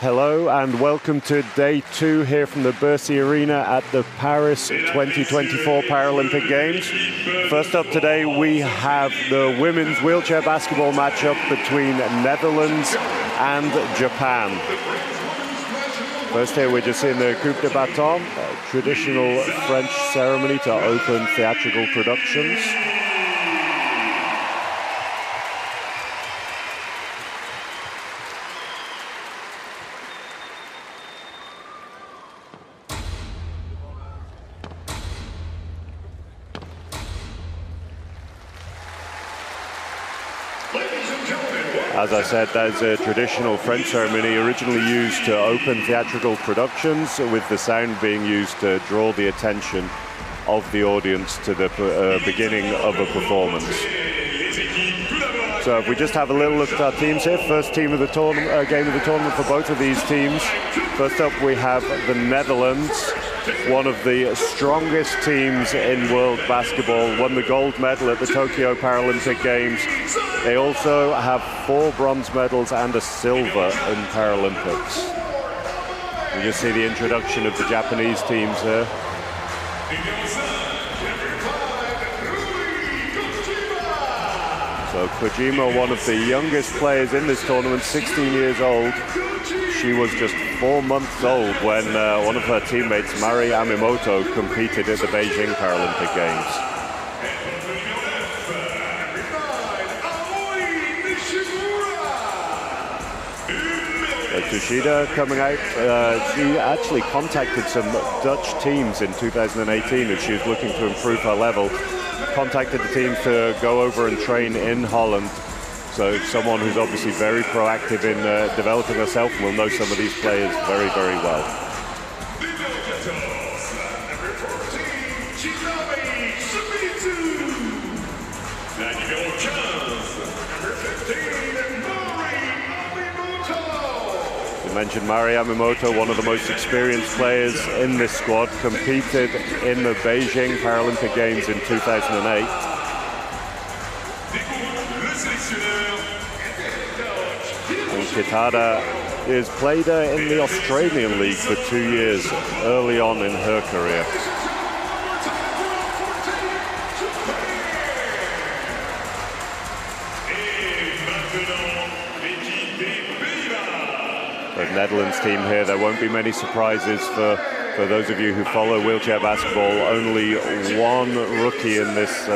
Hello and welcome to day 2 here from the Versailles Arena at the Paris 2024 Paralympic Games. First up today we have the women's wheelchair basketball matchup between Netherlands and Japan. First here we're just seeing the coup de bâton, a traditional French ceremony to open theatrical productions. As I said, that's a traditional French ceremony originally used to open theatrical productions, with the sound being used to draw the attention of the audience to the beginning of a performance. So if we just have a little look at our teams here, first team of the tournament, game of the tournament for both of these teams. First up we have the Netherlands, one of the strongest teams in world basketball, won the gold medal at the Tokyo Paralympic Games. They also have 4 bronze medals and a silver in Paralympics. You just see the introduction of the Japanese teams here. So Kojima, one of the youngest players in this tournament, 16 years old. She was just 4 months old when one of her teammates, Mari Amimoto, competed at the Beijing Paralympic Games. Tushida coming out, she actually contacted some Dutch teams in 2018 as she was looking to improve her level. Contacted the teams to go over and train in Holland. So someone who's obviously very proactive in developing herself and will know some of these players very, very well. You mentioned Mari Amimoto, one of the most experienced players in this squad, competed in the Beijing Paralympic Games in 2008. Kitada is played in the Australian League for 2 years, early on in her career. The Netherlands team here, there won't be many surprises for those of you who follow wheelchair basketball. Only one rookie in this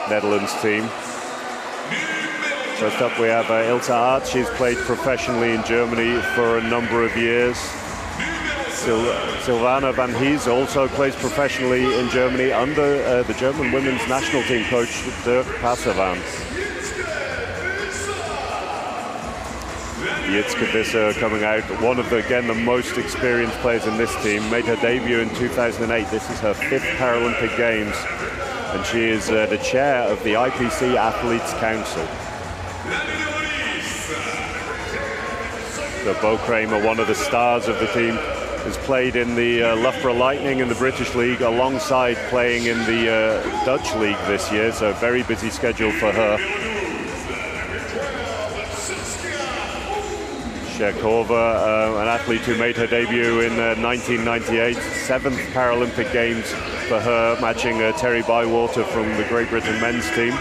Netherlands team. First up we have Ilse Aert. She's played professionally in Germany for a number of years. Sylvana van Hees also plays professionally in Germany under the German women's national team coach Dirk Passevan. Jitske Visser coming out, one of the, again, the most experienced players in this team, made her debut in 2008. This is her 5th Paralympic Games, and she is the chair of the IPC Athletes Council. So Bo Kramer, one of the stars of the team, has played in the Loughborough Lightning in the British League alongside playing in the Dutch League this year, so a very busy schedule for her. Sherkova, an athlete who made her debut in 1998, 7th Paralympic Games for her, matching Terry Bywater from the Great Britain men's team.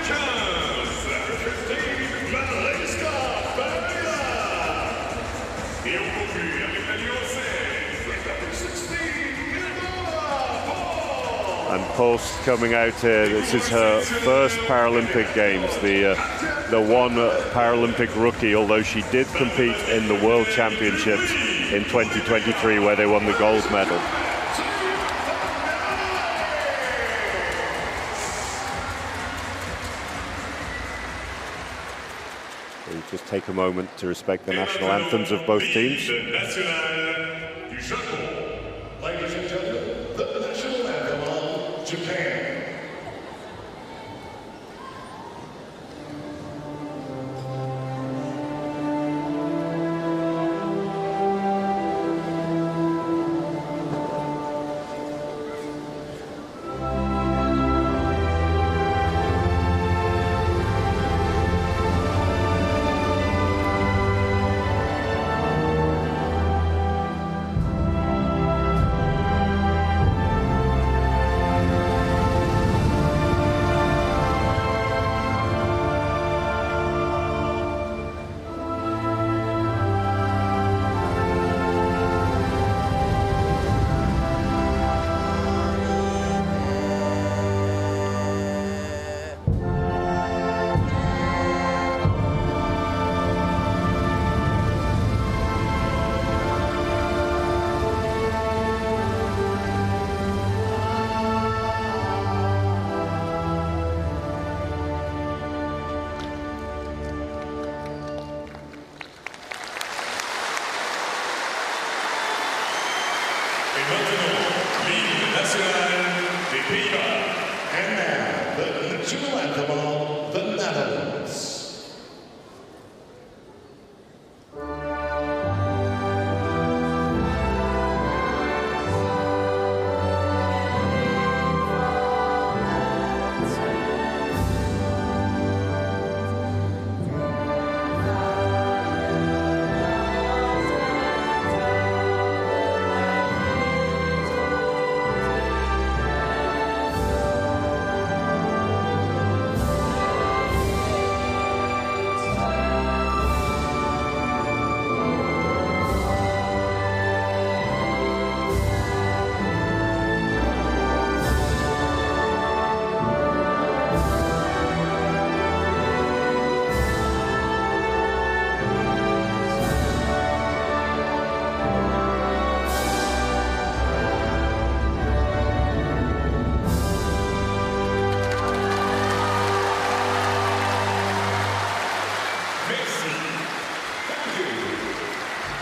And Post coming out here, this is her first Paralympic Games, the one Paralympic rookie, although she did compete in the World Championships in 2023 where they won the gold medal. We'll just take a moment to respect the national anthems of both teams. Ladies and gentlemen, the national anthem of Japan.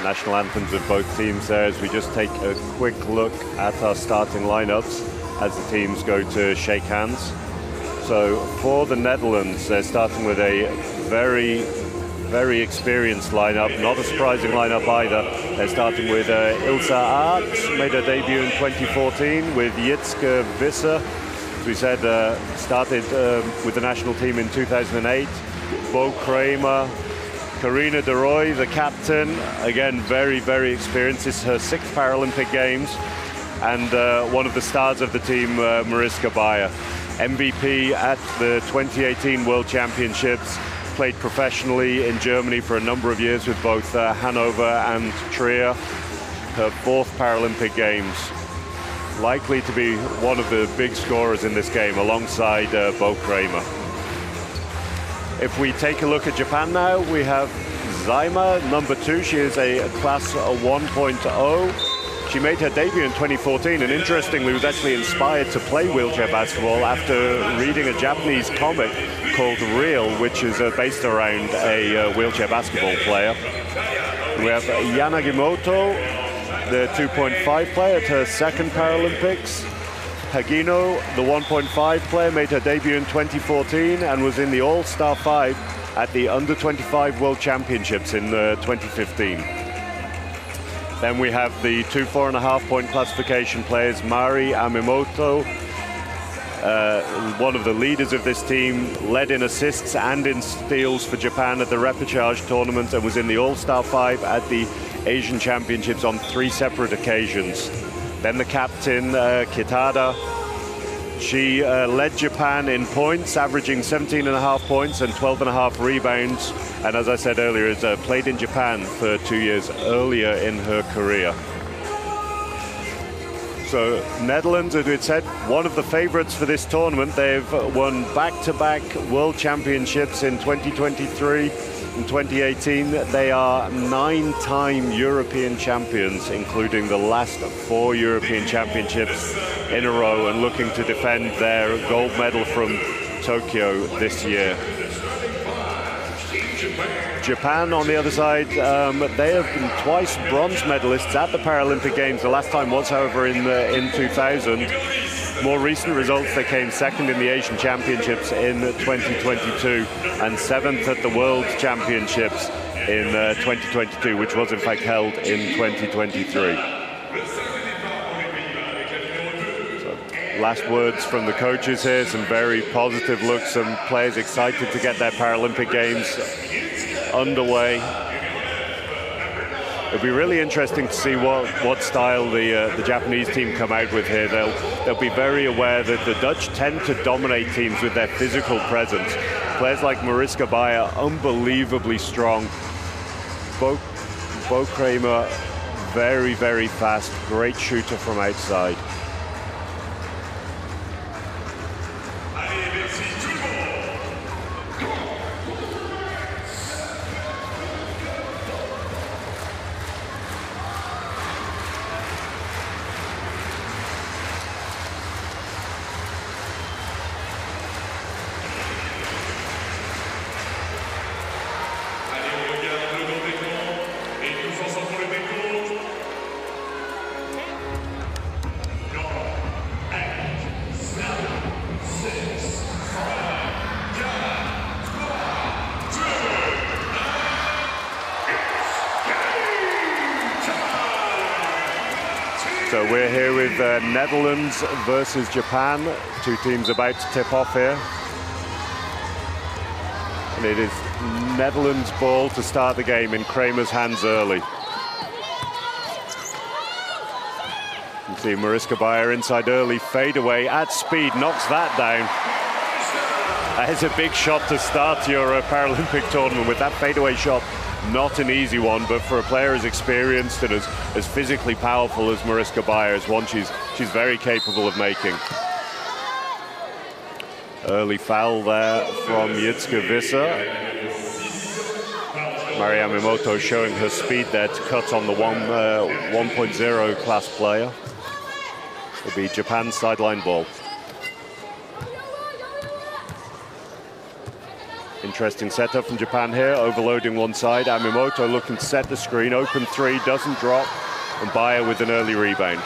national anthems of both teams there as we just take a quick look at our starting lineups as the teams go to shake hands. So for the Netherlands, they're starting with a very experienced lineup, not a surprising lineup either. They're starting with Ilse Aert, made her debut in 2014, with Jitske Visser, as we said, started with the national team in 2008, Bo Kramer, Carina de Roy, the captain, again very experienced. This is her 6th Paralympic Games, and one of the stars of the team, Mariska Beyer, MVP at the 2018 World Championships, played professionally in Germany for a number of years with both Hanover and Trier. Her 4th Paralympic Games, likely to be one of the big scorers in this game alongside Bo Kramer. If we take a look at Japan now, we have Zaima, number 2. She is a class 1.0. She made her debut in 2014 and interestingly was actually inspired to play wheelchair basketball after reading a Japanese comic called Real, which is based around a wheelchair basketball player. We have Yanagimoto, the 2.5 player at her 2nd Paralympics. Hagino, the 1.5 player, made her debut in 2014 and was in the All-Star 5 at the Under-25 World Championships in 2015. Then we have the 2 4.5 point classification players, Mari Amimoto, one of the leaders of this team, led in assists and in steals for Japan at the repechage tournament and was in the All-Star 5 at the Asian Championships on 3 separate occasions. Then the captain, Kitada, she led Japan in points, averaging 17.5 points and 12.5 rebounds. And as I said earlier, has played in Japan for 2 years earlier in her career. So Netherlands, as we said, one of the favorites for this tournament. They've won back-to-back World Championships in 2023 and 2018. They are 9-time European champions, including the last 4 European Championships in a row, and looking to defend their gold medal from Tokyo this year. Japan, on the other side, they have been twice bronze medalists at the Paralympic Games. The last time was, however, in 2000. More recent results, they came 2nd in the Asian Championships in 2022 and 7th at the World Championships in 2022, which was in fact held in 2023. Last words from the coaches here, some very positive looks, some players excited to get their Paralympic Games underway. It'll be really interesting to see what style the Japanese team come out with here. They'll be very aware that the Dutch tend to dominate teams with their physical presence. Players like Mariska Beyer, unbelievably strong. Bo Kramer, very fast, great shooter from outside. So we're here with Netherlands versus Japan. 2 teams about to tip off here. And it is Netherlands ball to start the game in Kramer's hands early. You can see Mariska Beyer inside early, fade away at speed, knocks that down. That is a big shot to start your Paralympic tournament with that fadeaway shot. Not an easy one, but for a player as experienced and as physically powerful as Mariska Beyer is one she's very capable of making. Early foul there from Jitske Visser. Mari Amimoto showing her speed there to cut on the 1.0 class player. It'll be Japan's sideline ball. Interesting setup from Japan here, overloading one side. Amimoto looking to set the screen, open three, doesn't drop, and Bayer with an early rebound.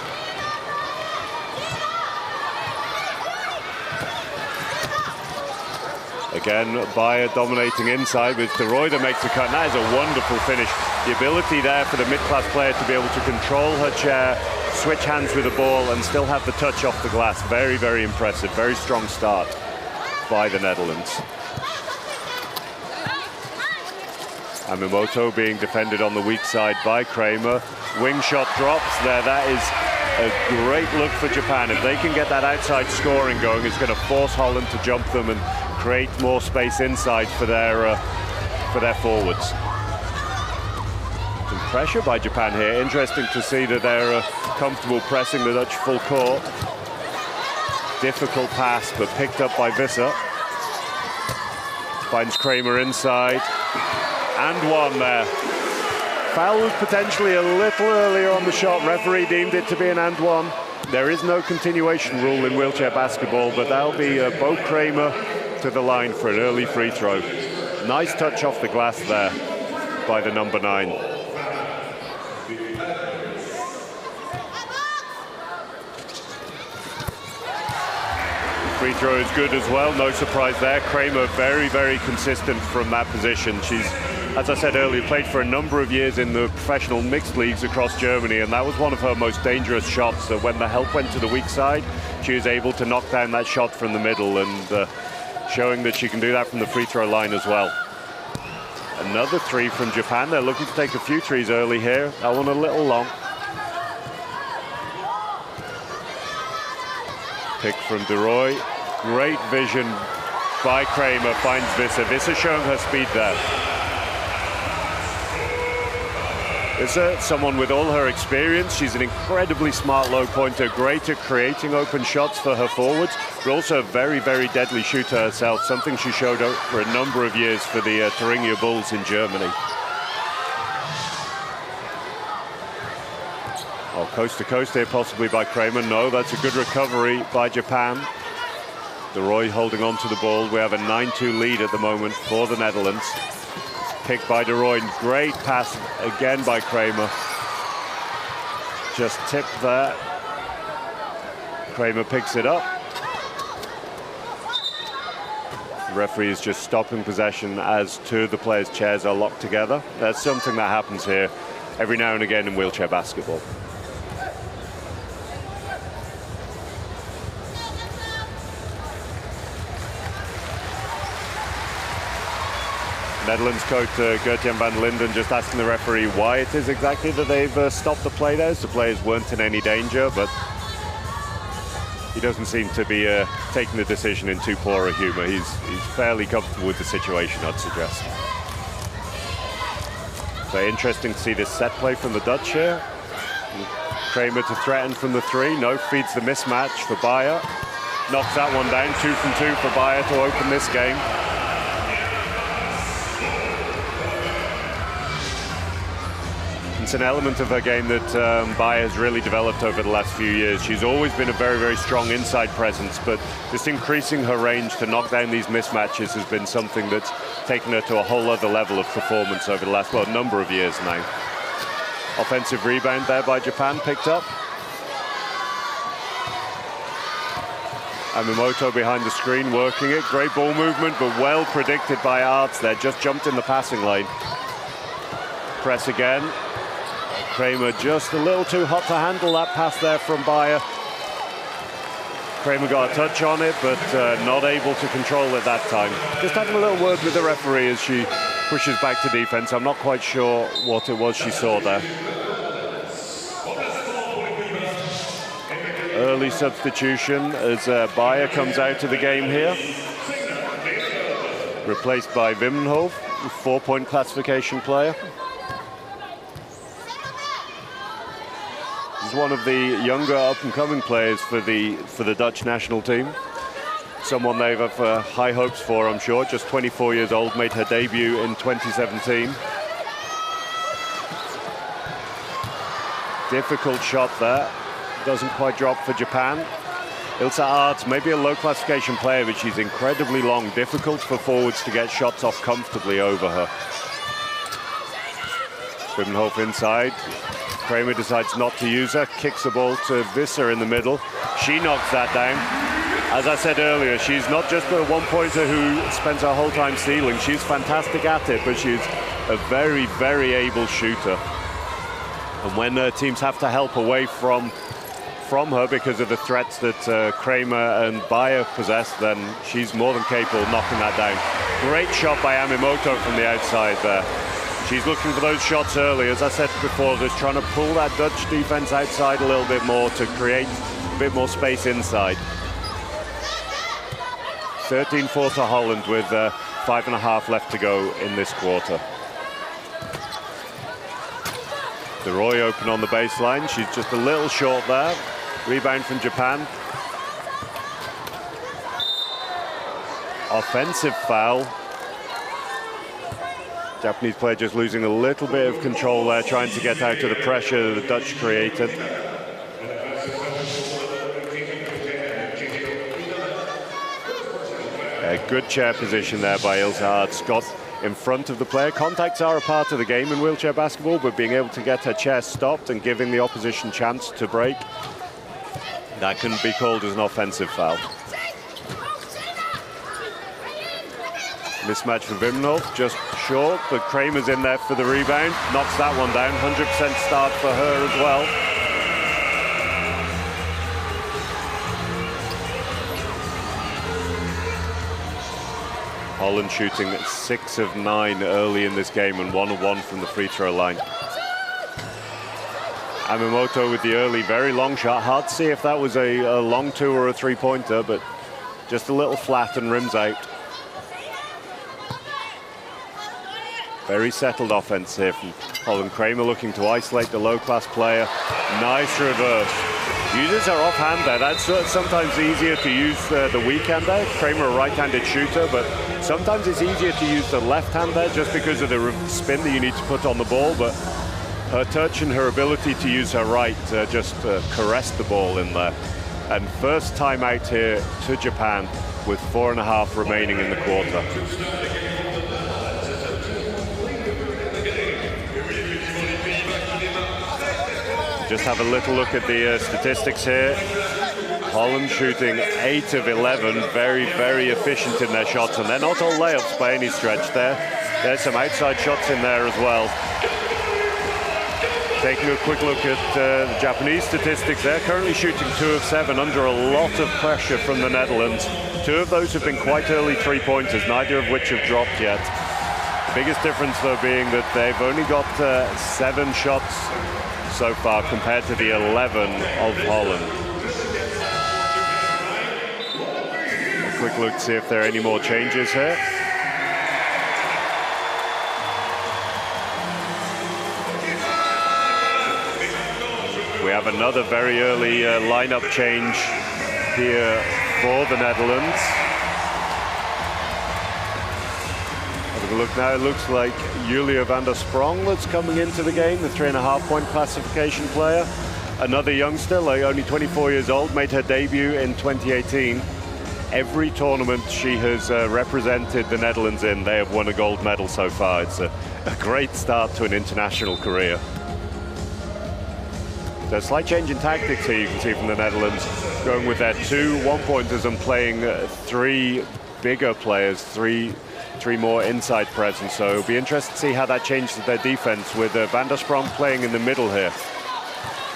Again, Bayer dominating inside with De Roy that makes the cut. And that is a wonderful finish. The ability there for the mid-class player to be able to control her chair, switch hands with the ball, and still have the touch off the glass. Very, very impressive. Very strong start by the Netherlands. Amimoto being defended on the weak side by Kramer. Wing shot drops there. That is a great look for Japan. If they can get that outside scoring going, it's going to force Holland to jump them and create more space inside for their forwards. Some pressure by Japan here. Interesting to see that they're comfortable pressing the Dutch full court. Difficult pass, but picked up by Visser. Finds Kramer inside. And one there. Foul was potentially a little earlier on the shot. Referee deemed it to be an and one. There is no continuation rule in wheelchair basketball, but that'll be Bo Kramer to the line for an early free throw. Nice touch off the glass there by the number 9. Free throw is good as well, no surprise there. Kramer very, very consistent from that position. She's, as I said earlier, played for a number of years in the professional mixed leagues across Germany, and that was one of her most dangerous shots. That when the help went to the weak side, she was able to knock down that shot from the middle, and showing that she can do that from the free throw line as well. Another three from Japan. They're looking to take a few threes early here. That one a little long. Pick from De Roy. Great vision by Kramer, finds Visser. Visser showing her speed there. Visser, someone with all her experience. She's an incredibly smart low pointer, great at creating open shots for her forwards, but also a very, very deadly shooter herself, something she showed for a number of years for the Thuringia Bulls in Germany. Oh, coast to coast here possibly by Kramer. No, that's a good recovery by Japan. De Roy holding on to the ball. We have a 9-2 lead at the moment for the Netherlands. Picked by De Roy. Great pass again by Kramer. Just tipped there. Kramer picks it up. The referee is just stopping possession as two of the players' chairs are locked together. That's something that happens here every now and again in wheelchair basketball. Netherlands coach Gert-Jan van Linden just asking the referee why it is exactly that they've stopped the play there. The players weren't in any danger, but he doesn't seem to be taking the decision in too poor a humour. He's fairly comfortable with the situation, I'd suggest. Very interesting to see this set play from the Dutch here. Kramer to threaten from the three. No, feeds the mismatch for Bayer. Knocks that one down. 2 from 2 for Bayer to open this game. It's an element of her game that Bayer has really developed over the last few years. She's always been a very, very strong inside presence, but just increasing her range to knock down these mismatches has been something that's taken her to a whole other level of performance over the last, well, number of years now. Offensive rebound there by Japan, picked up. Amimoto behind the screen, working it. Great ball movement, but well predicted by Arts there. Just jumped in the passing lane. Press again. Kramer just a little too hot to handle that pass there from Bayer. Kramer got a touch on it, but not able to control it that time. Just having a little word with the referee as she pushes back to defense. I'm not quite sure what it was she saw there. Early substitution as Bayer comes out of the game here. Replaced by Wimmenhof, 4-point classification player. He's one of the younger up-and-coming players for the Dutch national team. Someone they have high hopes for, I'm sure. Just 24 years old, made her debut in 2017. Difficult shot there. Doesn't quite drop for Japan. Ilse Aerts, maybe a low classification player, but she's incredibly long, difficult for forwards to get shots off comfortably over her. Wimmenhof inside. Kramer decides not to use her, kicks the ball to Visser in the middle. She knocks that down. As I said earlier, she's not just a one-pointer who spends her whole time stealing. She's fantastic at it, but she's a very, very able shooter. And when teams have to help away from her because of the threats that Kramer and Bayer possess, then she's more than capable of knocking that down. Great shot by Amimoto from the outside there. She's looking for those shots early. As I said before, just trying to pull that Dutch defense outside a little bit more to create a bit more space inside. 13-4 to Holland with 5.5 left to go in this quarter. De Roy open on the baseline. She's just a little short there. Rebound from Japan. Offensive foul. Japanese player just losing a little bit of control there, trying to get out of the pressure the Dutch created. A good chair position there by Ilse Aerts. Got in front of the player. Contacts are a part of the game in wheelchair basketball, but being able to get her chair stopped and giving the opposition chance to break, that can be called as an offensive foul. Mismatch for Wimmenhof, just short, but Kramer's in there for the rebound. Knocks that one down, 100% start for her as well. Holland shooting at 6 of 9 early in this game and 1 of 1 from the free throw line. Amimoto with the early, very long shot. Hard to see if that was a long two or a three-pointer, but just a little flat and rims out. Very settled offense here from Holland. Kramer looking to isolate the low-class player. Nice reverse. Uses her offhand there. That's sometimes easier to use the weak hand there. Kramer a right-handed shooter, but sometimes it's easier to use the left hand there just because of the spin that you need to put on the ball. But her touch and her ability to use her right just caressed the ball in there. And first time out here to Japan with 4.5 remaining in the quarter. Just have a little look at the statistics here. Holland shooting 8 of 11, very, very efficient in their shots, and they're not all layups by any stretch there. There's some outside shots in there as well. Taking a quick look at the Japanese statistics, they're currently shooting 2 of 7 under a lot of pressure from the Netherlands. 2 of those have been quite early three-pointers, neither of which have dropped yet. The biggest difference, though, being that they've only got 7 shots so far compared to the 11 of Holland. A quick look to see if there are any more changes here. We have another very early lineup change here for the Netherlands. Having a look now, it looks like Julia van der Sprong that's coming into the game, the 3.5-point classification player. Another youngster, like only 24 years old, made her debut in 2018. Every tournament she has represented the Netherlands in, they have won a gold medal so far. It's a great start to an international career. So a slight change in tactics here, you can see from the Netherlands, going with their 2 one-pointers and playing 3 bigger players, three more inside presence. So it'll be interesting to see how that changes their defense with Van der Sprong playing in the middle here.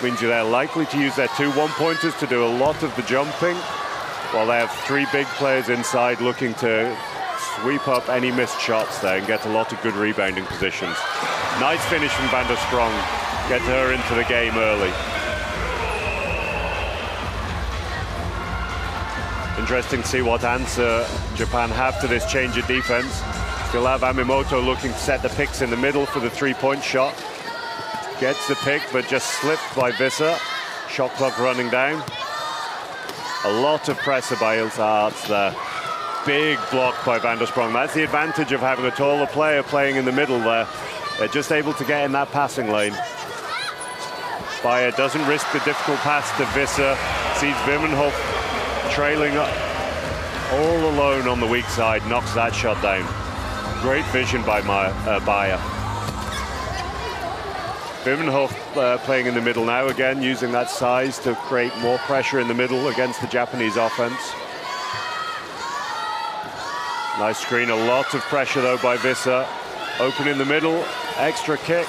Means they're likely to use their 2 one-pointers to do a lot of the jumping, while they have 3 big players inside looking to sweep up any missed shots there and get a lot of good rebounding positions. Nice finish from Van der Sprong. Get her into the game early. Interesting to see what answer Japan have to this change of defense. Still have Amimoto looking to set the picks in the middle for the 3-point shot. Gets the pick, but just slipped by Visser. Shot clock running down. A lot of pressure by Ilse Aerts there. Big block by Van der Sprong. That's the advantage of having a taller player playing in the middle there. They're just able to get in that passing lane. Bayer doesn't risk the difficult pass to Visser. Sees Wimmenhof trailing all alone on the weak side, knocks that shot down. Great vision by Bayer. Bimenhof playing in the middle now again, using that size to create more pressure in the middle against the Japanese offense. Nice screen, a lot of pressure though by Visser. Open in the middle, extra kick.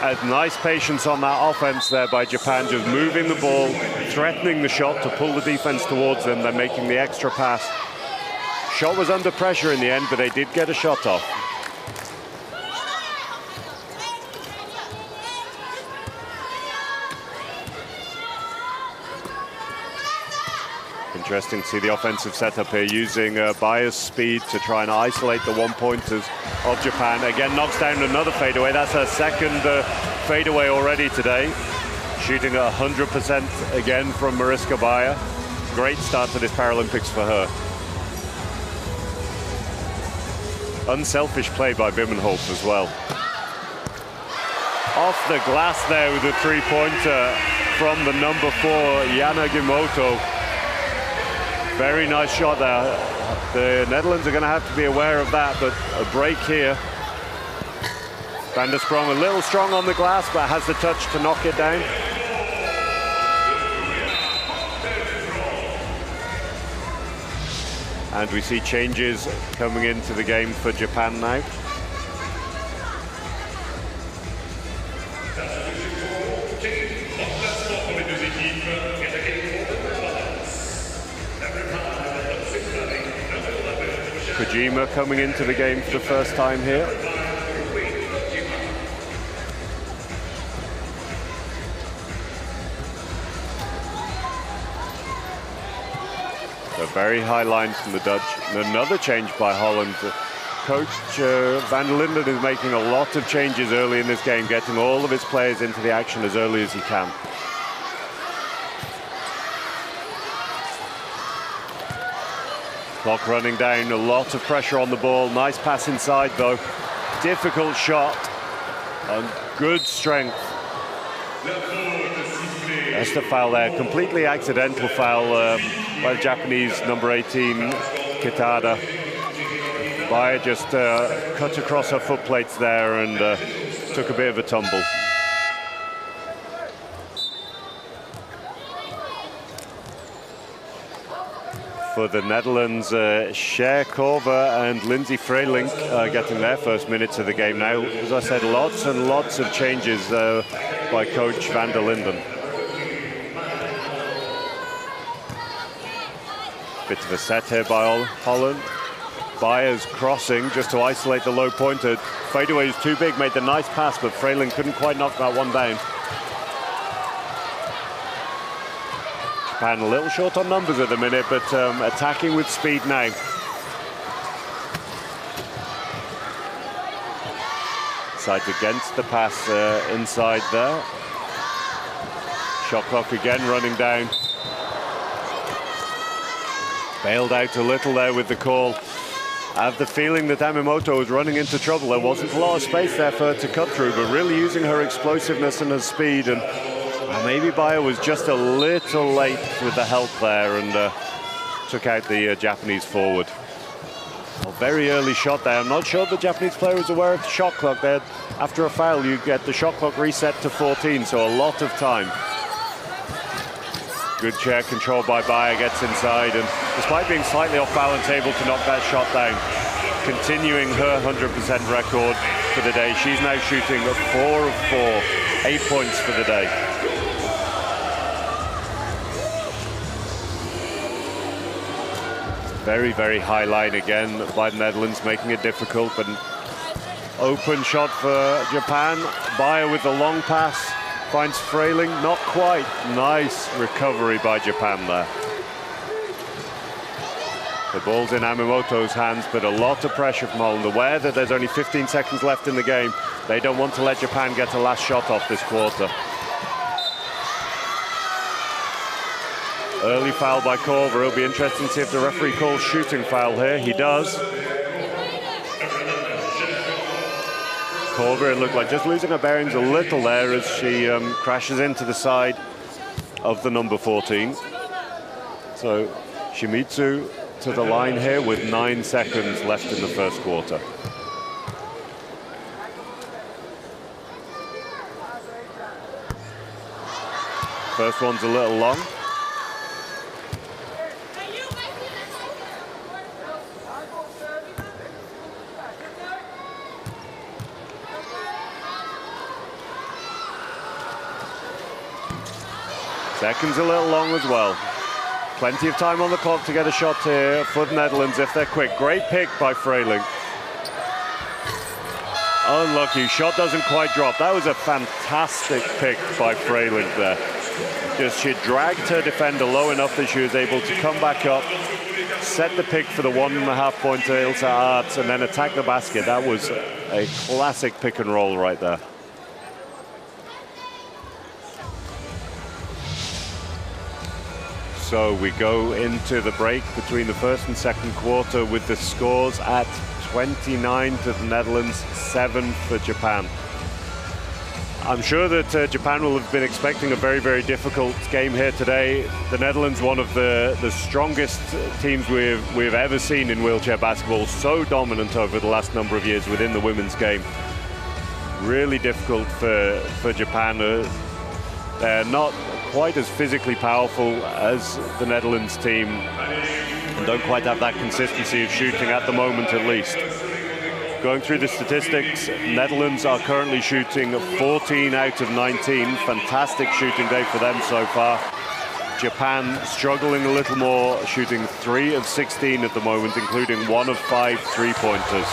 And nice patience on that offense there by Japan, just moving the ball, threatening the shot to pull the defense towards them, then making the extra pass. Shot was under pressure in the end, but they did get a shot off. Interesting to see the offensive setup here, using Bayer's speed to try and isolate the one-pointers of Japan. Again, knocks down another fadeaway. That's her second fadeaway already today. Shooting at 100% again from Mariska Bayer. Great start to this Paralympics for her. Unselfish play by Bimenhof as well. Off the glass there with a three-pointer from the number 4, Yanagimoto. Very nice shot there. The Netherlands are going to have to be aware of that, but a break here. Van der Sprong a little strong on the glass, but has the touch to knock it down. And we see changes coming into the game for Japan now. Kojima coming into the game for the first time here. A very high line from the Dutch. And another change by Holland. Coach Van der Linden is making a lot of changes early in this game, getting all of his players into the action as early as he can. Clock running down, a lot of pressure on the ball. Nice pass inside though. Difficult shot and good strength. That's the foul there. Completely accidental foul by the Japanese number 18, Kitada. Bayer just cut across her foot plates there and took a bit of a tumble. For the Netherlands, Cher Korver and Lindsay Frelink getting their first minutes of the game now. As I said, lots and lots of changes by Coach Van der Linden. Bit of a set here by Holland. Bayer's crossing just to isolate the low pointer. Fadeaway is too big, made the nice pass, but Frelink couldn't quite knock that one down. Japan a little short on numbers at the minute, but attacking with speed now. Decides against the pass inside there. Shot clock again running down. Bailed out a little there with the call. I have the feeling that Yamamoto was running into trouble. There wasn't a lot of space there for her to cut through, but really using her explosiveness and her speed, and maybe Bayer was just a little late with the help there and took out the Japanese forward. A very early shot there. I'm not sure the Japanese player was aware of the shot clock there. After a foul, you get the shot clock reset to 14, so a lot of time. Good chair control by Bayer, gets inside, and despite being slightly off balance, able to knock that shot down. Continuing her 100% record for the day. She's now shooting 4 of 4, 8 points for the day. Very, very high line again by the Netherlands, making it difficult, but an open shot for Japan. Bayer with the long pass. Finds Frelink, not quite. Nice recovery by Japan there. The ball's in Yamamoto's hands, but a lot of pressure from Holland. Aware that there's only 15 seconds left in the game. They don't want to let Japan get a last shot off this quarter. Early foul by Korver. It'll be interesting to see if the referee calls shooting foul here. He does. Korver, it looked like just losing her bearings a little there as she crashes into the side of the number 14. So Shimizu to the line here with 9 seconds left in the first quarter. First one's a little long. Second's a little long as well. Plenty of time on the clock to get a shot here for the Netherlands if they're quick. Great pick by Freyling. Unlucky, shot doesn't quite drop. That was a fantastic pick by Freyling there. Just she dragged her defender low enough that she was able to come back up, set the pick for the 1.5 point to Ilse Aerts, and then attack the basket. That was a classic pick and roll right there. So we go into the break between the first and second quarter with the scores at 29 to the Netherlands, 7 for Japan. I'm sure that Japan will have been expecting a very, very difficult game here today. The Netherlands, one of the strongest teams we've ever seen in wheelchair basketball, so dominant over the last number of years within the women's game. Really difficult for Japan. They're not quite as physically powerful as the Netherlands team and don't quite have that consistency of shooting at the moment at least. Going through the statistics, Netherlands are currently shooting 14 out of 19. Fantastic shooting day for them so far. Japan struggling a little more, shooting 3 of 16 at the moment, including 1 of 5 3-pointers.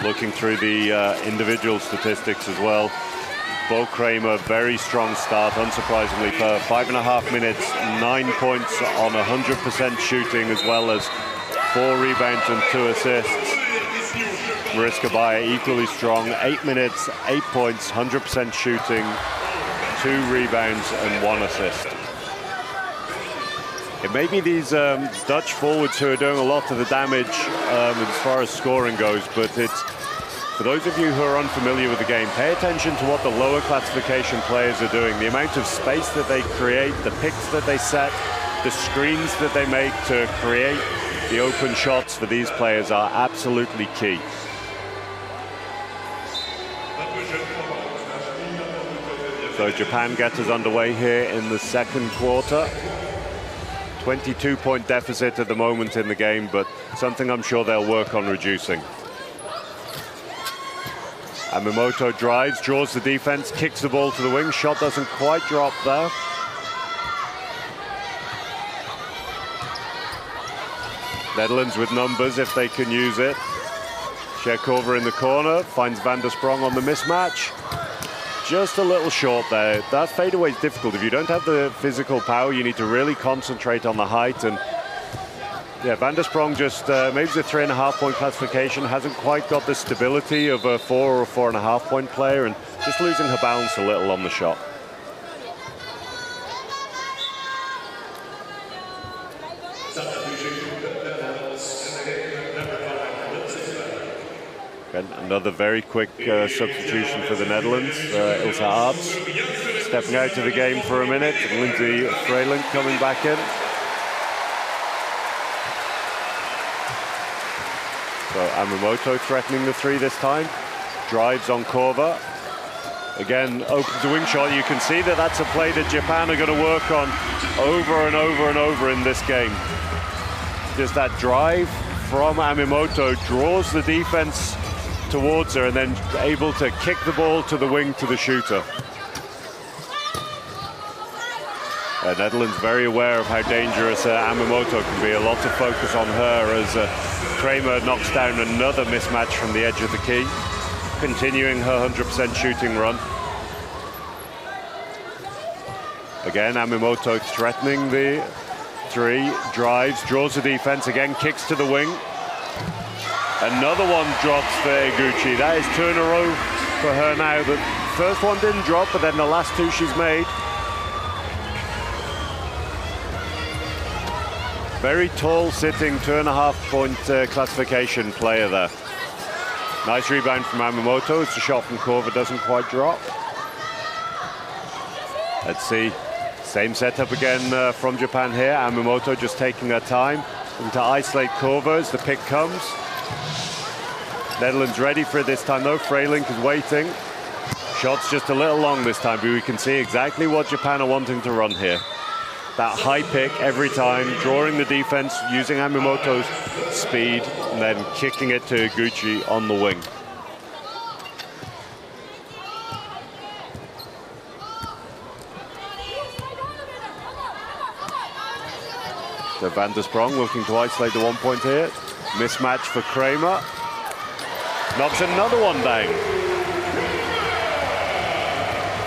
Looking through the individual statistics as well. Bo Kramer, very strong start, unsurprisingly, for 5.5 minutes, 9 points on 100% shooting, as well as 4 rebounds and 2 assists. Mariska Bayer equally strong, 8 minutes, 8 points, 100% shooting, 2 rebounds and 1 assist. It may be these Dutch forwards who are doing a lot of the damage as far as scoring goes, but it's, for those of you who are unfamiliar with the game, pay attention to what the lower classification players are doing. The amount of space that they create, the picks that they set, the screens that they make to create the open shots for these players are absolutely key. So Japan gets us underway here in the second quarter. 22-point deficit at the moment in the game, but something I'm sure they'll work on reducing. Amimoto drives, draws the defense, kicks the ball to the wing. Shot doesn't quite drop there. Netherlands with numbers if they can use it. Sherkova in the corner, finds Van der Sprong on the mismatch. Just a little short there. That fadeaway is difficult. If you don't have the physical power, you need to really concentrate on the height. And yeah, Van der Sprong just, maybe it's a 3.5 point classification, hasn't quite got the stability of a 4 or 4.5 point player, and just losing her balance a little on the shot. And another very quick substitution for the Netherlands. Ilse Aerts stepping out of the game for a minute, and Lindsay Freyling coming back in. So Amimoto threatening the 3 this time. Drives on Korver. Again, opens a wing shot. You can see that that's a play that Japan are going to work on over and over and over in this game. Just that drive from Amimoto draws the defense towards her and then able to kick the ball to the wing to the shooter. Netherlands very aware of how dangerous Amimoto can be. A lot of focus on her as Kramer knocks down another mismatch from the edge of the key, continuing her 100% shooting run. Again, Amimoto threatening the 3, drives, draws the defense, again kicks to the wing. Another one drops for Eguchi. That is 2 in a row for her now. The first one didn't drop, but then the last 2 she's made. Very tall sitting 2.5 point classification player there. Nice rebound from Amimoto. It's a shot from Korver, doesn't quite drop. Let's see. Same setup again from Japan here. Yamamoto just taking her time to isolate Korver as the pick comes. Netherlands ready for it this time though. Freilink is waiting. Shot's just a little long this time, but we can see exactly what Japan are wanting to run here. That high pick every time, drawing the defense, using Yamamoto's speed, and then kicking it to Gucci on the wing. So Van der Sprong looking to isolate the 1 point here. Mismatch for Kramer. Knocks another one down.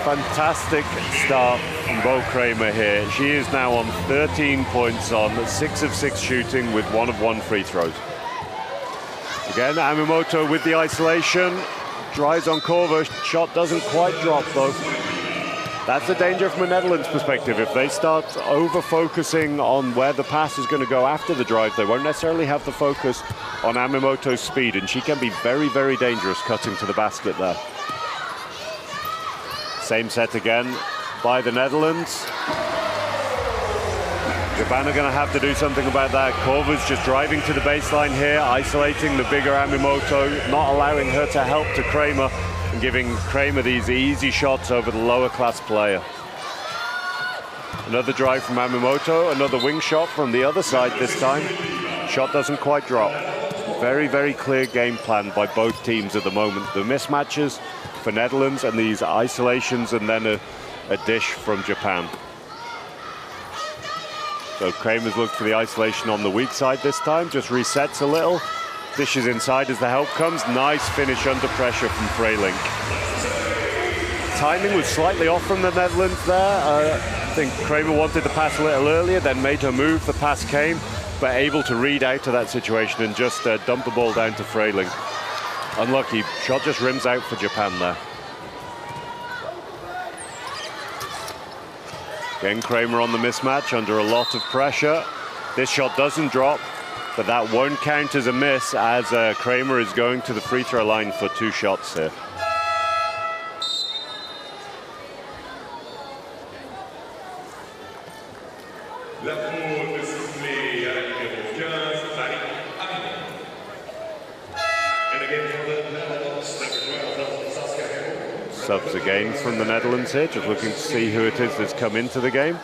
Fantastic start from Bo Kramer here. She is now on 13 points on 6 of 6 shooting with 1 of 1 free throws. Again, Yamamoto with the isolation. Drives on Korver. Shot doesn't quite drop though. That's the danger from a Netherlands perspective. If they start over-focusing on where the pass is going to go after the drive, they won't necessarily have the focus on Yamamoto's speed, and she can be very, very dangerous cutting to the basket there. Same set again by the Netherlands. Japan are going to have to do something about that. Korver's just driving to the baseline here, isolating the bigger Yamamoto, not allowing her to help to Kramer, and giving Kramer these easy shots over the lower class player. Another drive from Yamamoto, another wing shot from the other side this time. Shot doesn't quite drop. Very, very clear game plan by both teams at the moment. The mismatches for Netherlands and these isolations, and then a dish from Japan. So Kramer's looked for the isolation on the weak side this time, just resets a little. Dishes inside as the help comes. Nice finish under pressure from Freilink. Timing was slightly off from the Netherlands there. I think Kramer wanted the pass a little earlier, then made her move. The pass came, but able to read out to that situation and just dump the ball down to Freilink. Unlucky. Shot just rims out for Japan there. Again, Kramer on the mismatch under a lot of pressure. This shot doesn't drop, but that won't count as a miss as Kramer is going to the free throw line for 2 shots here. Subs again from the Netherlands here, just looking to see who it is that's come into the game.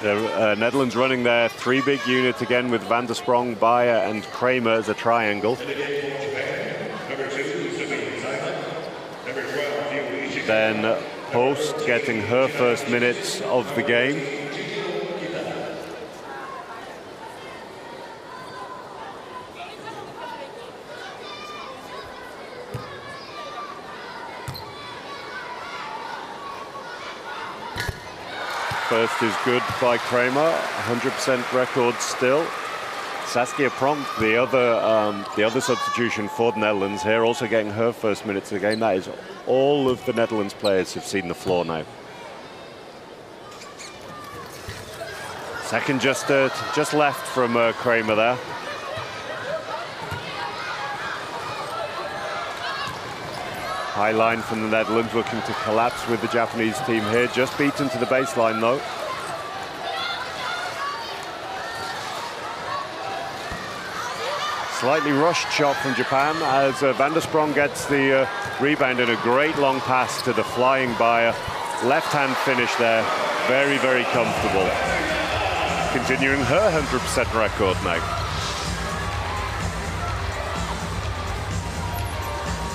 The Netherlands running their 3 big unit again with Van der Sprong, Bayer and Kramer as a triangle. Then Post getting her first minutes of the game. First is good by Kramer, 100% record still. Saskia Pronk, the other substitution for the Netherlands here, also getting her first minutes of the game. That is all of the Netherlands players have seen the floor now. Second just left from Kramer there. High line from the Netherlands, looking to collapse with the Japanese team here. Just beaten to the baseline though. Slightly rushed shot from Japan as Van der Sprong gets the rebound and a great long pass to the flying Bayer. Left-hand finish there, very, very comfortable. Continuing her 100% record now.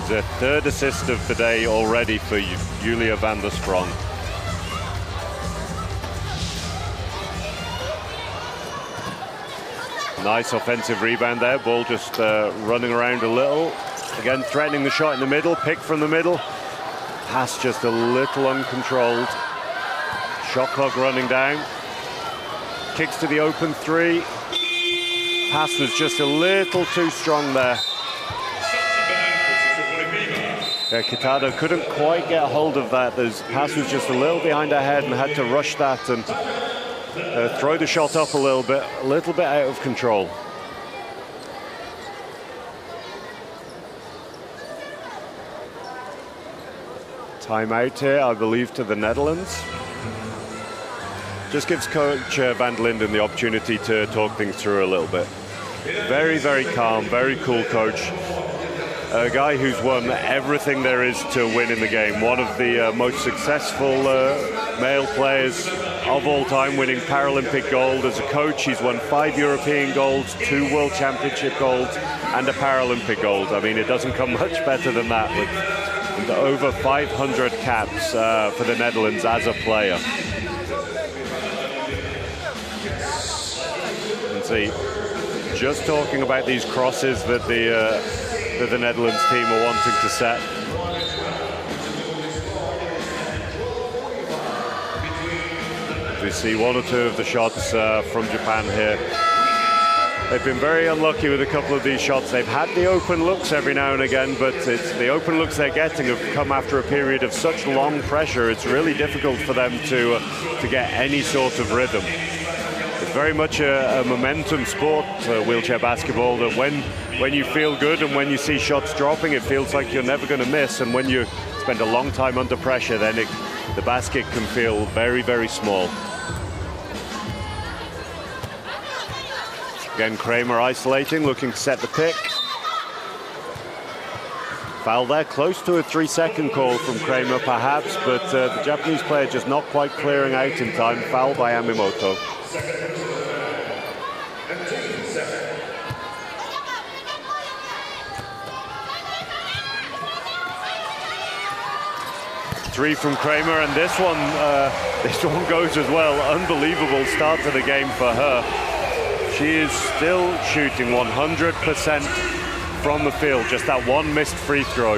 The 3rd assist of the day already for Julia Van der Sprong. Nice offensive rebound there. Ball just running around a little. Again, threatening the shot in the middle. Pick from the middle. Pass just a little uncontrolled. Shot clock running down. Kicks to the open 3. Pass was just a little too strong there. Kitado couldn't quite get hold of that. The pass was just a little behind her head and had to rush that and throw the shot up a little bit out of control. Timeout here, I believe, to the Netherlands. Just gives Coach Van der Linden the opportunity to talk things through a little bit. Very, very calm, very cool coach. A guy who's won everything there is to win in the game. One of the most successful male players of all time, winning Paralympic gold. As a coach, he's won 5 European golds, 2 World Championship golds, and a Paralympic gold. I mean, it doesn't come much better than that, with over 500 caps for the Netherlands as a player. And see, just talking about these crosses that the Netherlands team are wanting to set. We see 1 or 2 of the shots from Japan here. They've been very unlucky with a couple of these shots. They've had the open looks every now and again, but it's the open looks they're getting have come after a period of such long pressure. It's really difficult for them to get any sort of rhythm. It's very much a momentum sport, wheelchair basketball, that when you feel good and when you see shots dropping, it feels like you're never going to miss. And when you spend a long time under pressure, then the basket can feel very, very small. Again, Kramer isolating, looking to set the pick. Foul there, close to a 3-second call from Kramer perhaps, but the Japanese player just not quite clearing out in time. Foul by Yamamoto. Three from Kramer, and this one goes as well. Unbelievable start to the game for her. She is still shooting 100% from the field. Just that one missed free throw.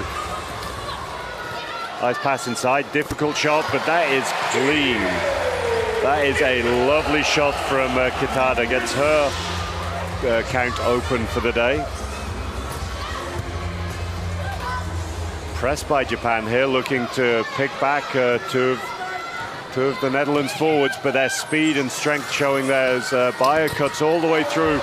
Nice pass inside, difficult shot, but that is clean. That is a lovely shot from Kitada. Gets her count open for the day. Pressed by Japan here, looking to pick back two of the Netherlands forwards, but their speed and strength showing there as Bayer cuts all the way through.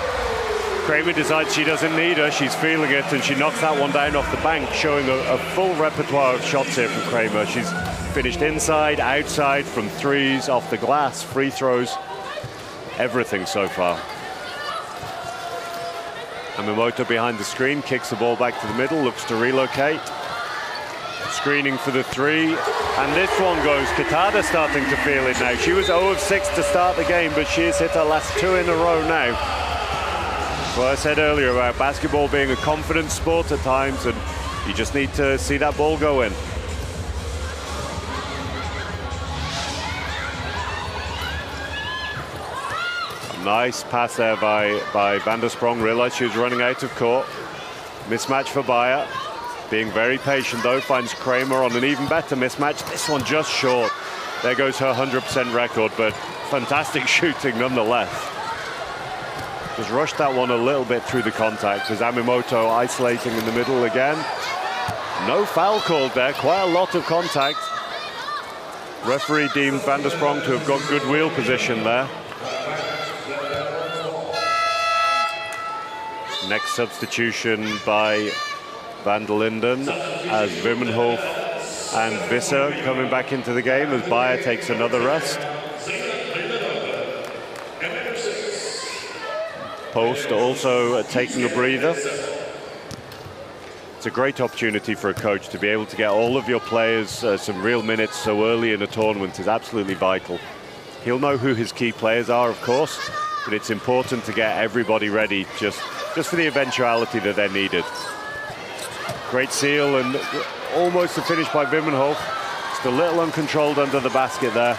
Kramer decides she doesn't need her, she's feeling it, and she knocks that one down off the bank, showing a full repertoire of shots here from Kramer. She's finished inside, outside, from threes, off the glass, free throws, everything so far. Yamamoto behind the screen, kicks the ball back to the middle, looks to relocate. Screening for the 3, and this one goes. Kitada starting to feel it now. She was 0 of 6 to start the game, but she has hit her last 2 in a row now. Well, I said earlier about basketball being a confidence sport at times, and you just need to see that ball go in. A nice pass there by Van der Sprong. Realized she was running out of court. Mismatch for Bayer. Being very patient though, finds Kramer on an even better mismatch. This one just short. There goes her 100% record, but fantastic shooting nonetheless. Just rushed that one a little bit through the contact as Yamamoto isolating in the middle again. No foul called there, quite a lot of contact. Referee deemed Van der Sprong to have got good wheel position there. Next substitution by Van der Linden as Wimmenhof and Visser coming back into the game as Bayer takes another rest. Post also taking a breather. It's a great opportunity for a coach to be able to get all of your players some real minutes so early in a tournament is absolutely vital. He'll know who his key players are, of course, but it's important to get everybody ready just for the eventuality that they're needed. Great seal and almost a finish by Wimmenhof. Just a little uncontrolled under the basket there.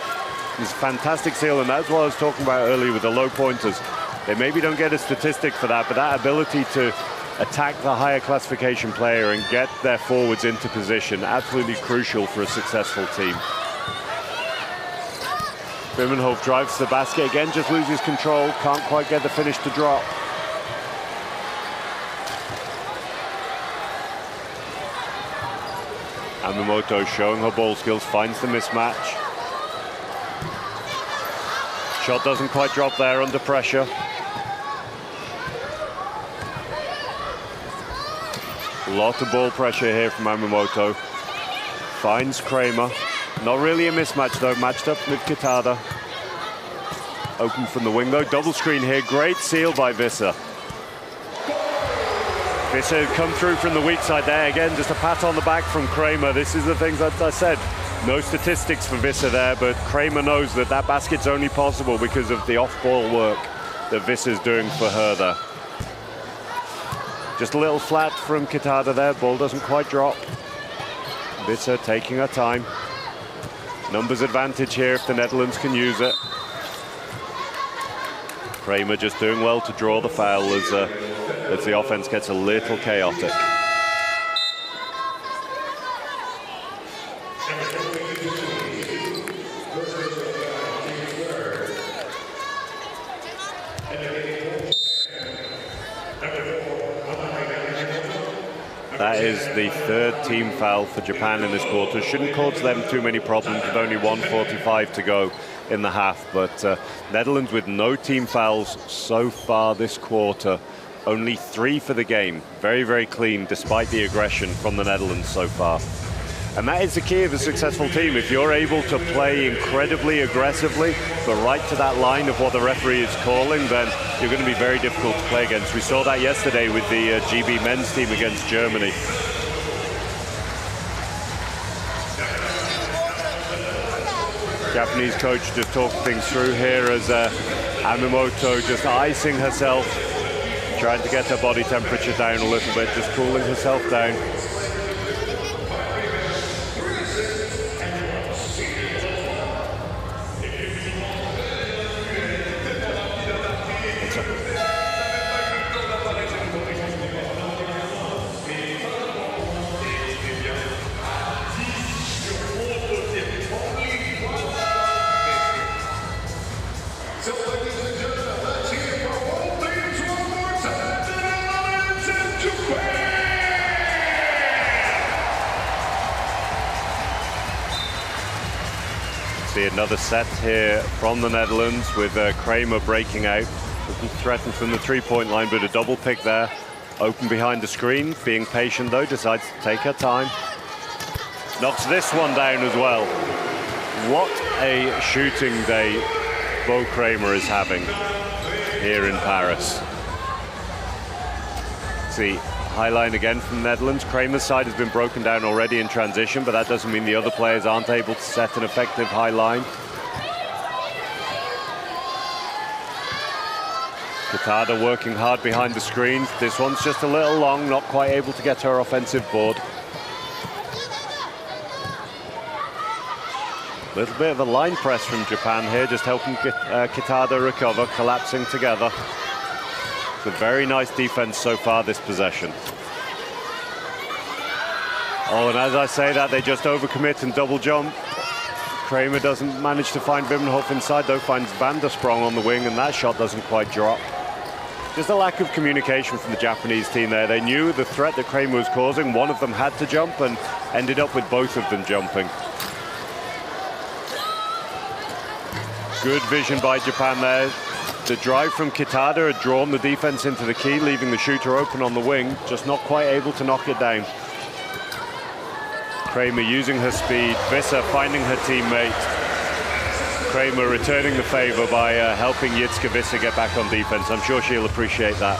It's a fantastic seal, and that's what I was talking about earlier with the low pointers. They maybe don't get a statistic for that, but that ability to attack the higher classification player and get their forwards into position, absolutely crucial for a successful team. Wimmenhof drives to the basket again, just loses control, can't quite get the finish to drop. Yamamoto showing her ball skills, finds the mismatch. Shot doesn't quite drop there under pressure. A lot of ball pressure here from Yamamoto. finds Kramer. Not really a mismatch though, matched up with Kitada. Open from the wing though, double screen here, great seal by Visser. Visser come through from the weak side there, again just a pat on the back from Kramer. This is the things that I said, no statistics for Visser there, but Kramer knows that that basket's only possible because of the off-ball work that Visser's doing for her there. Just a little flat from Kitada there, ball doesn't quite drop. Visser taking her time. Numbers advantage here if the Netherlands can use it. Kramer just doing well to draw the foul as the offense gets a little chaotic. That is the third team foul for Japan in this quarter. Shouldn't cause them too many problems with only 1:45 to go in the half, but Netherlands with no team fouls so far this quarter. Only 3 for the game. Very, very clean despite the aggression from the Netherlands so far. And that is the key of a successful team. If you're able to play incredibly aggressively, but right to that line of what the referee is calling, then you're going to be very difficult to play against. We saw that yesterday with the GB men's team against Germany. Japanese coach just talking things through here as Amimoto just icing herself, trying to get her body temperature down a little bit, just cooling herself down. See another set here from the Netherlands with Kramer breaking out. Looking threatened from the three-point line, but a double pick there. Open behind the screen, being patient though, decides to take her time. Knocks this one down as well. What a shooting day Bo Kramer is having here in Paris. See, high line again from the Netherlands. Kramer's side has been broken down already in transition, but that doesn't mean the other players aren't able to set an effective high line. Kitada working hard behind the screen. This one's just a little long, not quite able to get her offensive board. A little bit of a line press from Japan here, just helping Kitada recover, collapsing together. It's a very nice defense so far this possession. Oh, and as I say that, they just overcommit and double jump. Kramer doesn't manage to find Wimmenhoff inside, though finds Van der Sprong on the wing, and that shot doesn't quite drop. Just a lack of communication from the Japanese team there. They knew the threat that Kramer was causing. One of them had to jump and ended up with both of them jumping. Good vision by Japan there. The drive from Kitada had drawn the defense into the key, leaving the shooter open on the wing, just not quite able to knock it down. Kramer using her speed, Visser finding her teammate. Kramer returning the favor by helping Jitske Visser get back on defense. I'm sure she'll appreciate that.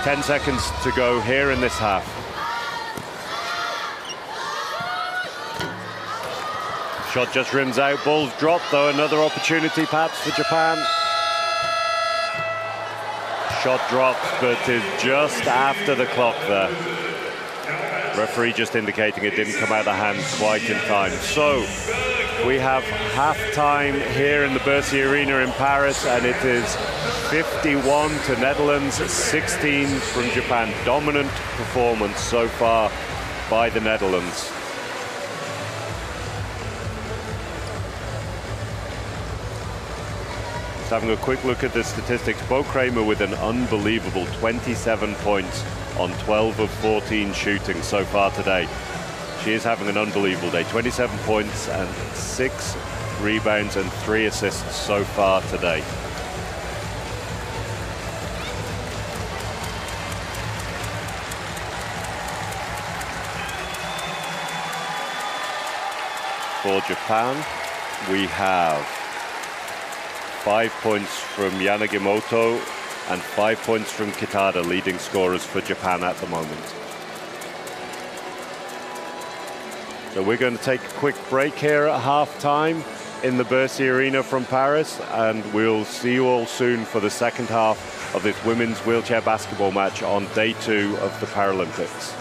10 seconds to go here in this half. Shot just rims out, ball's dropped though, another opportunity perhaps for Japan. Shot drops, but is just after the clock there. Referee just indicating it didn't come out of the hands quite in time. So we have half-time here in the Bercy Arena in Paris, and it is 51 to Netherlands, 16 from Japan. Dominant performance so far by the Netherlands. Just having a quick look at the statistics. Bo Kramer with an unbelievable 27 points on 12 of 14 shooting so far today. She is having an unbelievable day. 27 points and 6 rebounds and 3 assists so far today. for Japan. We have 5 points from Yanagimoto and 5 points from Kitada, leading scorers for Japan at the moment. So we're going to take a quick break here at half-time in the Versailles Arena from Paris, and we'll see you all soon for the second half of this women's wheelchair basketball match on day 2 of the Paralympics.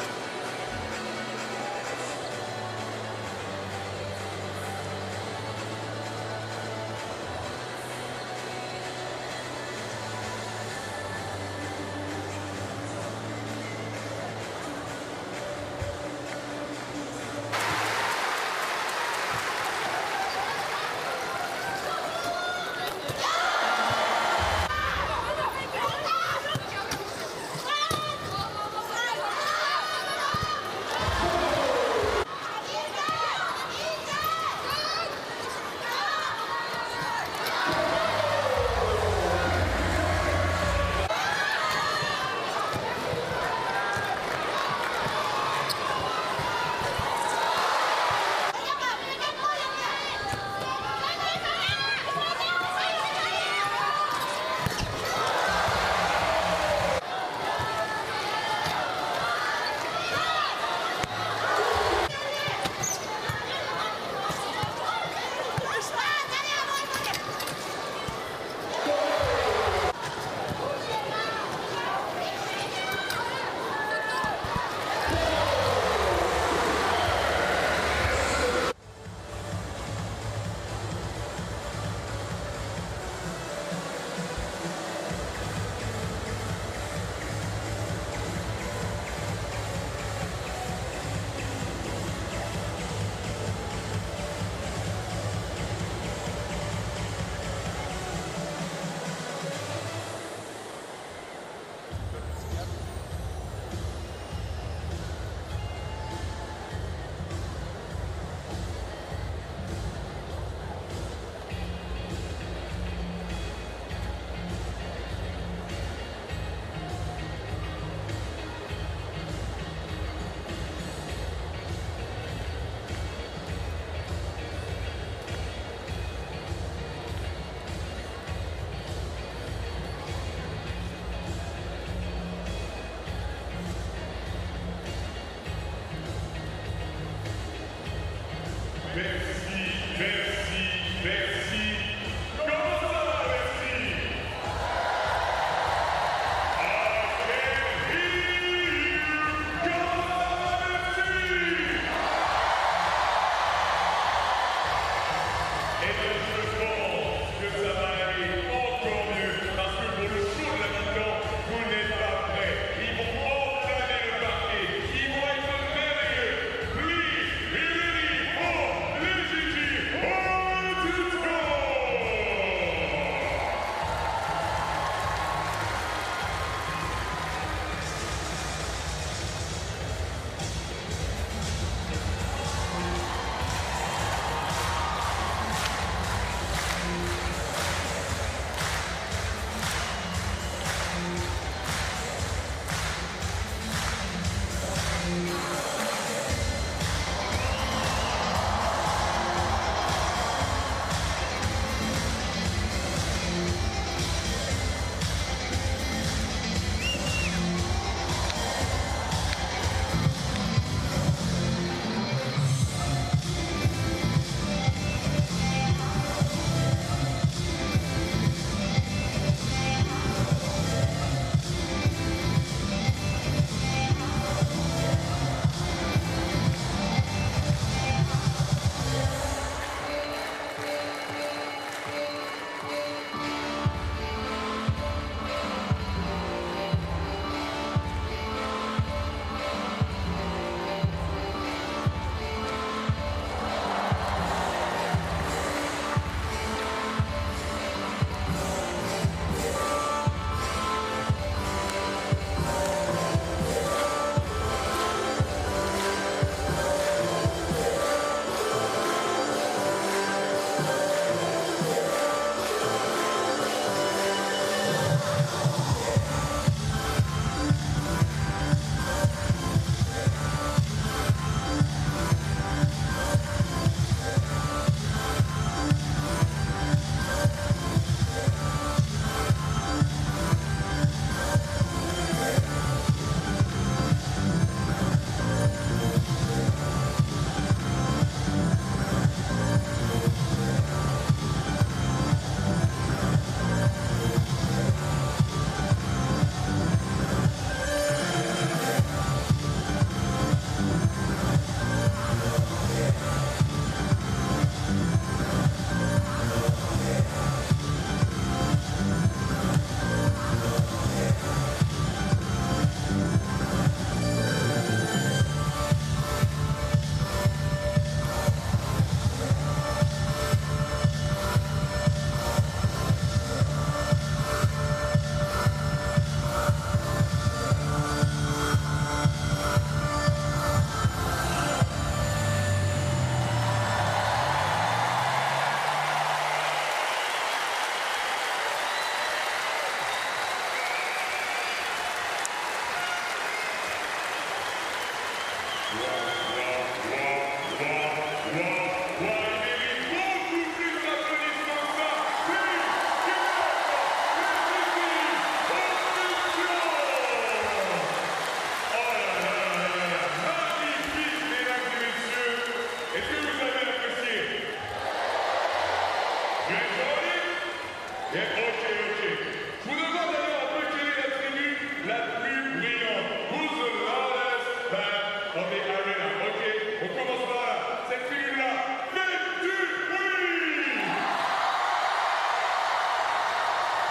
Je vous demande d'ailleurs un peu quelle est la tribune la plus brillante. Who's the loudest fan of the arena? Ok, on commence par là. Cette tribune-là, faites du bruit!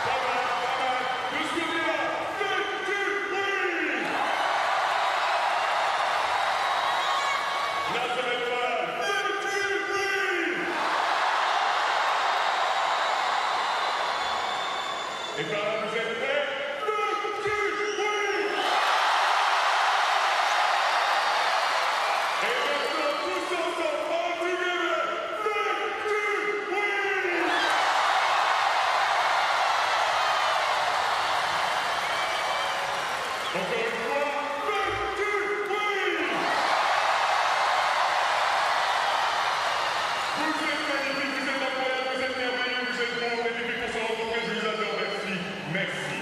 Pas mal, pas mal. De ce côté-là, faites du bruit! Là, ça va être pas mal. Faites du bruit! Et par là, vous êtes prêts? Faites du bruit! Et maintenant, tous ensemble, all together, faites du bruit! Encore une fois, faites du bruit! Vous êtes magnifiques, vous êtes incroyables, vous êtes merveilleux, vous êtes bons, et depuis qu'on s'est rencontrés, je vous adore, merci, merci.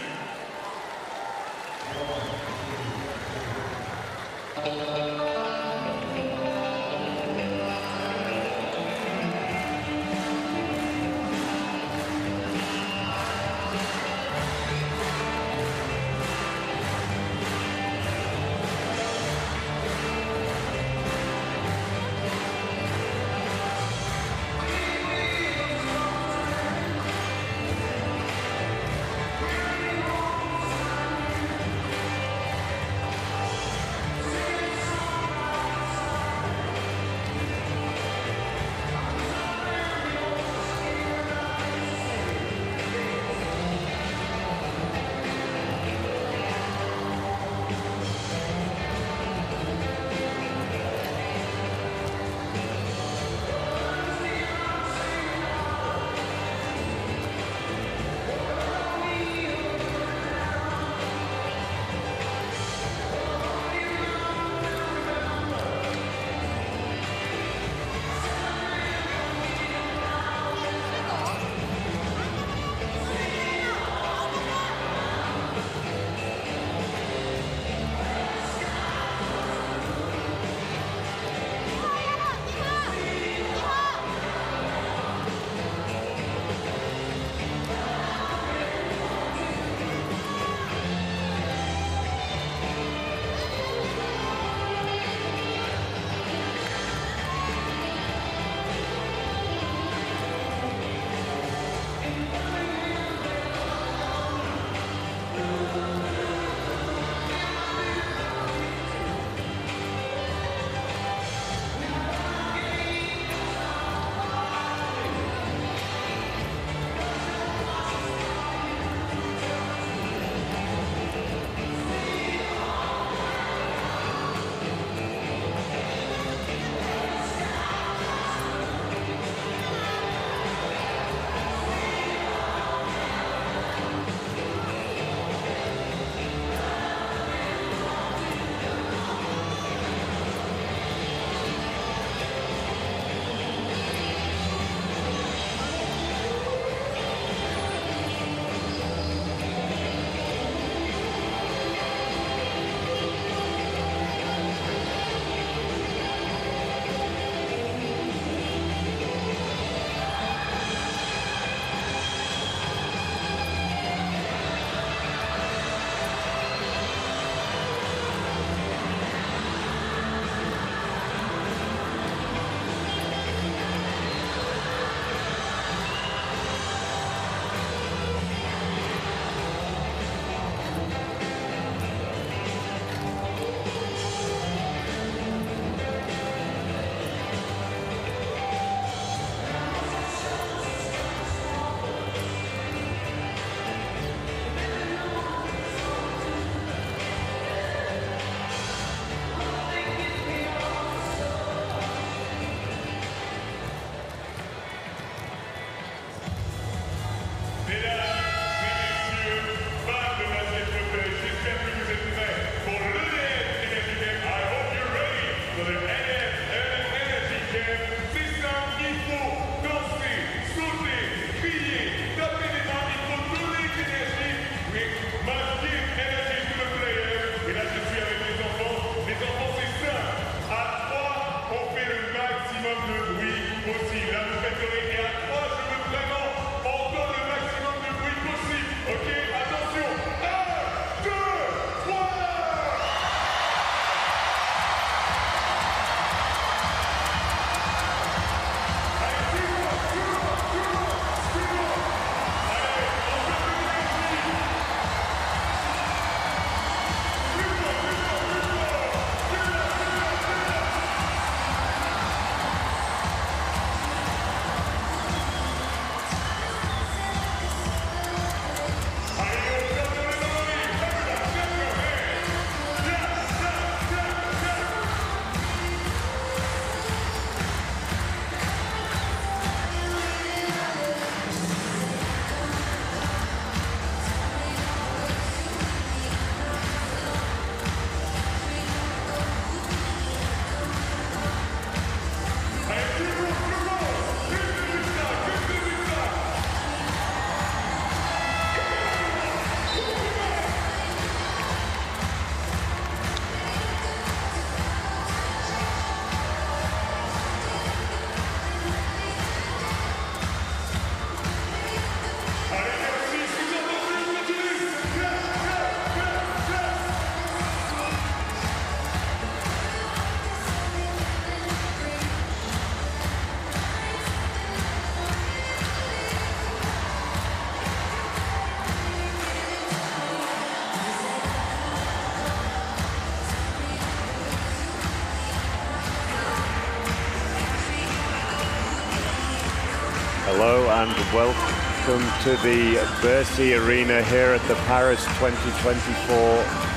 Hello and welcome to the Versailles Arena here at the Paris 2024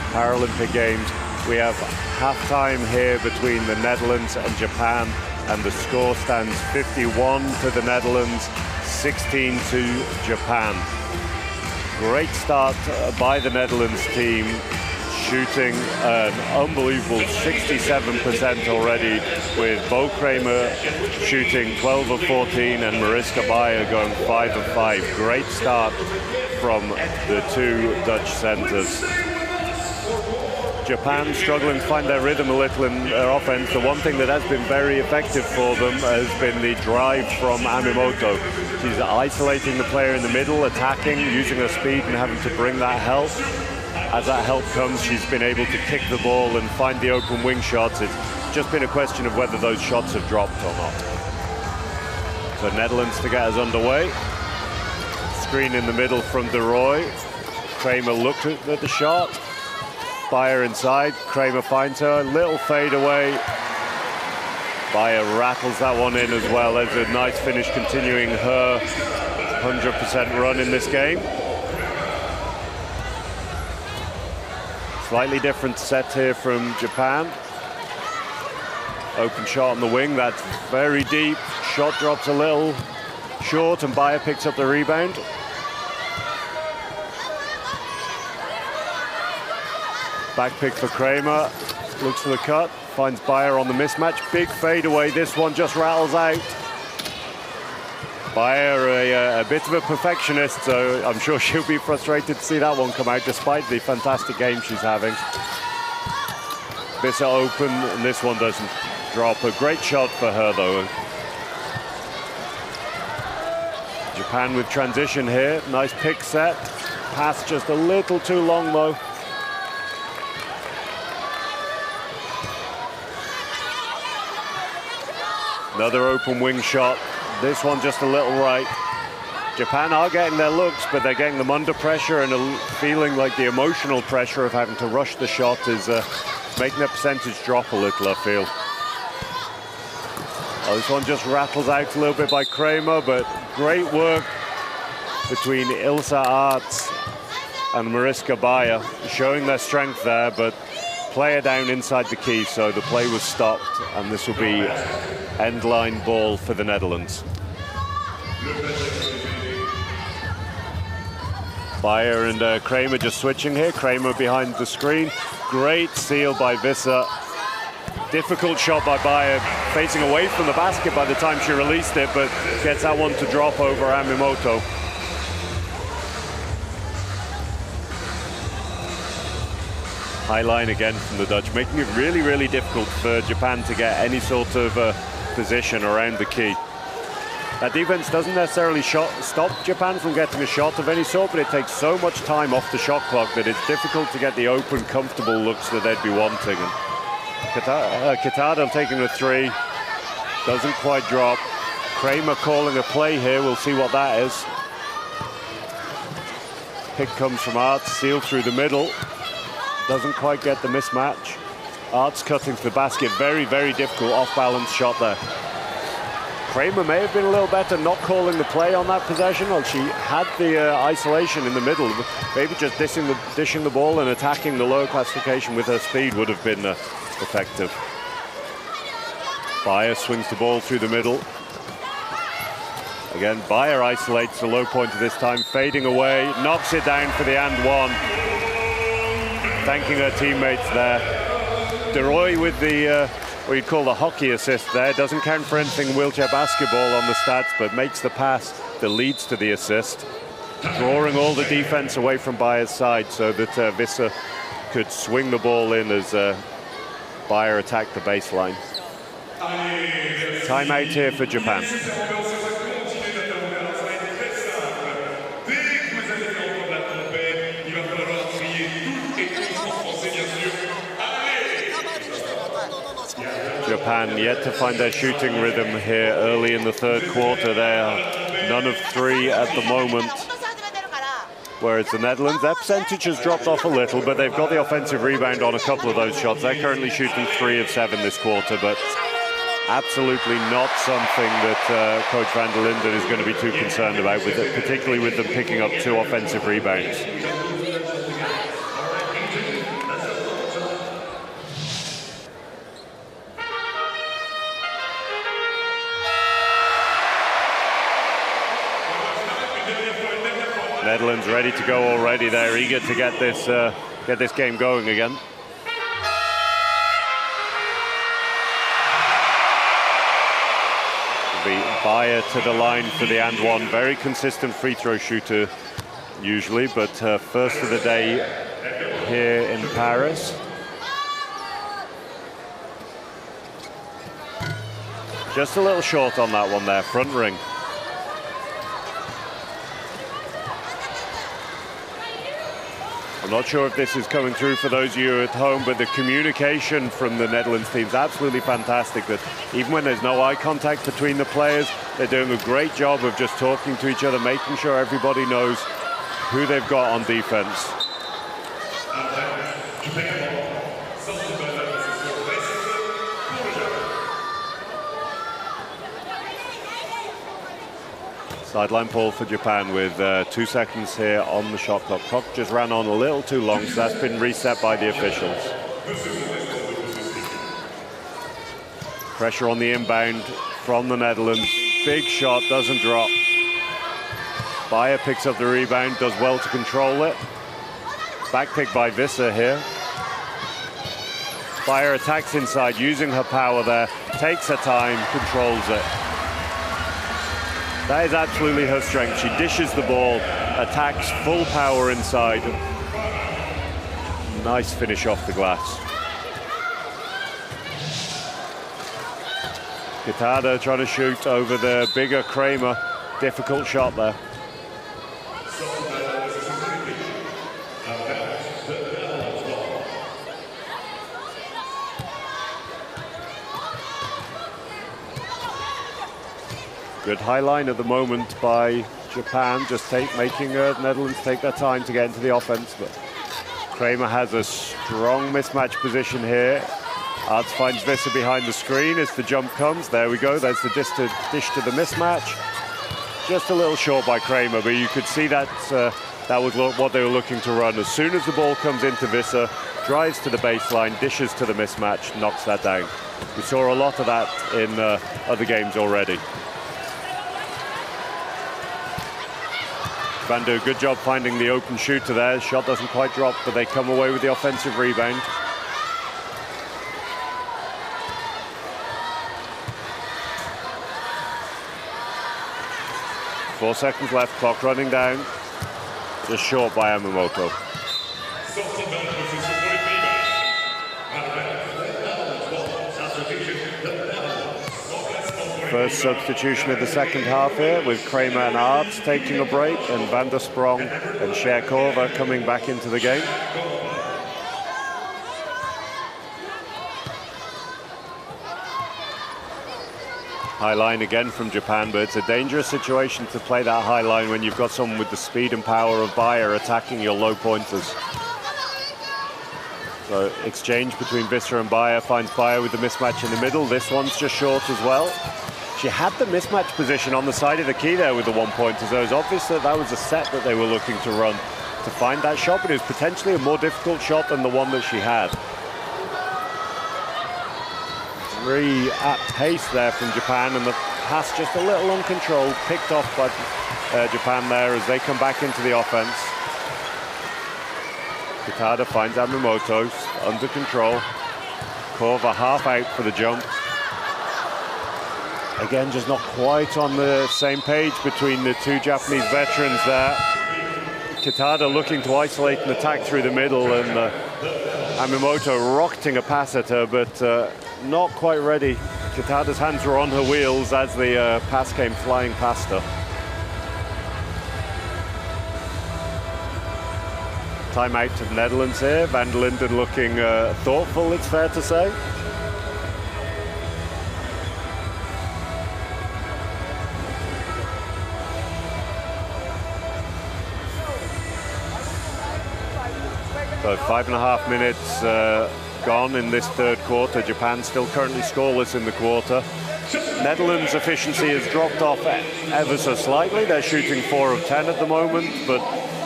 Paralympic Games. We have halftime here between the Netherlands and Japan, and the score stands 51 to the Netherlands, 16 to Japan. Great start by the Netherlands team, shooting an unbelievable 67% already, with Bo Kramer shooting 12 of 14 and Mariska Bayer going 5 of 5. Great start from the two Dutch centres. Japan struggling to find their rhythm a little in their offense. The one thing that has been very effective for them has been the drive from Amimoto. She's isolating the player in the middle, attacking, using her speed and having to bring that help. As that help comes, she's been able to kick the ball and find the open wing shots. It's just been a question of whether those shots have dropped or not. So Netherlands to get us underway. Screen in the middle from De Roy. Kramer looked at the shot. Bayer inside, Kramer finds her, little fade away. Bayer rattles that one in as well. There's a nice finish, continuing her 100% run in this game. Slightly different set here from Japan. Open shot on the wing, that's very deep. Shot drops a little short and Bayer picks up the rebound. Back pick for Kramer, looks for the cut, finds Bayer on the mismatch. Big fade away, this one just rattles out. Bayer, a bit of a perfectionist, so I'm sure she'll be frustrated to see that one come out, despite the fantastic game she's having. Visser open, and this one doesn't drop. A great shot for her, though. Japan with transition here, nice pick set. Pass just a little too long, though. Another open wing shot. This one just a little right. Japan are getting their looks, but they're getting them under pressure and feeling like the emotional pressure of having to rush the shot is making the percentage drop a little, I feel. Oh, this one just rattles out a little bit by Kramer, but great work between Ilsa Arts and Mariska Bayer, showing their strength there, but player down inside the key, so the play was stopped, and this will be end line ball for the Netherlands. Bayer and Kramer just switching here. Kramer behind the screen. Great steal by Visser. Difficult shot by Bayer, facing away from the basket by the time she released it, but gets that one to drop over Amimoto. High line again from the Dutch, making it really, really difficult for Japan to get any sort of position around the key. That defense doesn't necessarily stop Japan from getting a shot of any sort, but it takes so much time off the shot clock that it's difficult to get the open, comfortable looks that they'd be wanting. And Kitado taking a three, doesn't quite drop. Kramer calling a play here, we'll see what that is. Pick comes from Arts, steal through the middle. Doesn't quite get the mismatch. Arts cutting to the basket, very, very difficult off-balance shot there. Kramer may have been a little better not calling the play on that possession. Well, she had the isolation in the middle. Maybe just dishing the ball and attacking the lower classification with her speed would have been effective. Bayer swings the ball through the middle. Again, Bayer isolates the low point of this time, fading away, knocks it down for the and one. Thanking her teammates there. De Roy with the, what you'd call the hockey assist there. Doesn't count for anything wheelchair basketball on the stats, but makes the pass that leads to the assist. Drawing all the defense away from Bayer's side so that Visser could swing the ball in as Bayer attacked the baseline. Timeout here for Japan. Japan yet to find their shooting rhythm here early in the third quarter. They are none of three at the moment. Whereas the Netherlands, their percentage has dropped off a little, but they've got the offensive rebound on a couple of those shots. They're currently shooting 3 of 7 this quarter, but Absolutely not something that Coach van der Linden is going to be too concerned about, with it, particularly with them picking up 2 offensive rebounds. Netherlands ready to go already. They're eager to get this game going again. Bayer to the line for the and one. Very consistent free throw shooter usually, but first of the day here in Paris. Just a little short on that one there, front ring. I'm not sure if this is coming through for those of you at home, but the communication from the Netherlands team is absolutely fantastic. That even when there's no eye contact between the players, they're doing a great job of just talking to each other, making sure everybody knows who they've got on defense. Sideline pull for Japan with 2 seconds here on the shot clock. Clock just ran on a little too long, so that's been reset by the officials. Pressure on the inbound from the Netherlands. Big shot, doesn't drop. Bayer picks up the rebound, does well to control it. Back pick by Visser here. Bayer attacks inside, using her power there. Takes her time, controls it. That is absolutely her strength. She dishes the ball, attacks full power inside. Nice finish off the glass. Kitada trying to shoot over the bigger Kramer. Difficult shot there. Good high line at the moment by Japan, just making Netherlands take their time to get into the offense. But Kramer has a strong mismatch position here. Arts finds Visser behind the screen as the jump comes. There we go, there's the dish to the mismatch. Just a little short by Kramer, but you could see that that was what they were looking to run. As soon as the ball comes into Visser, drives to the baseline, dishes to the mismatch, knocks that down. We saw a lot of that in other games already. Van do a good job finding the open shooter there. Shot doesn't quite drop, but they come away with the offensive rebound. Four seconds left, clock running down. Just short by Yamamoto. First substitution of the second half here, with Kramer and Arts taking a break, and Van der Sprong and Sherkova coming back into the game. High line again from Japan, but it's a dangerous situation to play that high line when you've got someone with the speed and power of Bayer attacking your low pointers. So exchange between Visser and Bayer, finds Bayer with the mismatch in the middle. This one's just short as well. She had the mismatch position on the side of the key there with the one-pointer, so it was obvious that that was a set that they were looking to run to find that shot, but it was potentially a more difficult shot than the one that she had. Very at pace there from Japan, and the pass just a little uncontrolled, picked off by Japan there as they come back into the offense. Kitada finds Yamamoto under control. Korva half out for the jump. Again, just not quite on the same page between the two Japanese veterans there. Kitada looking to isolate and attack through the middle, and Yamamoto rocketing a pass at her, but not quite ready. Kitada's hands were on her wheels as the pass came flying past her. Timeout to the Netherlands here. Van der Linden looking thoughtful, it's fair to say. So 5.5 minutes gone in this third quarter. Japan still currently scoreless in the quarter. Netherlands' efficiency has dropped off ever so slightly. They're shooting 4 of 10 at the moment, but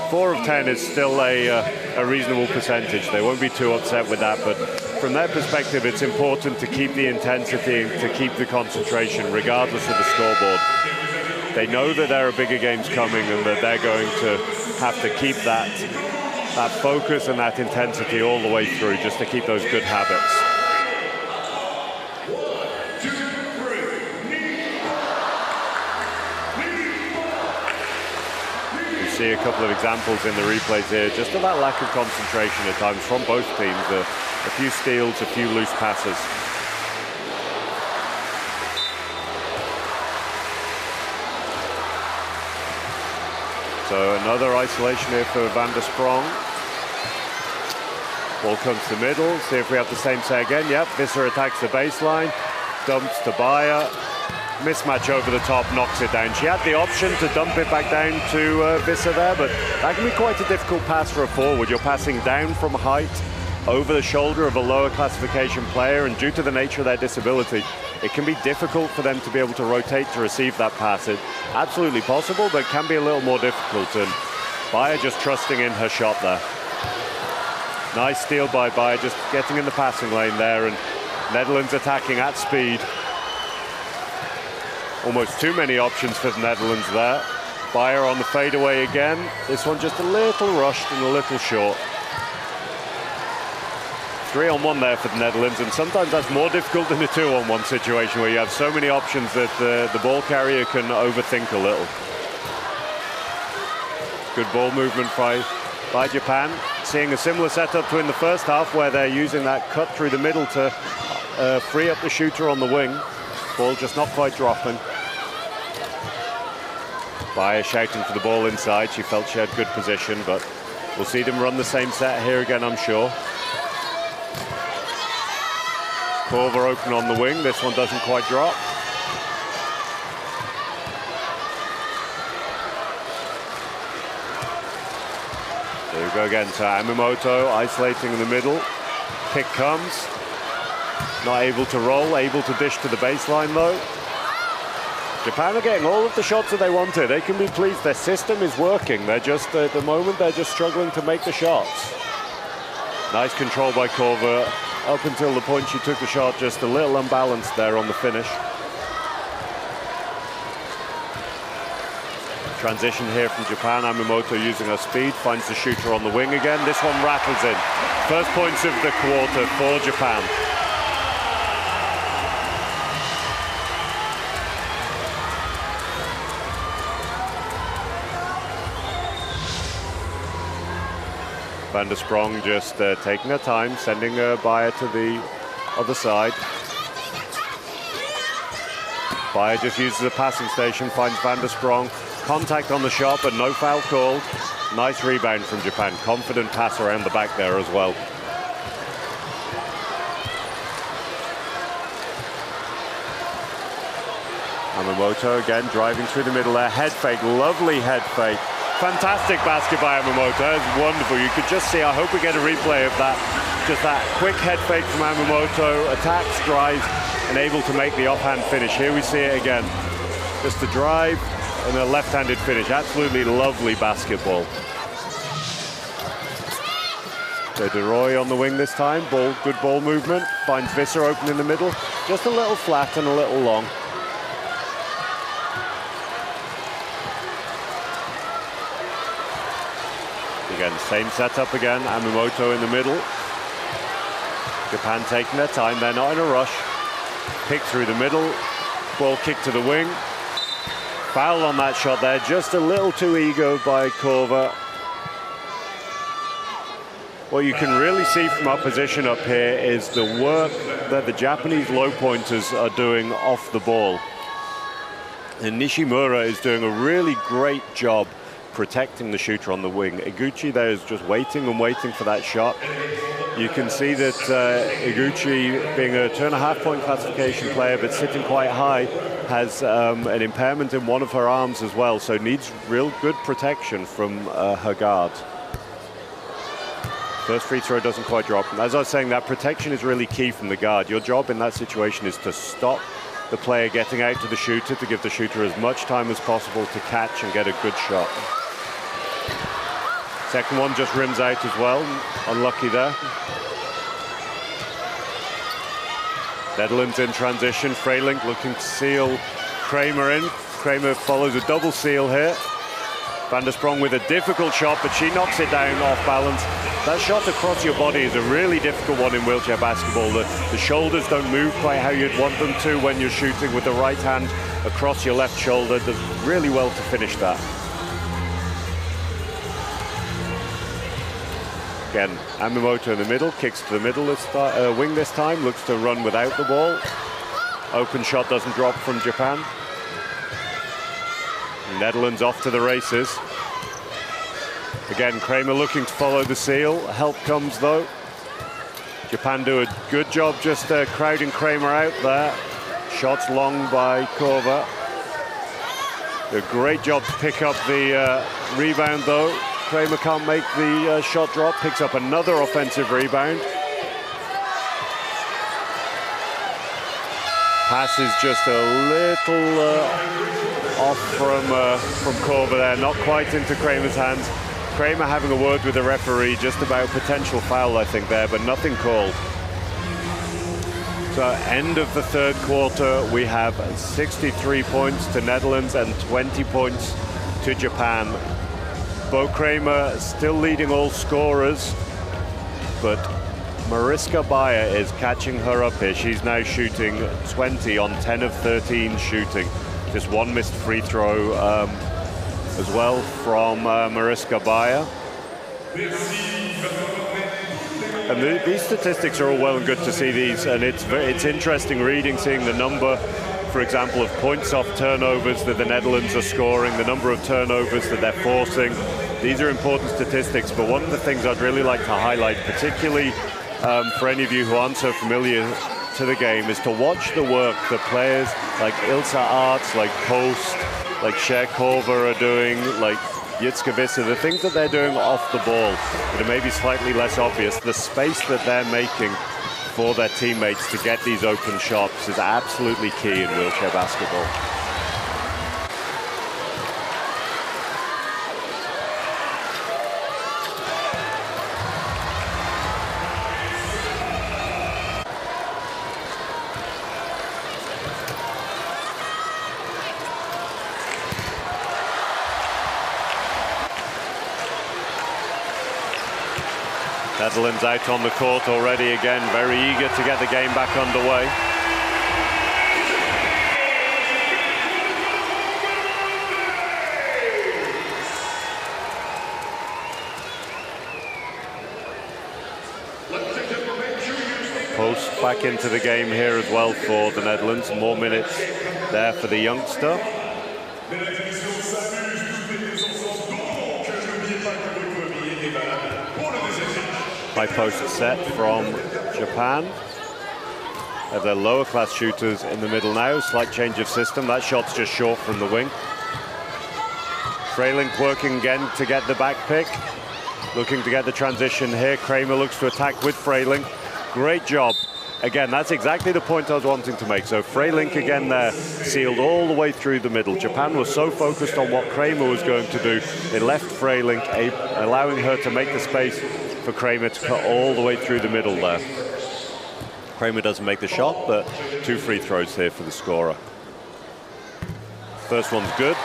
4 of 10 is still a reasonable percentage. They won't be too upset with that, but from their perspective, it's important to keep the intensity, to keep the concentration, regardless of the scoreboard. They know that there are bigger games coming and that they're going to have to keep that focus and that intensity all the way through, just to keep those good habits. You see a couple of examples in the replays here, just of that lack of concentration at times from both teams. A few steals, a few loose passes. So another isolation here for Van der Sprong. Ball comes to middle. See if we have the same set again. Yep, Visser attacks the baseline. Dumps to Bayer. Mismatch over the top, knocks it down. She had the option to dump it back down to Visser there, but that can be quite a difficult pass for a forward. You're passing down from height over the shoulder of a lower classification player, and due to the nature of their disability, it can be difficult for them to be able to rotate to receive that pass. It's absolutely possible, but can be a little more difficult, and Bayer just trusting in her shot there. Nice steal by Bayer, just getting in the passing lane there, and Netherlands attacking at speed. Almost too many options for the Netherlands there. Bayer on the fadeaway again. This one just a little rushed and a little short. 3-on-1 there for the Netherlands, and sometimes that's more difficult than a 2-on-1 situation where you have so many options that the ball carrier can overthink a little. Good ball movement by Japan, seeing a similar setup to in the first half where they're using that cut through the middle to free up the shooter on the wing. Ball just not quite dropping. Bayer shouting for the ball inside. She felt she had good position, but we'll see them run the same set here again, I'm sure. Korver open on the wing. This one doesn't quite drop. There we go again to Yamamoto, isolating in the middle. Pick comes. Not able to roll, able to dish to the baseline though. Japan are getting all of the shots that they wanted. They can be pleased. Their system is working. They're just, at the moment, they're just struggling to make the shots. Nice control by Korver. Up until the point she took the shot, just a little unbalanced there on the finish. Transition here from Japan. Yamamoto using her speed, finds the shooter on the wing again. This one rattles in. First points of the quarter for Japan. Van der Sprong just taking her time, sending Bayer to the other side. Bayer just uses a passing station, finds Van der Sprong. Contact on the shot, but no foul called. Nice rebound from Japan. Confident pass around the back there as well. Yamamoto again driving through the middle there. Head fake, lovely head fake. Fantastic basket by Yamamoto. That's wonderful. You could just see, I hope we get a replay of that. Just that quick head fake from Yamamoto. Attacks, drives, and able to make the offhand finish. Here we see it again. Just a drive and a left-handed finish. Absolutely lovely basketball. So De Roy on the wing this time. Good ball movement. Finds Visser open in the middle. Just a little flat and a little long. Again, same setup again. Yamamoto in the middle. Japan taking their time. They're not in a rush. Pick through the middle. Ball kicked to the wing. Foul on that shot there. Just a little too eager by Korver. What you can really see from our position up here is the work that the Japanese low pointers are doing off the ball. And Nishimura is doing a really great job protecting the shooter on the wing. Iguchi there is just waiting and waiting for that shot. You can see that Iguchi, being a 2.5 point classification player but sitting quite high, has an impairment in one of her arms as well, so needs real good protection from her guard. First free throw doesn't quite drop. As I was saying, that protection is really key from the guard. Your job in that situation is to stop the player getting out to the shooter to give the shooter as much time as possible to catch and get a good shot. Second one just rims out as well, unlucky there. Netherlands in transition, Freilink looking to seal Kramer in. Kramer follows a double seal here. Van der Sprong with a difficult shot, but she knocks it down off balance. That shot across your body is a really difficult one in wheelchair basketball. The shoulders don't move quite how you'd want them to when you're shooting with the right hand across your left shoulder. Does really well to finish that. Again, Amimoto in the middle, kicks to the middle wing this time, looks to run without the ball. Open shot doesn't drop from Japan. Netherlands off to the races. Again, Kramer looking to follow the seal. Help comes though. Japan do a good job just crowding Kramer out there. Shots long by Korver. A great job to pick up the rebound though. Kramer can't make the shot drop, picks up another offensive rebound. Pass is just a little off from Korver there, not quite into Kramer's hands. Kramer having a word with the referee just about potential foul, I think, there, but nothing called. So end of the third quarter, we have 63 points to Netherlands and 20 points to Japan. Bo Kramer still leading all scorers, but Mariska Bayer is catching her up here. She's now shooting 20 on 10 of 13 shooting. Just one missed free throw as well from Mariska Bayer. And these statistics are all well and good to see these, and it's interesting reading, seeing the number, for example, of points off turnovers that the Netherlands are scoring, the number of turnovers that they're forcing. These are important statistics, but one of the things I'd really like to highlight, particularly for any of you who aren't so familiar to the game, is to watch the work that players like Ilse Arts, like Post, like Cher Korver are doing, like Jitske Visser, the things that they're doing off the ball that are maybe slightly less obvious. The space that they're making for their teammates to get these open shots is absolutely key in wheelchair basketball. Netherlands out on the court already again, very eager to get the game back underway. Post back into the game here as well for the Netherlands. More minutes there for the youngster. High post set from Japan. Have their lower class shooters in the middle now. Slight change of system. That shot's just short from the wing. Freilink working again to get the back pick. Looking to get the transition here. Kramer looks to attack with Freilink. Great job. Again, that's exactly the point I was wanting to make. So Freilink again there, sealed all the way through the middle. Japan was so focused on what Kramer was going to do, they left Freilink, allowing her to make the space for Kramer to cut all the way through the middle there. Kramer doesn't make the shot, but 2 free throws here for the scorer. First one's good,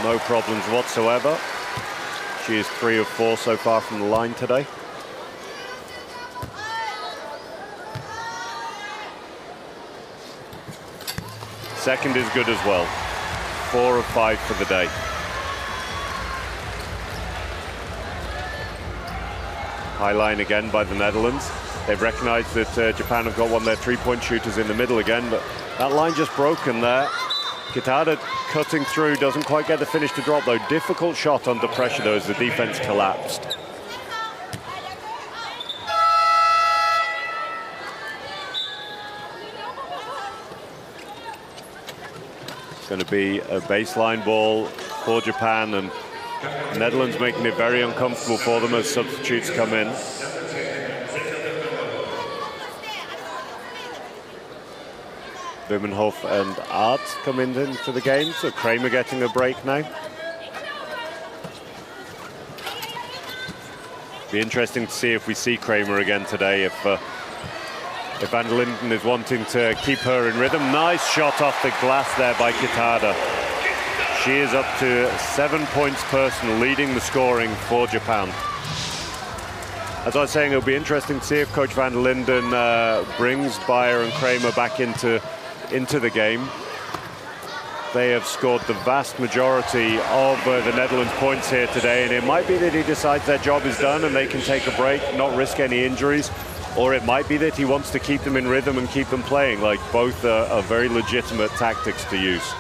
no problems whatsoever. She is 3 of 4 so far from the line today. Second is good as well. 4 of 5 for the day. High line again by the Netherlands. They've recognized that Japan have got one of their three-point shooters in the middle again, but that line just broken there. Kitada cutting through, doesn't quite get the finish to drop though. Difficult shot under pressure though as the defense collapsed. It's going to be a baseline ball for Japan, and Netherlands making it very uncomfortable for them as substitutes come in. Bimenhof and Art come into the game, so Kramer getting a break now. Be interesting to see if we see Kramer again today, if Van der Linden is wanting to keep her in rhythm. Nice shot off the glass there by Kitada. She is up to 7 points personal, leading the scoring for Japan. As I was saying, it'll be interesting to see if Coach Van der Linden brings Beyer and Kramer back into the game. They have scored the vast majority of the Netherlands points here today, and it might be that he decides their job is done and they can take a break, not risk any injuries, or it might be that he wants to keep them in rhythm and keep them playing. Like, both are very legitimate tactics to use.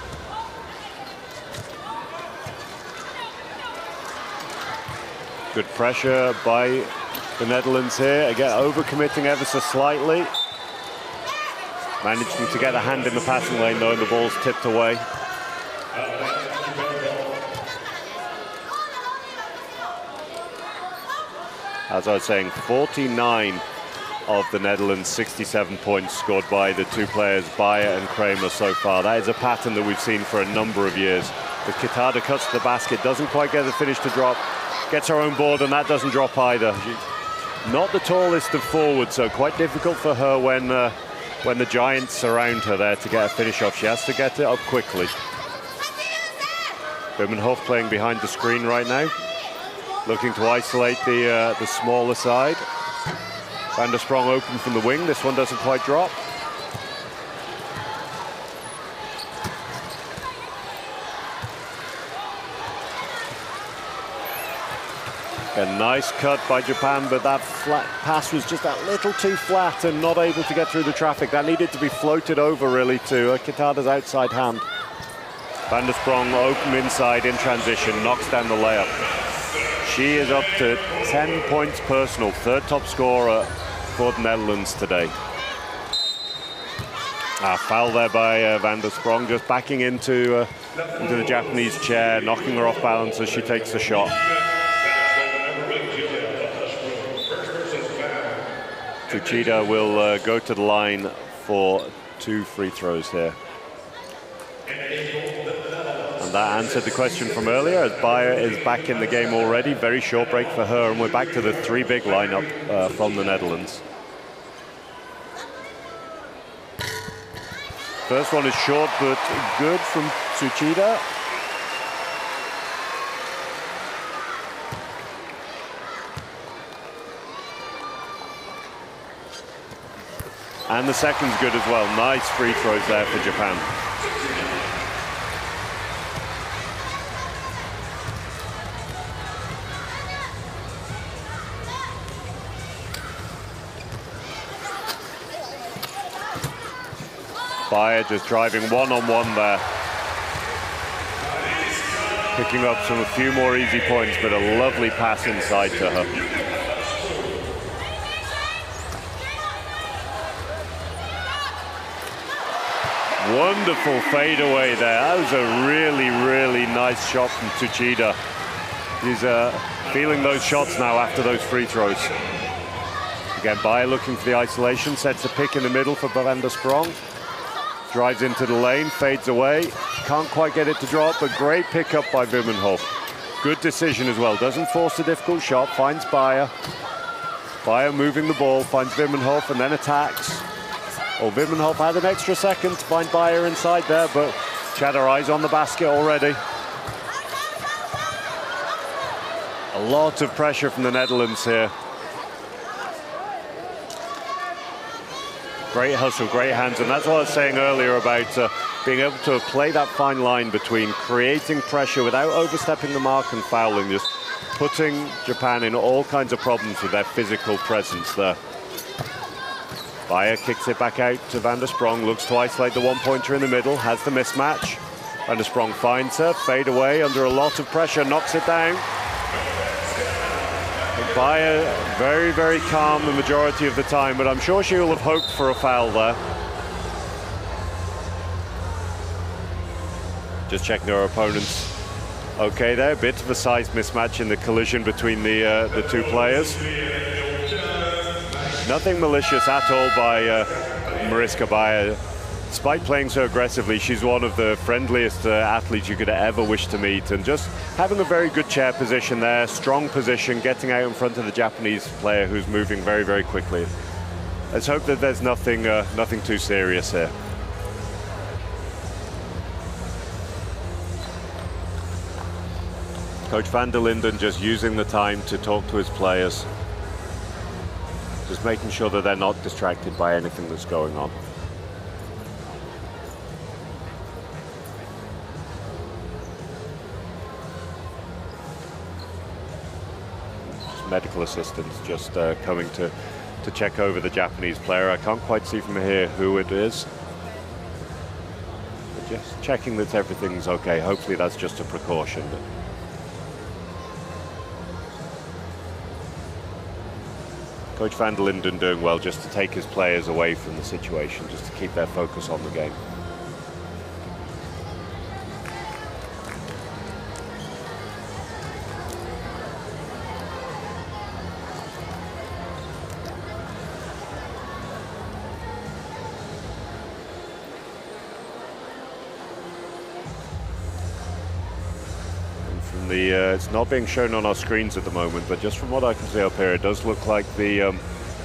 Good pressure by the Netherlands here. Again, overcommitting ever so slightly. Managing to get a hand in the passing lane though, and the ball's tipped away. As I was saying, 49 of the Netherlands' 67 points scored by the two players, Beyer and Kramer, so far. That is a pattern that we've seen for a number of years. The Kitada cuts to the basket, doesn't quite get the finish to drop, gets her own board, and that doesn't drop either. Not the tallest of forwards, so quite difficult for her when the giants surround her there to get a finish off. She has to get it up quickly. Bimenhof playing behind the screen right now, looking to isolate the smaller side. Van der Sprong open from the wing. This one doesn't quite drop. A nice cut by Japan, but that flat pass was just that little too flat and not able to get through the traffic. That needed to be floated over really to Kitada's outside hand. Van der Sprong open inside in transition, knocks down the layup. She is up to 10 points personal, third top scorer for the Netherlands today. Foul there by Van der Sprong, just backing into the Japanese chair, knocking her off balance as she takes the shot. Tsuchida will go to the line for 2 free throws here. And that answered the question from earlier, as Beyer is back in the game already. Very short break for her, and we're back to the 3 big lineup from the Netherlands. First one is short, but good from Tsuchida. And the second's good as well. Nice free throws there for Japan. Beyer just driving one-on-one there. Picking up a few more easy points, but a lovely pass inside to her. Wonderful fadeaway there. That was a really, really nice shot from Tsuchida. He's feeling those shots now after those free throws. Again, Beyer looking for the isolation, sets a pick in the middle for Van der Sprong. Drives into the lane, fades away. Can't quite get it to drop, but great pickup by Bimenhof. Good decision as well. Doesn't force a difficult shot, finds Beyer. Beyer moving the ball, finds Bimenhof and then attacks. Oh, Bimenhof had an extra second to find Beyer inside there, but she had her eyes on the basket already. A lot of pressure from the Netherlands here. Great hustle, great hands, and that's what I was saying earlier about being able to play that fine line between creating pressure without overstepping the mark and fouling, just putting Japan in all kinds of problems with their physical presence there. Beyer kicks it back out to Van der Sprong, looks to isolate the one-pointer in the middle, has the mismatch. Van der Sprong finds her, fade away under a lot of pressure, knocks it down. Beyer very, very calm the majority of the time, but I'm sure she will have hoped for a foul there. Just checking her opponents. Okay there, a bit of a size mismatch in the collision between the two players. Nothing malicious at all by Mariska Beyer. despite playing so aggressively, she's one of the friendliest athletes you could ever wish to meet, and just having a very good chair position there, strong position, getting out in front of the Japanese player who's moving very, very quickly. Let's hope that there's nothing too serious here. Coach van der Linden just using the time to talk to his players, just making sure that they're not distracted by anything that's going on. Medical assistants just coming to check over the Japanese player. I can't quite see from here who it is. But just checking that everything's okay. Hopefully that's just a precaution. Coach van der Linden doing well just to take his players away from the situation, just to keep their focus on the game. It's not being shown on our screens at the moment, but just from what I can see up here, it does look like the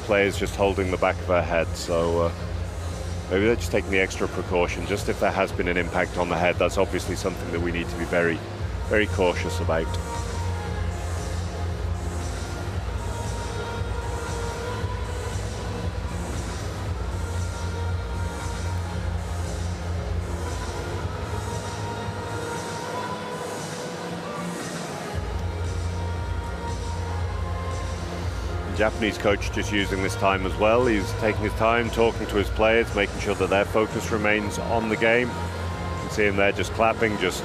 player's just holding the back of her head. So maybe they're just taking the extra precaution. Just if there has been an impact on the head, that's obviously something that we need to be very, very cautious about. Japanese coach just using this time as well. He's taking his time, talking to his players, making sure that their focus remains on the game. You can see him there just clapping, just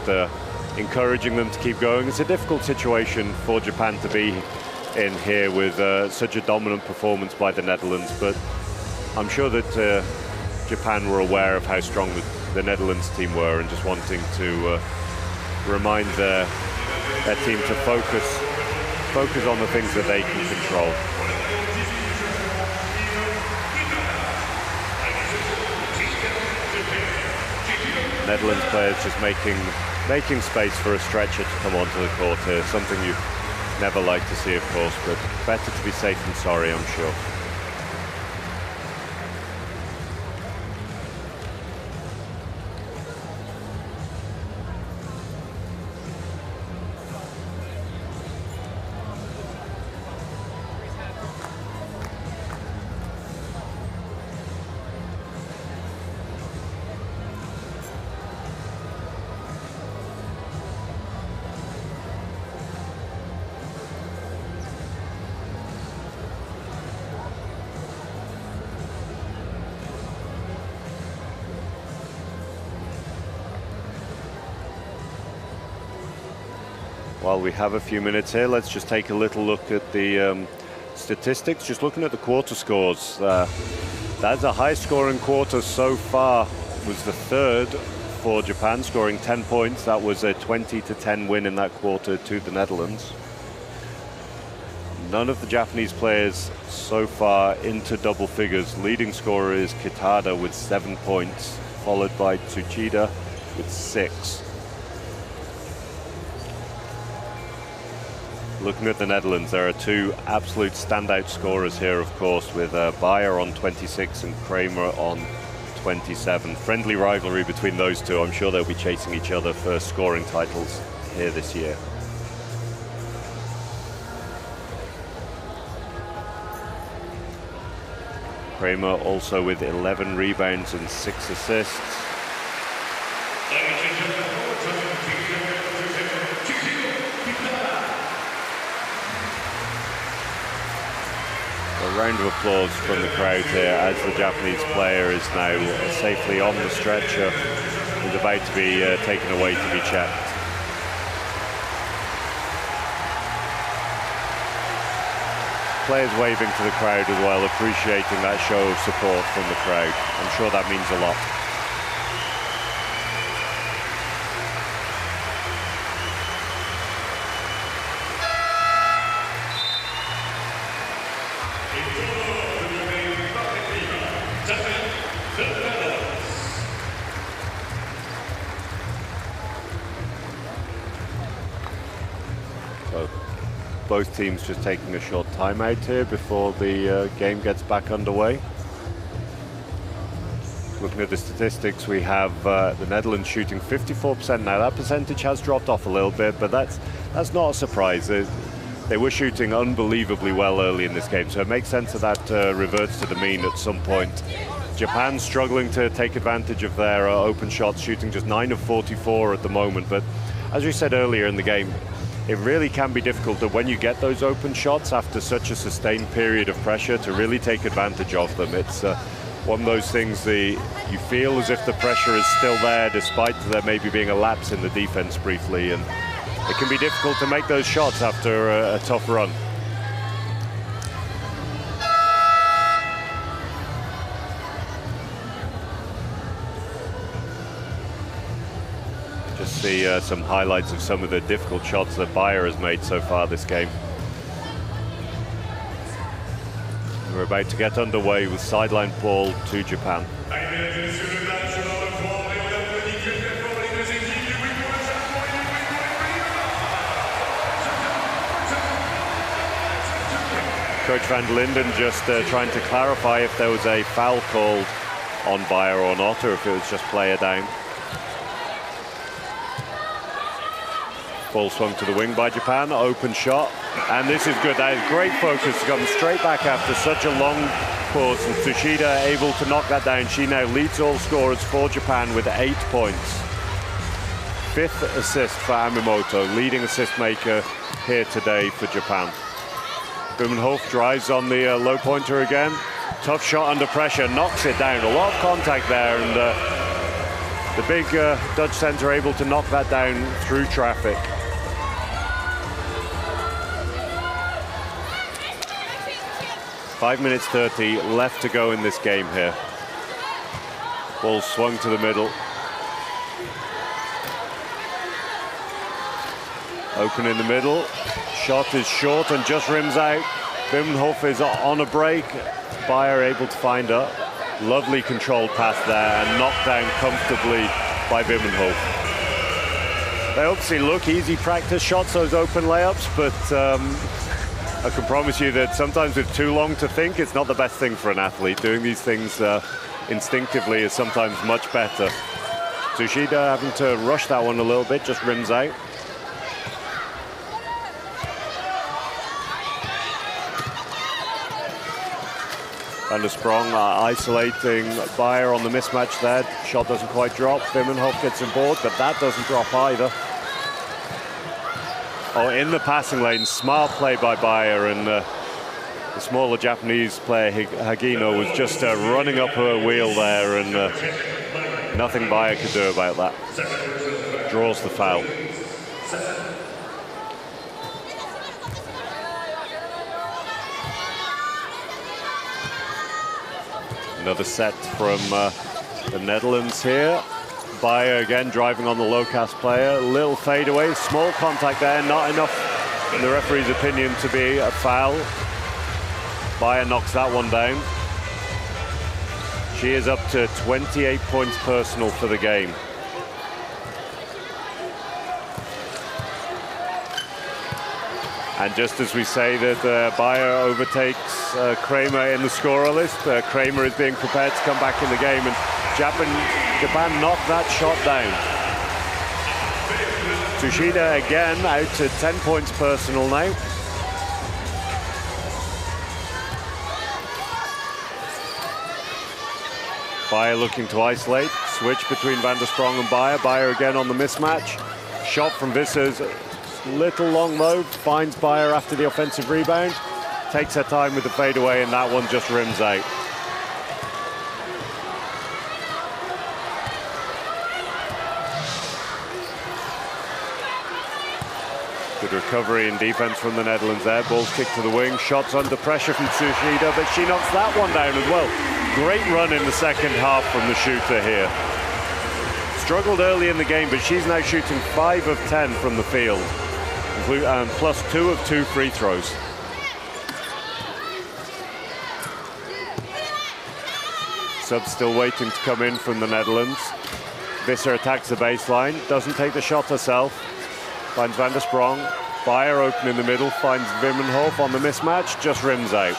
encouraging them to keep going. It's a difficult situation for Japan to be in here with such a dominant performance by the Netherlands, but I'm sure that Japan were aware of how strong the Netherlands team were, and just wanting to remind their team to focus on the things that they can control. Netherlands players just making space for a stretcher to come onto the court here, something you never like to see, of course, but better to be safe than sorry, I'm sure. While we have a few minutes here, let's just take a little look at the statistics. Just looking at the quarter scores, that's a high scoring quarter so far. Was the third for Japan, scoring 10 points. That was a 20-10 win in that quarter to the Netherlands. None of the Japanese players so far into double figures. Leading scorer is Kitada with 7 points, followed by Tsuchida with 6. Looking at the Netherlands, there are two absolute standout scorers here, of course, with Bayer on 26 and Kramer on 27. Friendly rivalry between those two. I'm sure they'll be chasing each other for scoring titles here this year. Kramer also with 11 rebounds and 6 assists. A round of applause from the crowd here as the Japanese player is now safely on the stretcher and about to be taken away to be checked. Players waving to the crowd as well, appreciating that show of support from the crowd. I'm sure that means a lot. So both teams just taking a short timeout here before the game gets back underway. Looking at the statistics, we have the Netherlands shooting 54%. Now that percentage has dropped off a little bit, but that's not a surprise. They were shooting unbelievably well early in this game, so it makes sense that reverts to the mean at some point. Japan struggling to take advantage of their open shots, shooting just 9 of 44 at the moment. But as we said earlier in the game, it really can be difficult that when you get those open shots after such a sustained period of pressure to really take advantage of them. It's one of those things you feel as if the pressure is still there despite there maybe being a lapse in the defense briefly, and it can be difficult to make those shots after a tough run. Just see some highlights of some of the difficult shots that Bayer has made so far this game. We're about to get underway with sideline ball to Japan. Coach Van Linden just trying to clarify if there was a foul called on Bayer or not, or if it was just player down. Ball swung to the wing by Japan, open shot, and this is good. That is great focus to come straight back after such a long pause, and Tsushida able to knock that down. She now leads all scorers for Japan with 8 points. 5th assist for Amimoto, leading assist maker here today for Japan. Blumenhof drives on the low pointer again. Tough shot under pressure, knocks it down. A lot of contact there, and the big Dutch center able to knock that down through traffic. 5 minutes 30 left to go in this game here. Ball swung to the middle. Open in the middle. Shot is short and just rims out. Blumenhof is on a break. Bayer able to find her. Lovely controlled pass there and knocked down comfortably by Blumenhof. They obviously look easy practice shots, those open layups, but I can promise you that sometimes with too long to think, it's not the best thing for an athlete. Doing these things instinctively is sometimes much better. Tsushida having to rush that one a little bit, just rims out. Van der Sprong isolating Bayer on the mismatch there. Shot doesn't quite drop. Blumenhof gets on board, but that doesn't drop either. Oh, in the passing lane, smart play by Bayer, and the smaller Japanese player Hagino was just running up her wheel there, and nothing Bayer could do about that. Draws the foul. Another set from the Netherlands here. Bayer again driving on the low-cast player. Little fadeaway, small contact there, not enough in the referee's opinion to be a foul. Bayer knocks that one down. She is up to 28 points personal for the game. And just as we say that Bayer overtakes Kramer in the scorer list, Kramer is being prepared to come back in the game, and Japan knocked that shot down. Tsushida again out to 10 points personal now. Bayer looking to isolate, switch between Van der Sprong and Bayer. Bayer again on the mismatch. Shot from Vissers. Little long though, finds Bayer after the offensive rebound, takes her time with the fadeaway, and that one just rims out. Good recovery and defense from the Netherlands there. Ball's kicked to the wing, shots under pressure from Tsushida, but she knocks that one down as well. Great run in the second half from the shooter here. Struggled early in the game, but she's now shooting 5 of 10 from the field, and plus 2 of 2 free throws. Subs still waiting to come in from the Netherlands. Visser attacks the baseline, doesn't take the shot herself. Finds Van der Sprong, Bayer open in the middle, finds Wimmenhof on the mismatch, just rims out.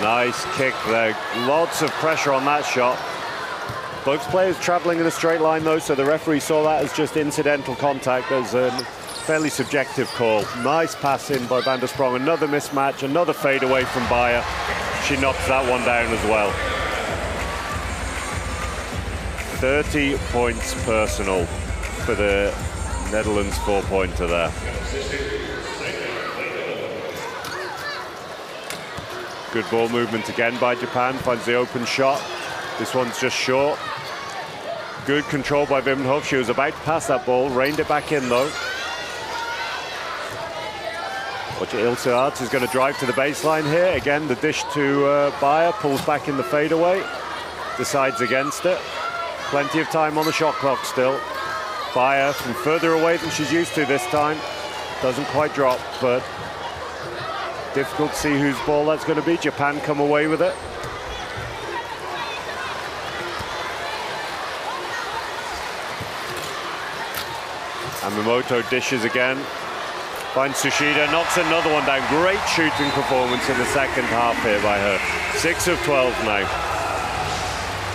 Nice kick there, lots of pressure on that shot. Both players traveling in a straight line though, so the referee saw that as just incidental contact, as a fairly subjective call. Nice pass in by Van der Sprong, another mismatch, another fade away from Bayer. She knocks that one down as well. 30 points personal for the Netherlands 4-pointer there. Good ball movement again by Japan, finds the open shot. This one's just short. Good control by Wimmenhof. She was about to pass that ball, reined it back in though. Watch it, Ilse Arts is going to drive to the baseline here. Again, the dish to Bayer, pulls back in the fadeaway, decides against it. Plenty of time on the shot clock still. Bayer from further away than she's used to this time. Doesn't quite drop, but difficult to see whose ball that's going to be. Japan come away with it. Yamamoto dishes again. Finds Tsushida, knocks another one down. Great shooting performance in the second half here by her. 6 of 12 now.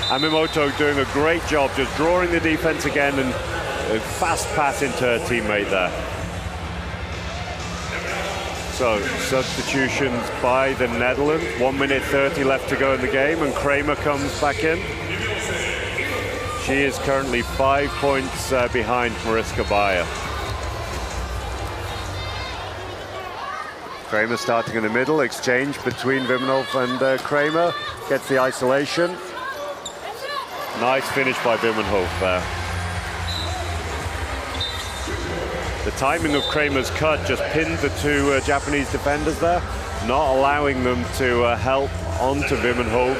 Yamamoto doing a great job just drawing the defense again, and a fast pass into her teammate there. So substitutions by the Netherlands. 1 minute 30 left to go in the game, and Kramer comes back in. She is currently 5 points behind Mariska Bayer. Kramer starting in the middle, exchange between Wimmenhof and Kramer. Gets the isolation. Nice finish by Wimmenhof there. The timing of Kramer's cut just pinned the two Japanese defenders there, not allowing them to help onto Wimmenhof,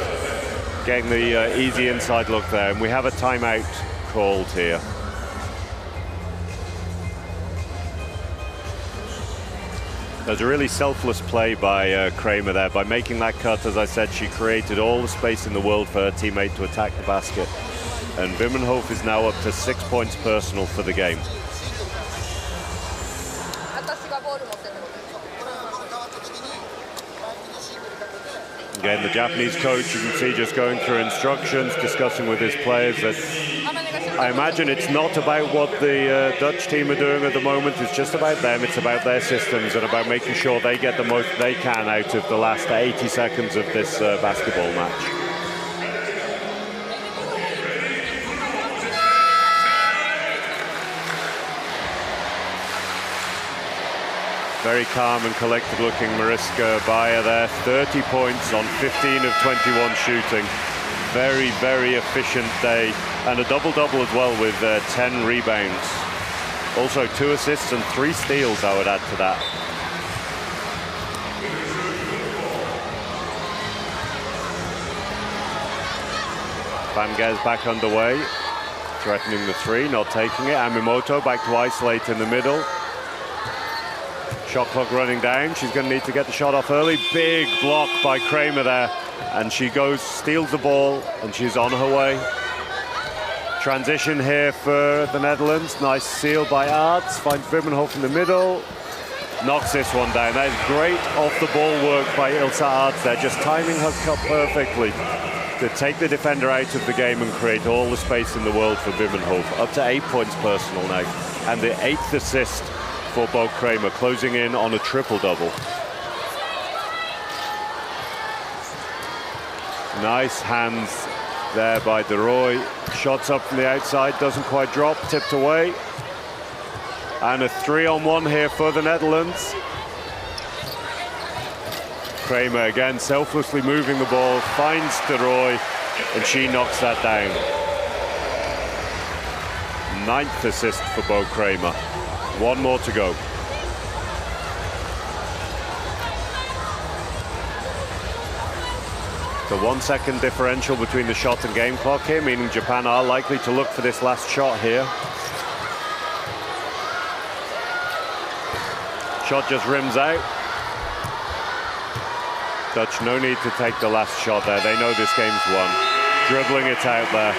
getting the easy inside look there. And we have a timeout called here. There's a really selfless play by Kramer there. By making that cut, as I said, she created all the space in the world for her teammate to attack the basket. And Wimmenhof is now up to 6 points personal for the game. Again, the Japanese coach, you can see, just going through instructions, discussing with his players that I imagine it's not about what the Dutch team are doing at the moment. It's just about them. It's about their systems and about making sure they get the most they can out of the last 80 seconds of this basketball match. Very calm and collected looking Mariska Bayer there. 30 points on 15 of 21 shooting. Very, very efficient day. And a double-double as well with 10 rebounds. Also 2 assists and 3 steals, I would add to that. Van Gaes back underway. Threatening the 3, not taking it. Yamamoto back to isolate in the middle. Shot clock running down. She's going to need to get the shot off early. Big block by Kramer there. And she goes, steals the ball, and she's on her way. Transition here for the Netherlands. Nice seal by Arts. Finds Wimmenhof in the middle. Knocks this one down. That is great off-the-ball work by Ilse Arts there. Just timing her cut perfectly to take the defender out of the game and create all the space in the world for Wimmenhof. Up to 8 points personal now. And the 8th assist for Bo Kramer, closing in on a triple-double. Nice hands there by De Roy. Shots up from the outside, doesn't quite drop, tipped away. And a 3-on-1 here for the Netherlands. Kramer again selflessly moving the ball, finds De Roy, and she knocks that down. 9th assist for Bo Kramer. 1 more to go. The 1 second differential between the shot and game clock here, meaning Japan are likely to look for this last shot here. Shot just rims out. Dutch, no need to take the last shot there. They know this game's won. Dribbling it out there.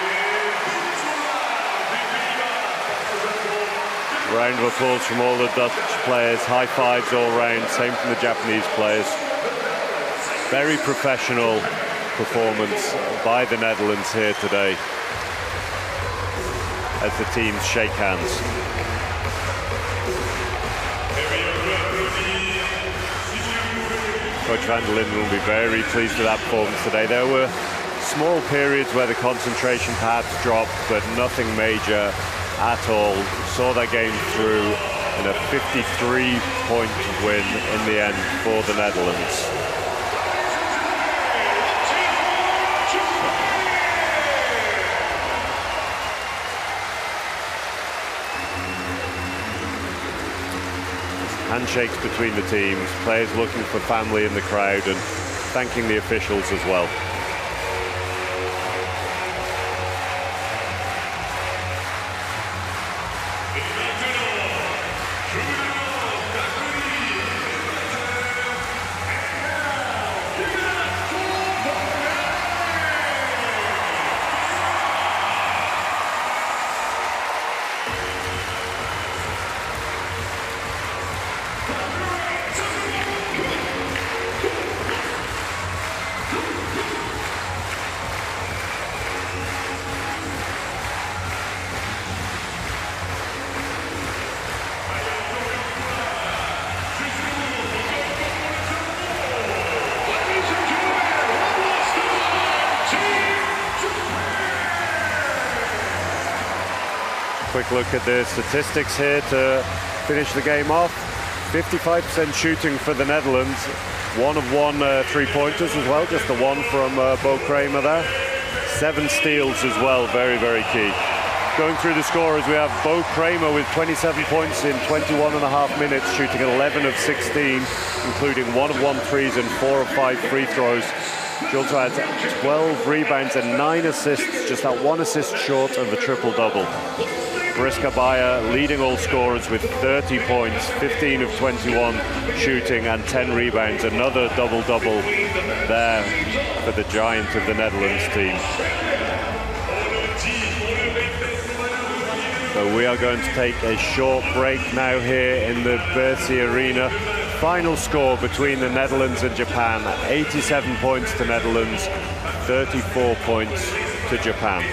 Round of applause from all the Dutch players. High fives all round. Same from the Japanese players. Very professional performance by the Netherlands here today as the teams shake hands. Coach van der Linden will be very pleased with that performance today. There were small periods where the concentration perhaps dropped, but nothing major at all. Saw that game through in a 53-point win in the end for the Netherlands. Handshakes between the teams, players looking for family in the crowd and thanking the officials as well. Quick look at the statistics here to finish the game off. 55% shooting for the Netherlands. 1 of 1 3-pointers as well, just the one from Bo Kramer there. 7 steals as well, very, very key. Going through the scorers, we have Bo Kramer with 27 points in 21.5 minutes, shooting 11 of 16, including 1 of 1 threes and 4 of 5 free throws. She also had 12 rebounds and 9 assists, just that 1 assist short of a triple-double. Mariska Bayer leading all scorers with 30 points, 15 of 21 shooting and 10 rebounds. Another double-double there for the giant of the Netherlands team. So we are going to take a short break now here in the Versailles Arena. Final score between the Netherlands and Japan, 87 points to Netherlands, 34 points to Japan.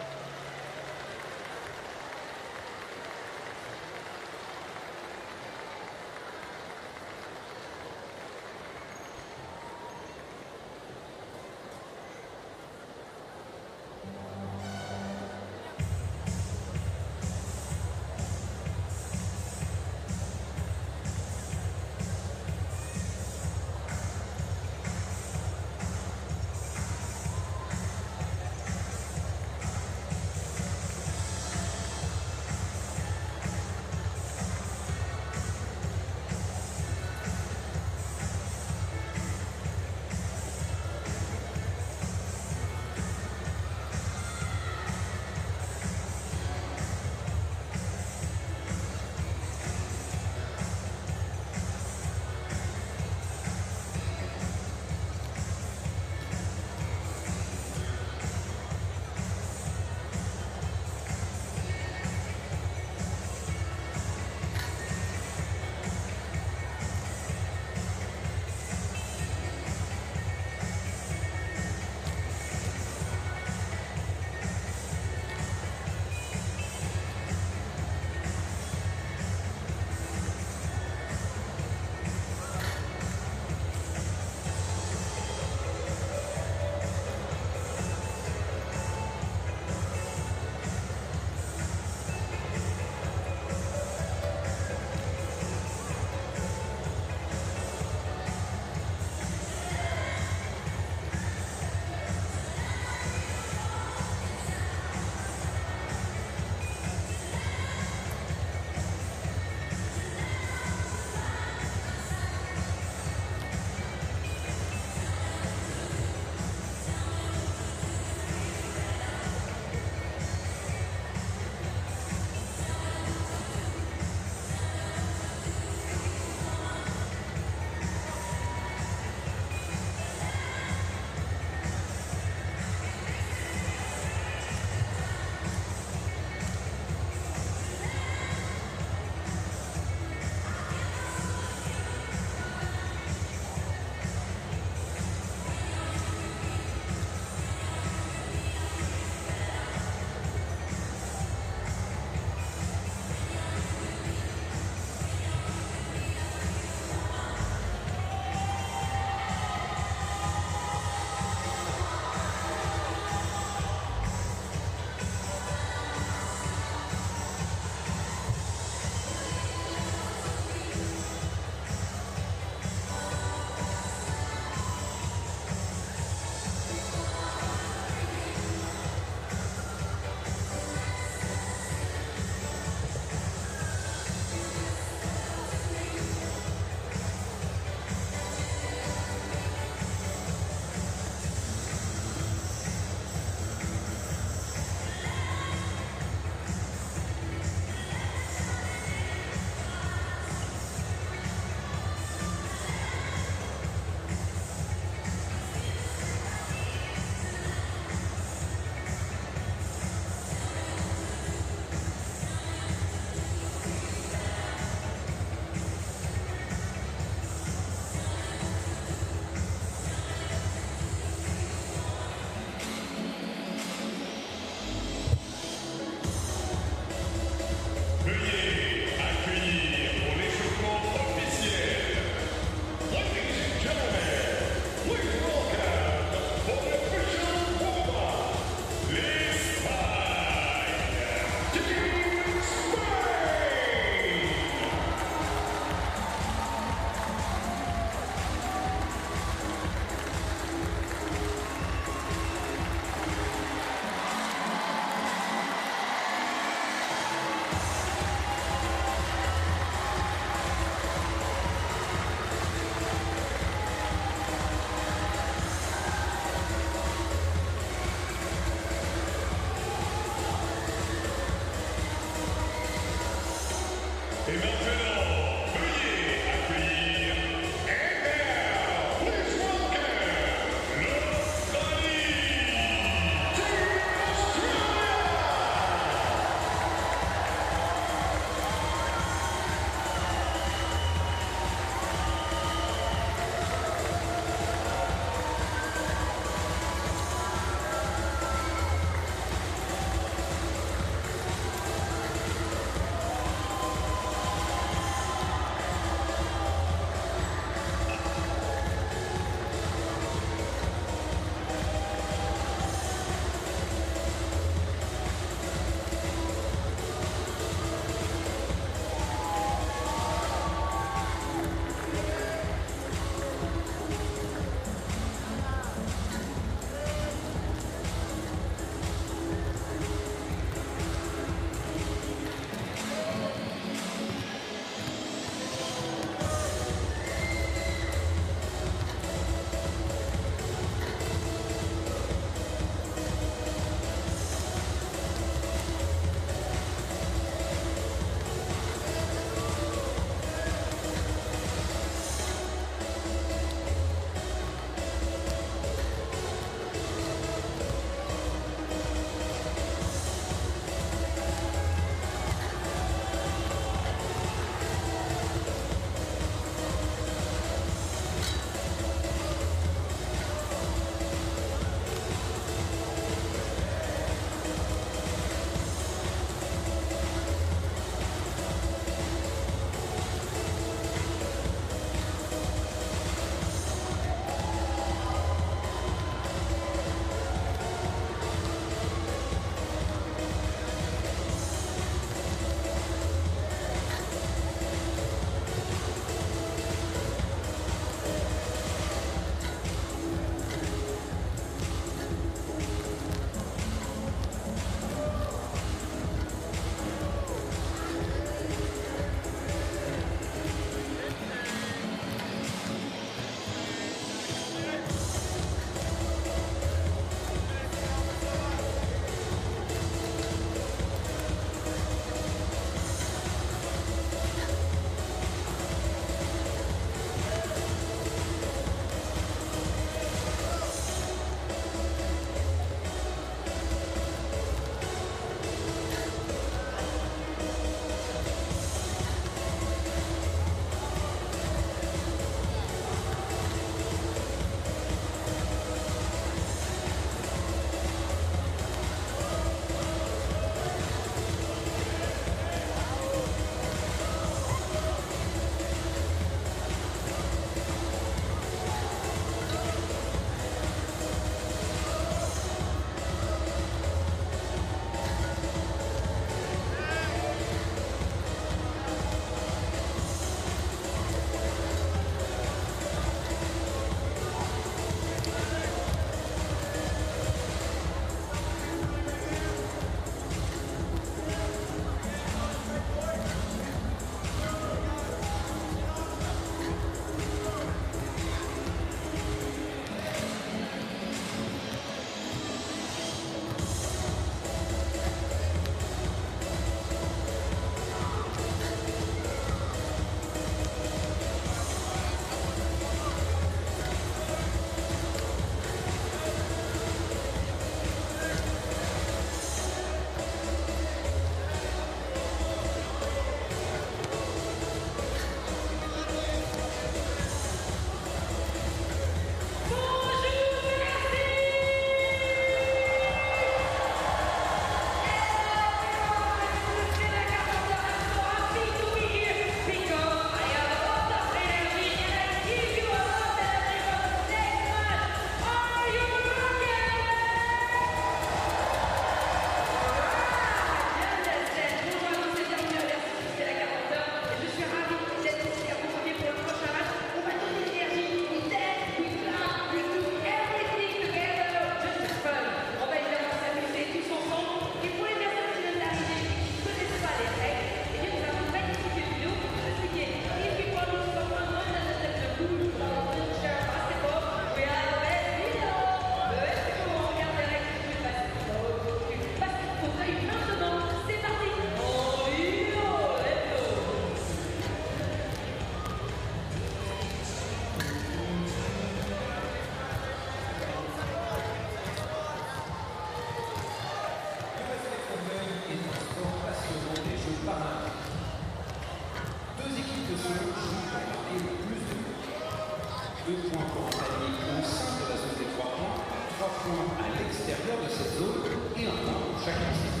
2 points pour un panier au sein de la zone des 3 points, 3 points à l'extérieur de cette zone et 1 point pour chaque équipe.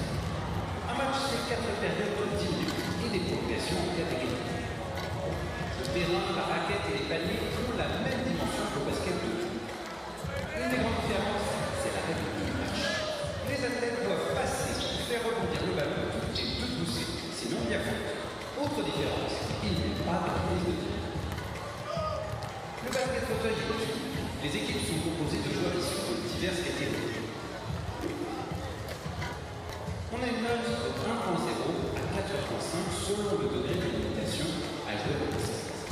Un match, c'est 4 périodes de 10 minutes et des progressions en catégorie. Le terrain, la raquette et les paniers ont la même dimension que le basket de jeu. Une des grandes différences, c'est la règle du match. Les athlètes doivent passer pour faire rebondir le ballon toutes les 2 poussées, sinon il y a faute. Autre différence, il n'y a pas de prise de tir. Le basket fauteuil est possible. Les équipes sont composées de joueurs issus de diverses catégories. On a une note de 1.0 à 4.5 selon le degré de limitation à jouer au basket.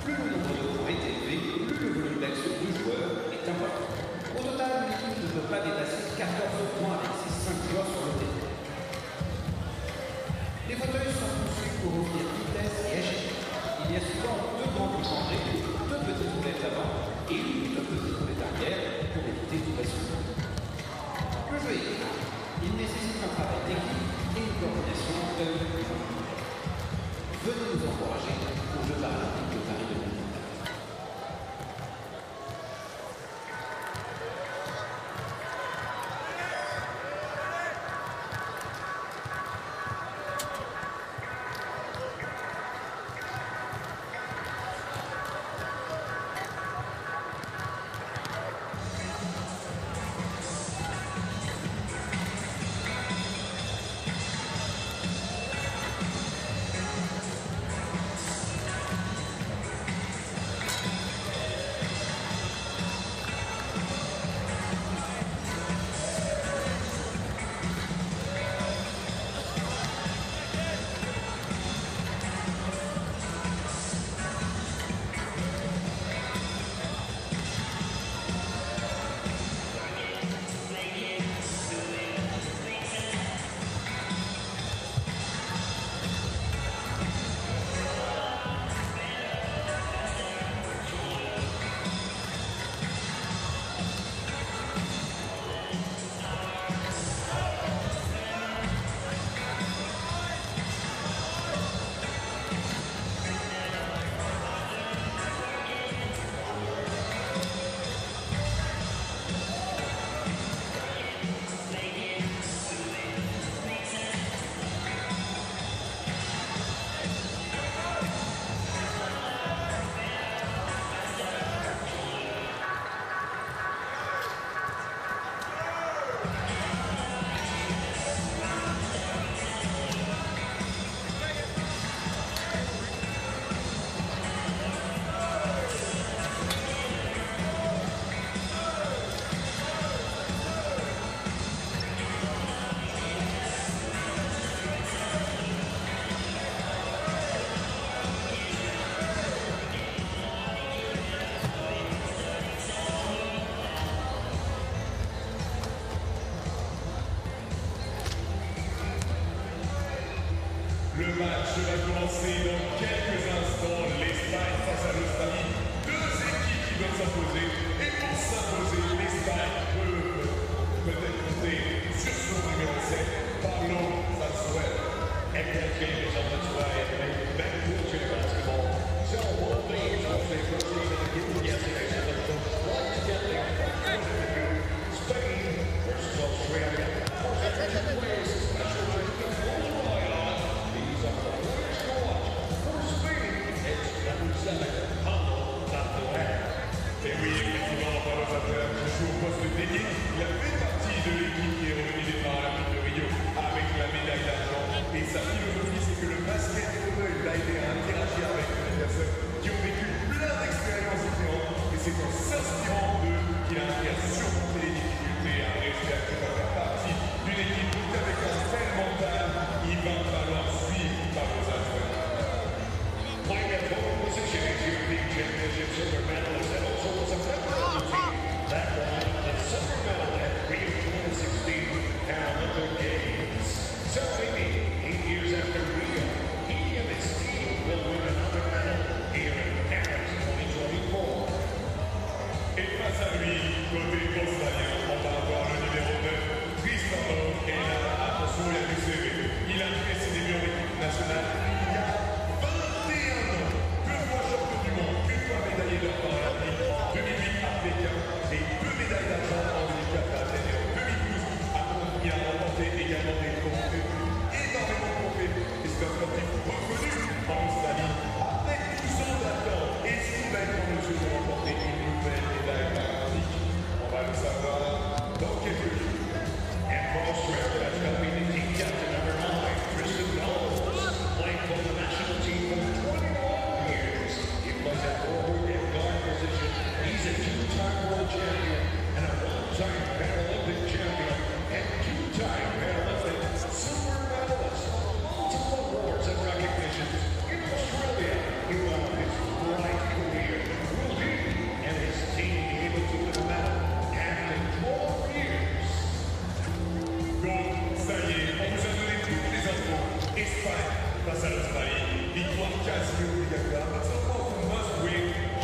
Plus le nombre de points est élevé, plus le volume d'action du joueur est important. Au total, une équipe ne peut pas dépasser 14 points avec ses 5 joueurs sur le terrain. Les fauteuils sont conçus pour offrir vitesse et agilité. Il y a souvent 2 grands coups changés, 2 petites roulettes avant et 2 petites roulettes arrière pour éviter tout basculement. Le jeu est clair. Il nécessite un travail d'équipe et une coordination œuvre. Venez nous encourager aux Jeux Paralympiques de Paris 2024. Le match va commencer dans quelques instants. L'Espagne face à l'Australie. 2 équipes qui doivent s'imposer. Et pour s'imposer, l'Espagne peut-être compter sur son numéro 7, Pablo Versailles. Every game is on its way to make back-to-the basketball. So all these are the first in the group yesterday. So they're going to get there. Spain versus Australia. Players special treatment worldwide on. These are the players to watch. For Spain, it's number 7, Pablo Versailles. Et oui, effectivement, Pablo Versailles joue au poste dédié. Il a fait partie de l'équipe qui est revenue des Paralympiques de Rio avec la médaille d'argent. Et sa philosophie, c'est que le basket l'a aidé à interagir avec des personnes qui ont vécu plein d'expériences différentes. Et c'est en s'inspirant d'eux qu'il a appris à surmonter les difficultés, à rester à faire partie d'une équipe avec un tel mental. Il va falloir suivre Pablo Versailles. Playing at pole position is European Championship silver medalist and also was a member of the team that won the silver medal at Rio 2016 Paralympic Games. So maybe 8 years after Rio, he and his team will win another medal here in Paris 2024. Et face à lui, côté australien, on va avoir le numéro 9, Cristiano, et là, attention, il a du CV. Il a fait ses débuts en équipe nationale il y a 21 ans. 2 fois champion du monde, 1 fois médaillé at forward and guard position. He's a two-time world champion and a one-time Paralympic champion and two-time Paralympic silver medalist. Multiple awards and recognitions. In Australia, he won his bright career. Will he and his team be able to win a medal after 12 years? Donc, ça y est, on vous a donné toutes les infos. Espagne face à l'Australie. Victoire quasi obligatoire. But someone who must win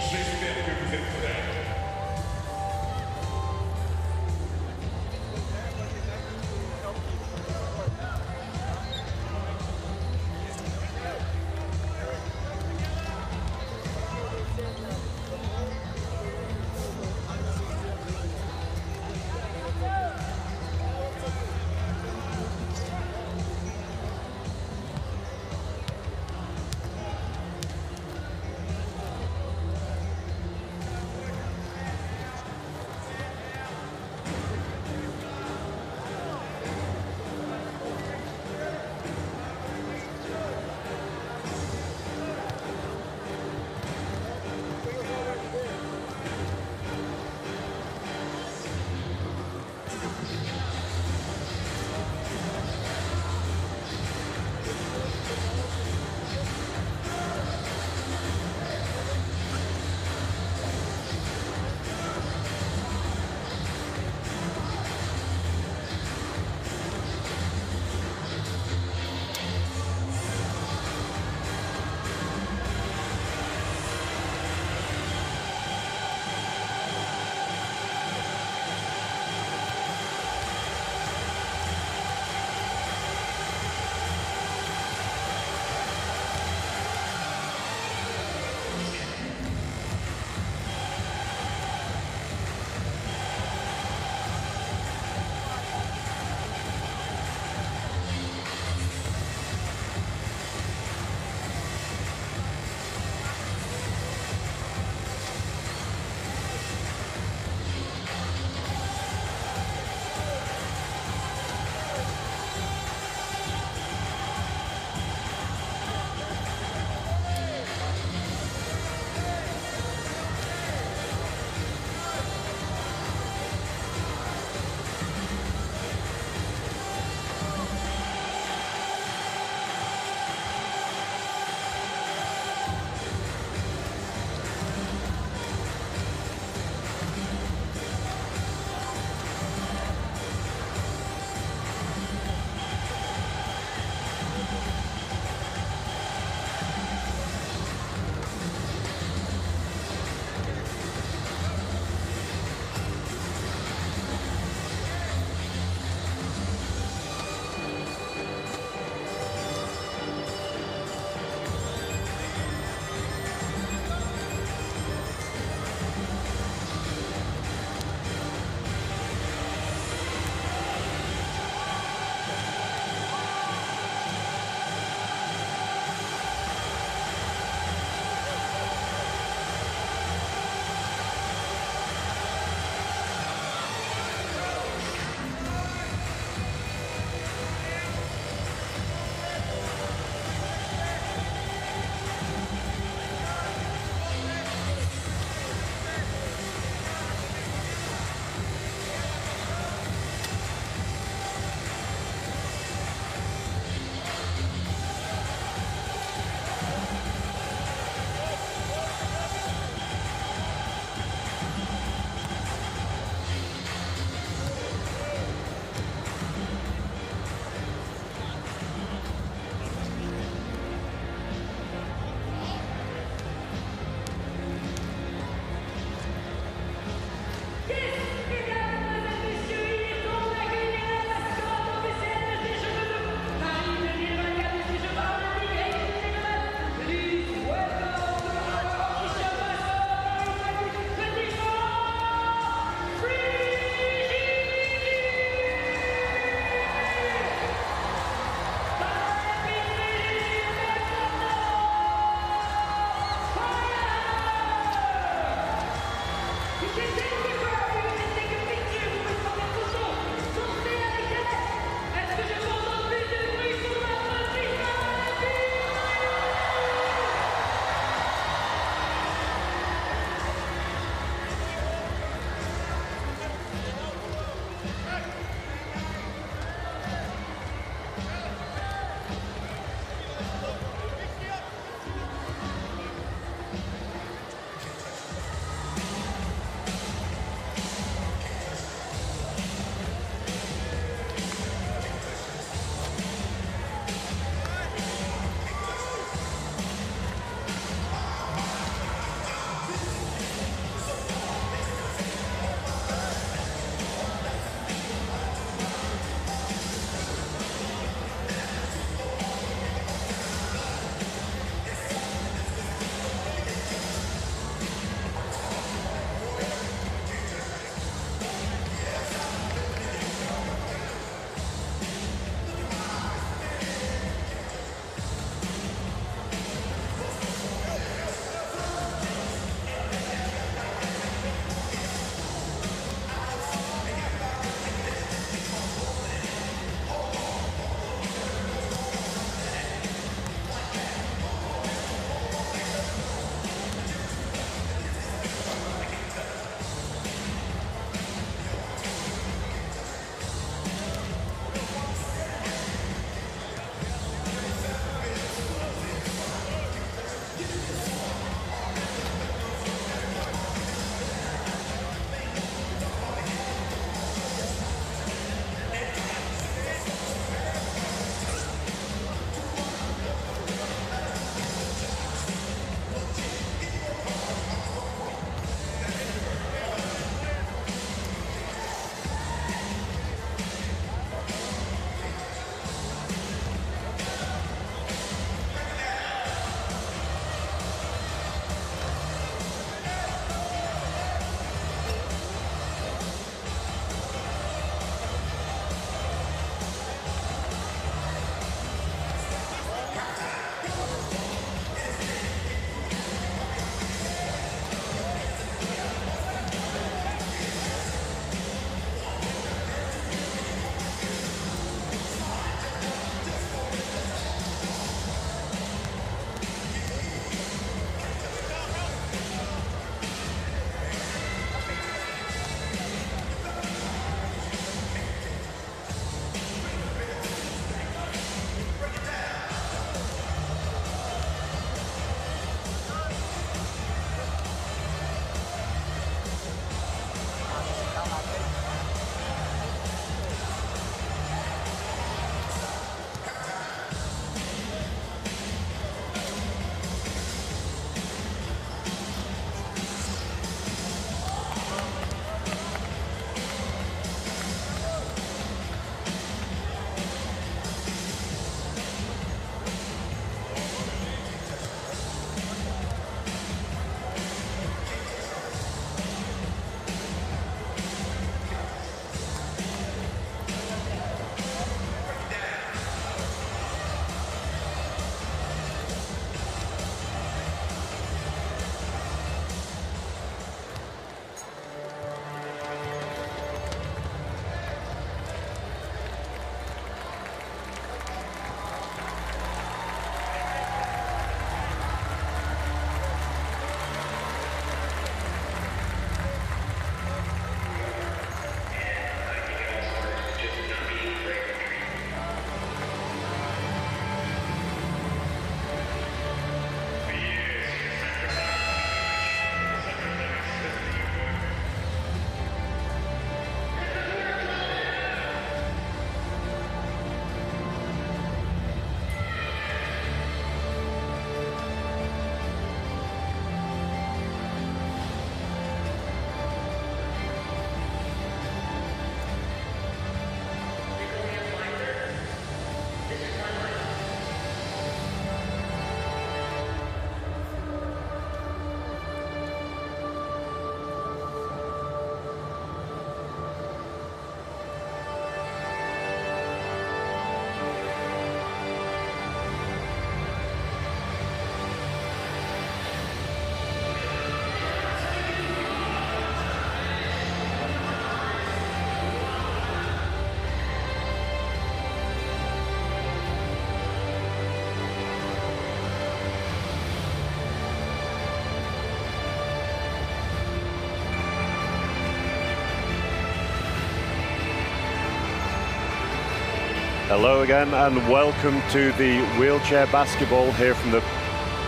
Hello again and welcome to the wheelchair basketball here from the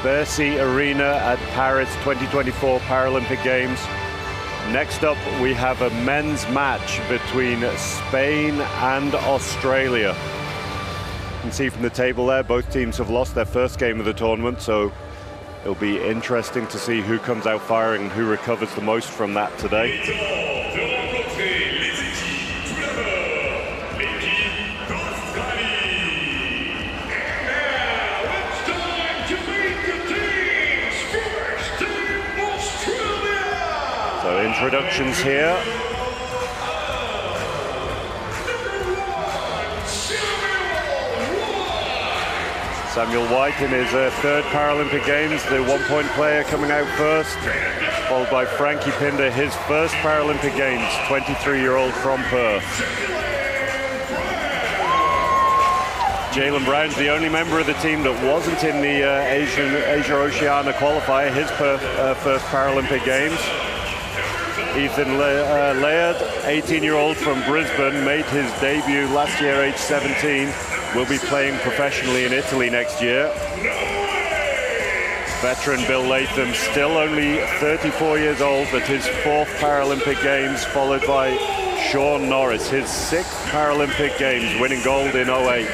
Versailles Arena at Paris 2024 Paralympic Games. Next up we have a men's match between Spain and Australia. You can see from the table there, both teams have lost their first game of the tournament, so it'll be interesting to see who comes out firing and who recovers the most from that today. So introductions here. Samuel White in his third Paralympic Games, the one-point player coming out first, followed by Frankie Pinder, his first Paralympic Games, 23-year-old from Perth. Jalen Brown's the only member of the team that wasn't in the Asia-Oceania qualifier, his first Paralympic Games. Ethan Laird, 18-year-old from Brisbane, made his debut last year, age 17. Will be playing professionally in Italy next year. Veteran Bill Latham, still only 34 years old, at his fourth Paralympic Games, followed by Sean Norris, his sixth Paralympic Games, winning gold in 08.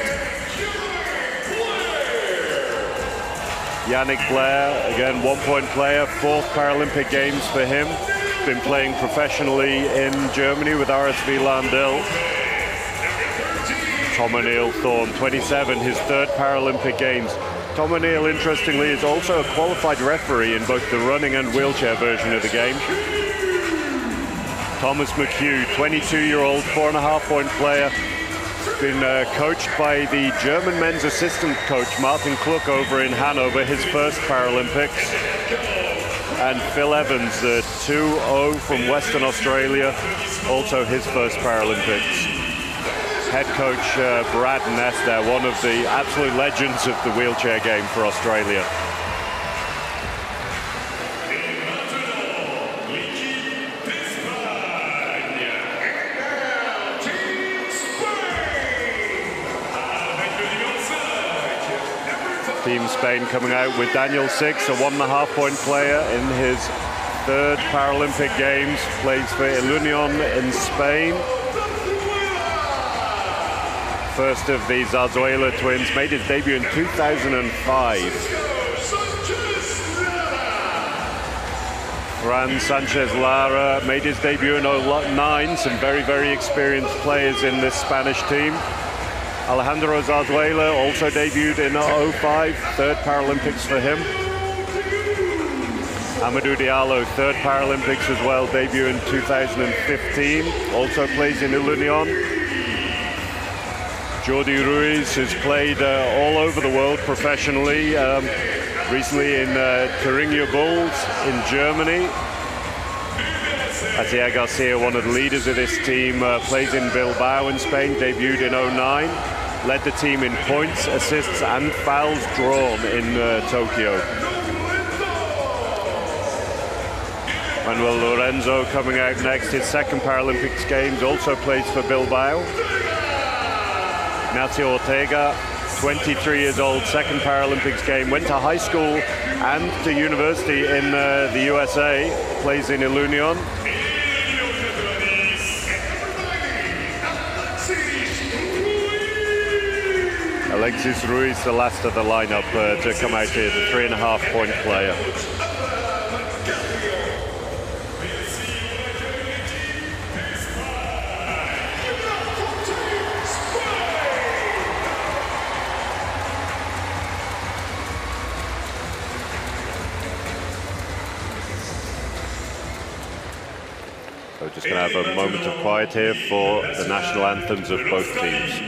Yannick Blair, again one-point player, fourth Paralympic Games for him. Been playing professionally in Germany with RSV Landil. Tom O'Neill Thorne, 27, his third Paralympic Games. Tom O'Neill, interestingly, is also a qualified referee in both the running and wheelchair version of the game. Thomas McHugh, 22-year-old, 4.5-point player. Been coached by the German men's assistant coach, Martin Kluck, over in Hanover, his first Paralympics. And Phil Evans, the 2-0 from Western Australia, also his first Paralympics. Head coach Brad Ness there, one of the absolute legends of the wheelchair game for Australia. Team Spain coming out with Daniel Six, a 1.5-point player in his third Paralympic Games, plays for Ilunion in Spain. First of the Zarzuela twins, made his debut in 2005. Fran Sanchez Lara made his debut in 09, some very, very experienced players in this Spanish team. Alejandro Zarzuela also debuted in 05, third Paralympics for him. Amadou Diallo, third Paralympics as well, debut in 2015, also plays in Ilunion. Jordi Ruiz has played all over the world professionally, recently in Thuringia Bulls in Germany. Asier Garcia, one of the leaders of this team, plays in Bilbao in Spain, debuted in 09, led the team in points, assists and fouls drawn in Tokyo. Manuel Lorenzo coming out next, his second Paralympics Games, also plays for Bilbao. Ignacio Ortega, 23 years old, second Paralympics game, went to high school and to university in the USA, plays in Ilunion. Alexis Ruiz, the last of the lineup to come out here, the 3.5-point player. So just going to have a moment of quiet here for the national anthems of both teams.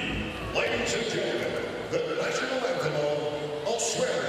Ladies and gentlemen, the national anthem of Australia.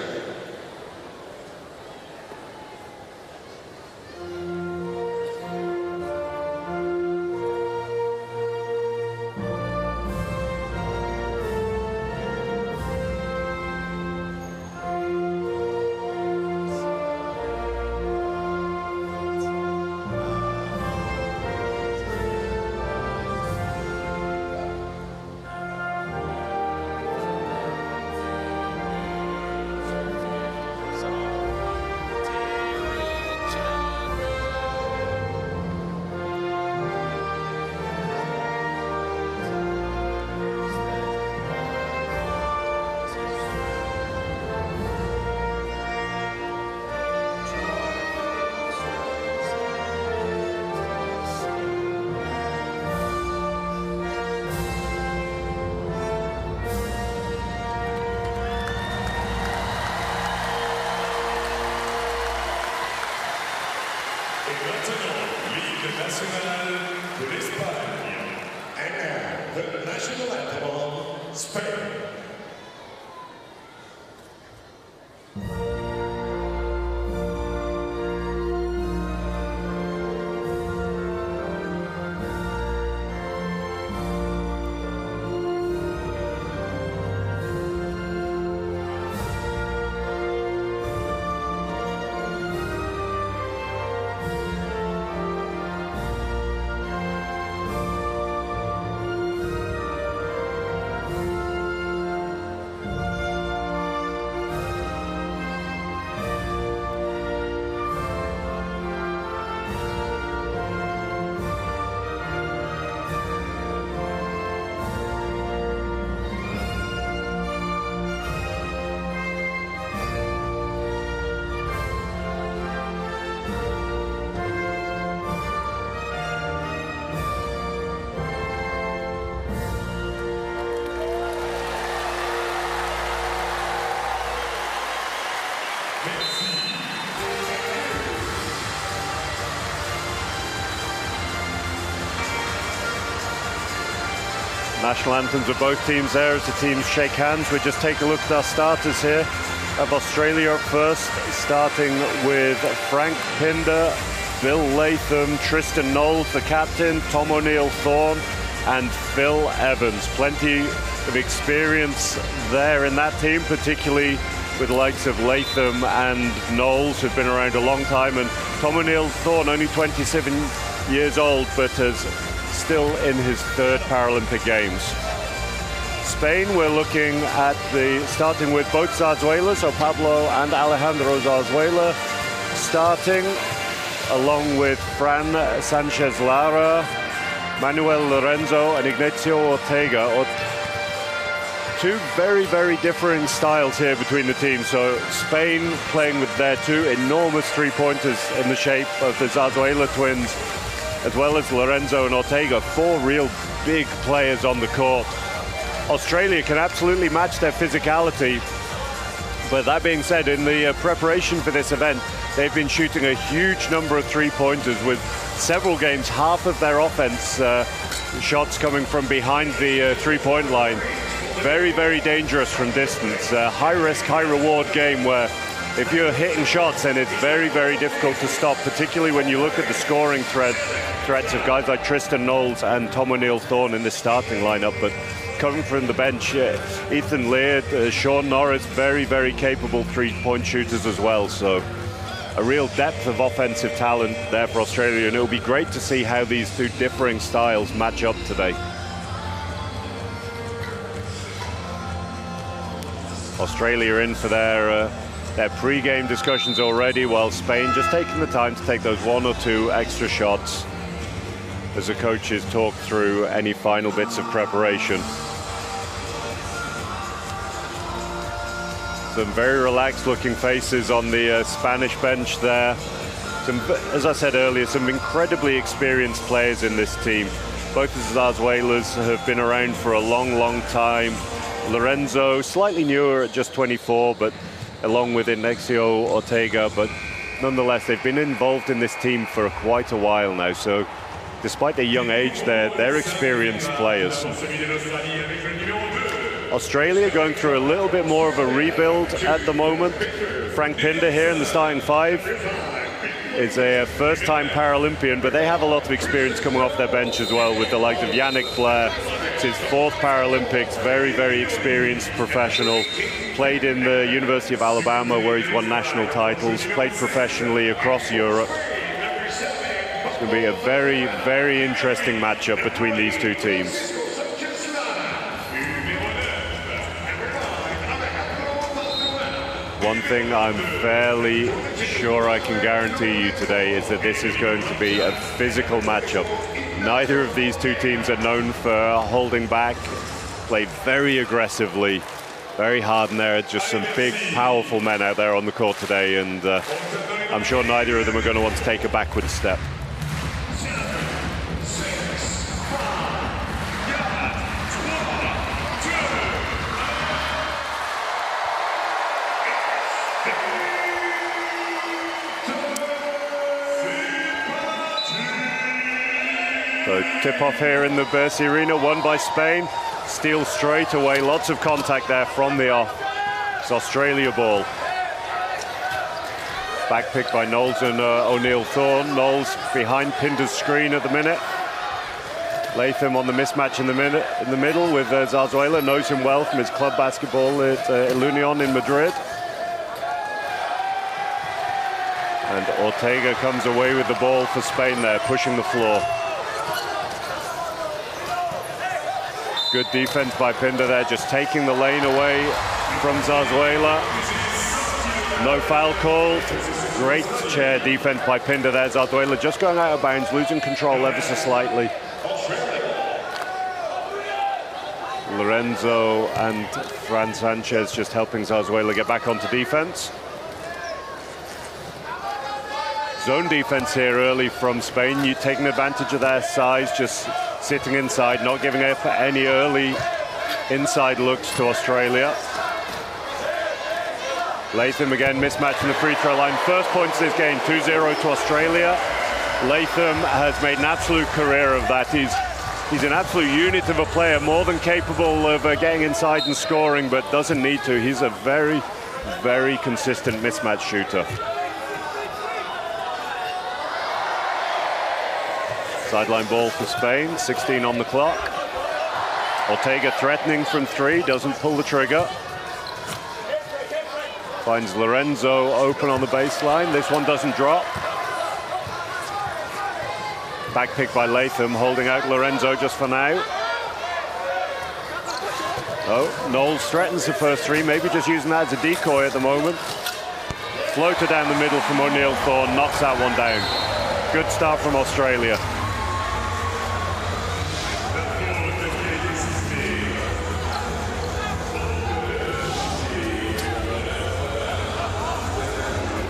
maintenant l'hymne national de l'Espagne. And now, the national anthem of Spain. National anthems of both teams there as the teams shake hands. We just take a look at our starters here. Of Australia up first, starting with Frank Pinder, Bill Latham, Tristan Knowles, the captain, Tom O'Neill-Thorne, and Phil Evans. Plenty of experience there in that team, particularly with the likes of Latham and Knowles, who've been around a long time, and Tom O'Neill-Thorne, only 27 years old, but is still in his third Paralympic Games. Spain, we're looking at starting with both Zarzuelas, so Pablo and Alejandro Zarzuela, starting along with Fran Sanchez Lara, Manuel Lorenzo, and Ignacio Ortega. Two very, very differing styles here between the teams. So Spain playing with their two enormous three-pointers in the shape of the Zarzuela twins, as well as Lorenzo and Ortega, four real big players on the court. Australia can absolutely match their physicality, but that being said, in the preparation for this event, they've been shooting a huge number of three-pointers, with several games, half of their offense shots coming from behind the three-point line. Very, very dangerous from distance. High-risk, high-reward game where if you're hitting shots, then it's very, very difficult to stop, particularly when you look at the scoring threats of guys like Tristan Knowles and Tom O'Neill-Thorne in this starting lineup. But coming from the bench, Ethan Laird, Sean Norris, very, very capable three-point shooters as well. So a real depth of offensive talent there for Australia, and it'll be great to see how these two differing styles match up today. Australia in for their pre-game discussions already, while Spain just taking the time to take those one or two extra shots as the coaches talk through any final bits of preparation. Some very relaxed looking faces on the Spanish bench there. As I said earlier, some incredibly experienced players in this team. Both the Zarzuelas have been around for a long, long time. Lorenzo, slightly newer at just 24, but along with Ignacio Ortega, but nonetheless, they've been involved in this team for quite a while now. So despite their young age, they're experienced players. Australia going through a little bit more of a rebuild at the moment. Frank Pinder here in the starting five is a first-time Paralympian, but they have a lot of experience coming off their bench as well, with the likes of Yannick Blair. It's his fourth Paralympics, very, very experienced professional. Played in the University of Alabama, where he's won national titles, played professionally across Europe. It's going to be a very, very interesting matchup between these two teams. One thing I'm fairly sure I can guarantee you today is that this is going to be a physical matchup. Neither of these two teams are known for holding back, played very aggressively, very hard, and there are just some big, powerful men out there on the court today, and I'm sure neither of them are going to want to take a backward step. So tip-off here in the Versailles Arena, won by Spain. Steal straight away, lots of contact there from the off. It's Australia ball. Back pick by Knowles and O'Neill Thorne. Knowles behind Pinder's screen at the minute. Latham on the mismatch in the middle with Zarzuela, knows him well from his club basketball at Union in Madrid. And Ortega comes away with the ball for Spain there, pushing the floor. Good defense by Pinder there, just taking the lane away from Zarzuela. No foul called. Great chair defense by Pinder there. Zarzuela just going out of bounds, losing control ever so slightly. Lorenzo and Fran Sanchez just helping Zarzuela get back onto defense. Zone defense here early from Spain. You taking advantage of their size, just sitting inside, not giving up any early inside looks to Australia. Latham again mismatching the free throw line. First points this game, 2-0 to Australia. Latham has made an absolute career of that. He's an absolute unit of a player, more than capable of getting inside and scoring, but doesn't need to. He's a very, very consistent mismatch shooter. Sideline ball for Spain, 16 on the clock. Ortega threatening from three, doesn't pull the trigger. Finds Lorenzo open on the baseline. This one doesn't drop. Back pick by Latham, holding out Lorenzo just for now. Oh, Knowles threatens the first three, maybe just using that as a decoy at the moment. Floater down the middle from O'Neill Thorne, knocks that one down. Good start from Australia.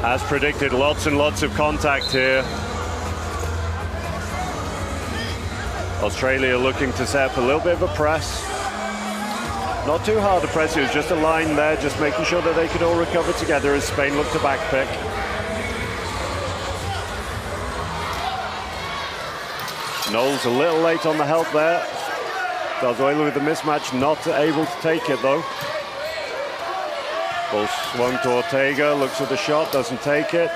As predicted, lots and lots of contact here. Australia looking to set up a little bit of a press. Not too hard a press, it was just a line there, just making sure that they could all recover together as Spain looked to back pick. Knowles a little late on the help there. Zarzuela with the mismatch, not able to take it though. Ball swung to Ortega, looks at the shot, doesn't take it.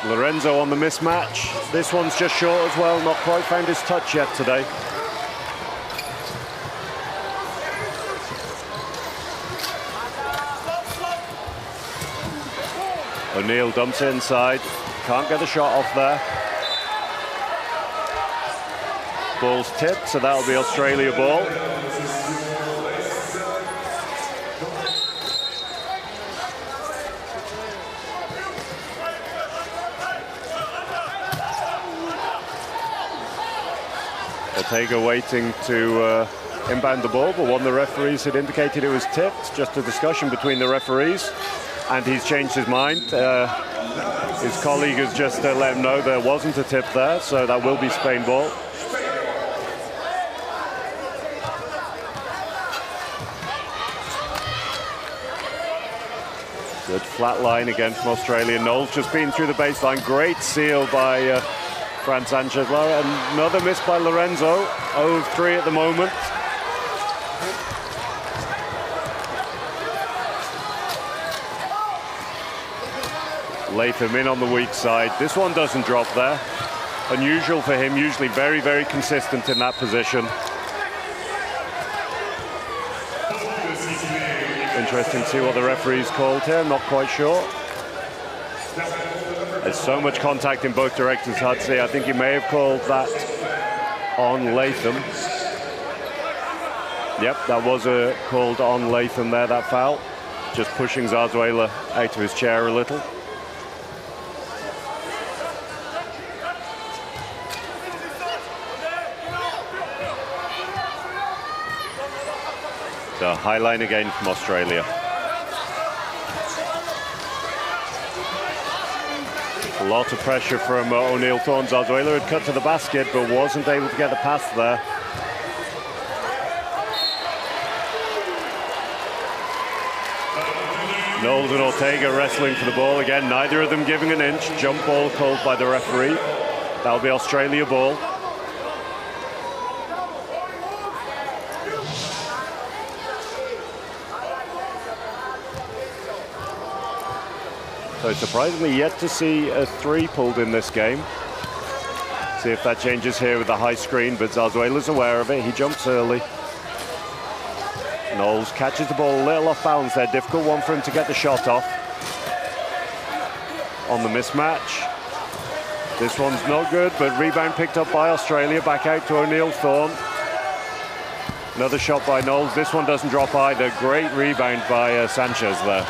Lorenzo on the mismatch. This one's just short as well, not quite found his touch yet today. O'Neill dumps it inside, can't get the shot off there. Ball's tipped, so that'll be Australia ball. Ortega waiting to inbound the ball, but one of the referees had indicated it was tipped. Just a discussion between the referees, and he's changed his mind. His colleague has just let him know there wasn't a tip there, so that will be Spain ball. Good flat line again from Australia. Knowles just been through the baseline. Great seal by Fran Sanchez. Well, another miss by Lorenzo. 0-3 at the moment. Latham in on the weak side. This one doesn't drop there. Unusual for him, usually very, very consistent in that position. Interesting to see what the referee's called here, not quite sure. There's so much contact in both directions, hard to say. I think he may have called that on Latham. Yep, that was called on Latham there, that foul. Just pushing Zarzuela out of his chair a little. So high line again from Australia. A lot of pressure from O'Neill Thorne. Zarzuela had cut to the basket, but wasn't able to get the pass there. Knowles and Ortega wrestling for the ball again. Neither of them giving an inch. Jump ball called by the referee. That'll be Australia ball. So surprisingly yet to see a 3 pulled in this game. See if that changes here with the high screen, but Zarzuela's aware of it. He jumps early. Knowles catches the ball a little off balance there. Difficult one for him to get the shot off. On the mismatch. This one's not good, but rebound picked up by Australia. Back out to O'Neill Thorne. Another shot by Knowles. This one doesn't drop either. Great rebound by Sanchez there.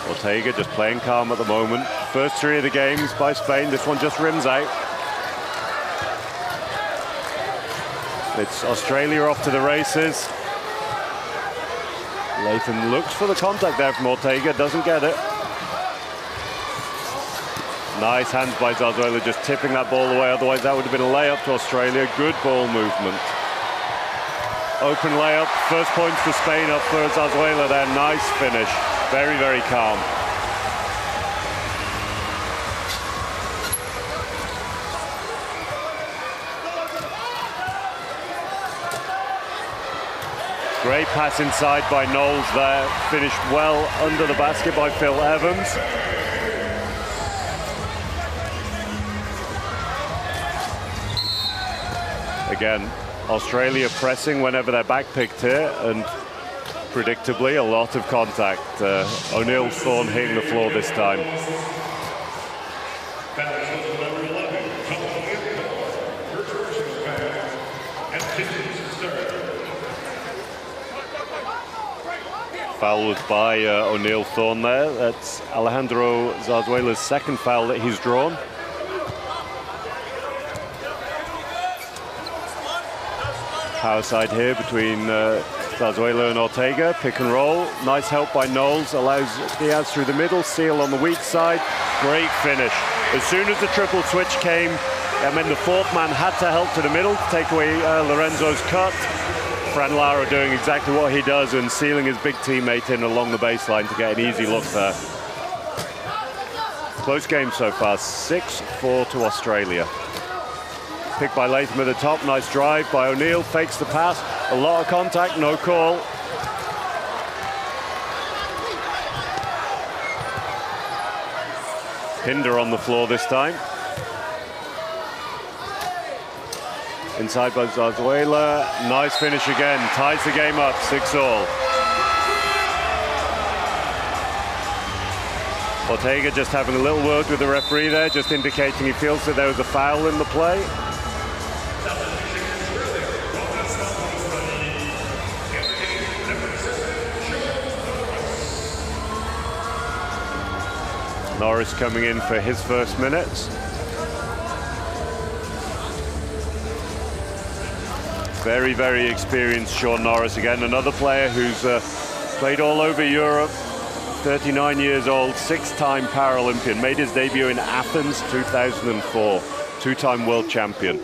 Ortega just playing calm at the moment. First 3 of the games by Spain. This one just rims out. It's Australia off to the races. Latham looks for the contact there from Ortega, doesn't get it. Nice hands by Zarzuela, just tipping that ball away, otherwise that would have been a layup to Australia. Good ball movement. Open layup, first points for Spain up for Zarzuela there. Nice finish, very, very calm. Great pass inside by Knowles there. Finished well under the basket by Phil Evans. Again, Australia pressing whenever they're backpicked here, and predictably a lot of contact. O'Neill Thorne hitting the floor this time. Foul was by O'Neill Thorne there. That's Alejandro Zarzuela's 2nd foul that he's drawn. Power side here between Zarzuela and Ortega. Pick and roll. Nice help by Knowles. Allows Diaz through the middle. Seal on the weak side. Great finish. As soon as the triple switch came, I mean, the 4th man had to help to the middle to take away Lorenzo's cut. Fran Lara doing exactly what he does and sealing his big teammate in along the baseline to get an easy look there. Close game so far, 6-4 to Australia. Picked by Latham at the top, nice drive by O'Neill, fakes the pass, a lot of contact, no call. Pinder on the floor this time. Inside by Zarzuela, nice finish again, ties the game up, 6-all. Ortega just having a little word with the referee there, just indicating he feels that there was a foul in the play. Norris coming in for his first minutes. Very, very experienced Sean Norris again, another player who's played all over Europe, 39 years old, 6-time Paralympian, made his debut in Athens 2004, 2-time world champion.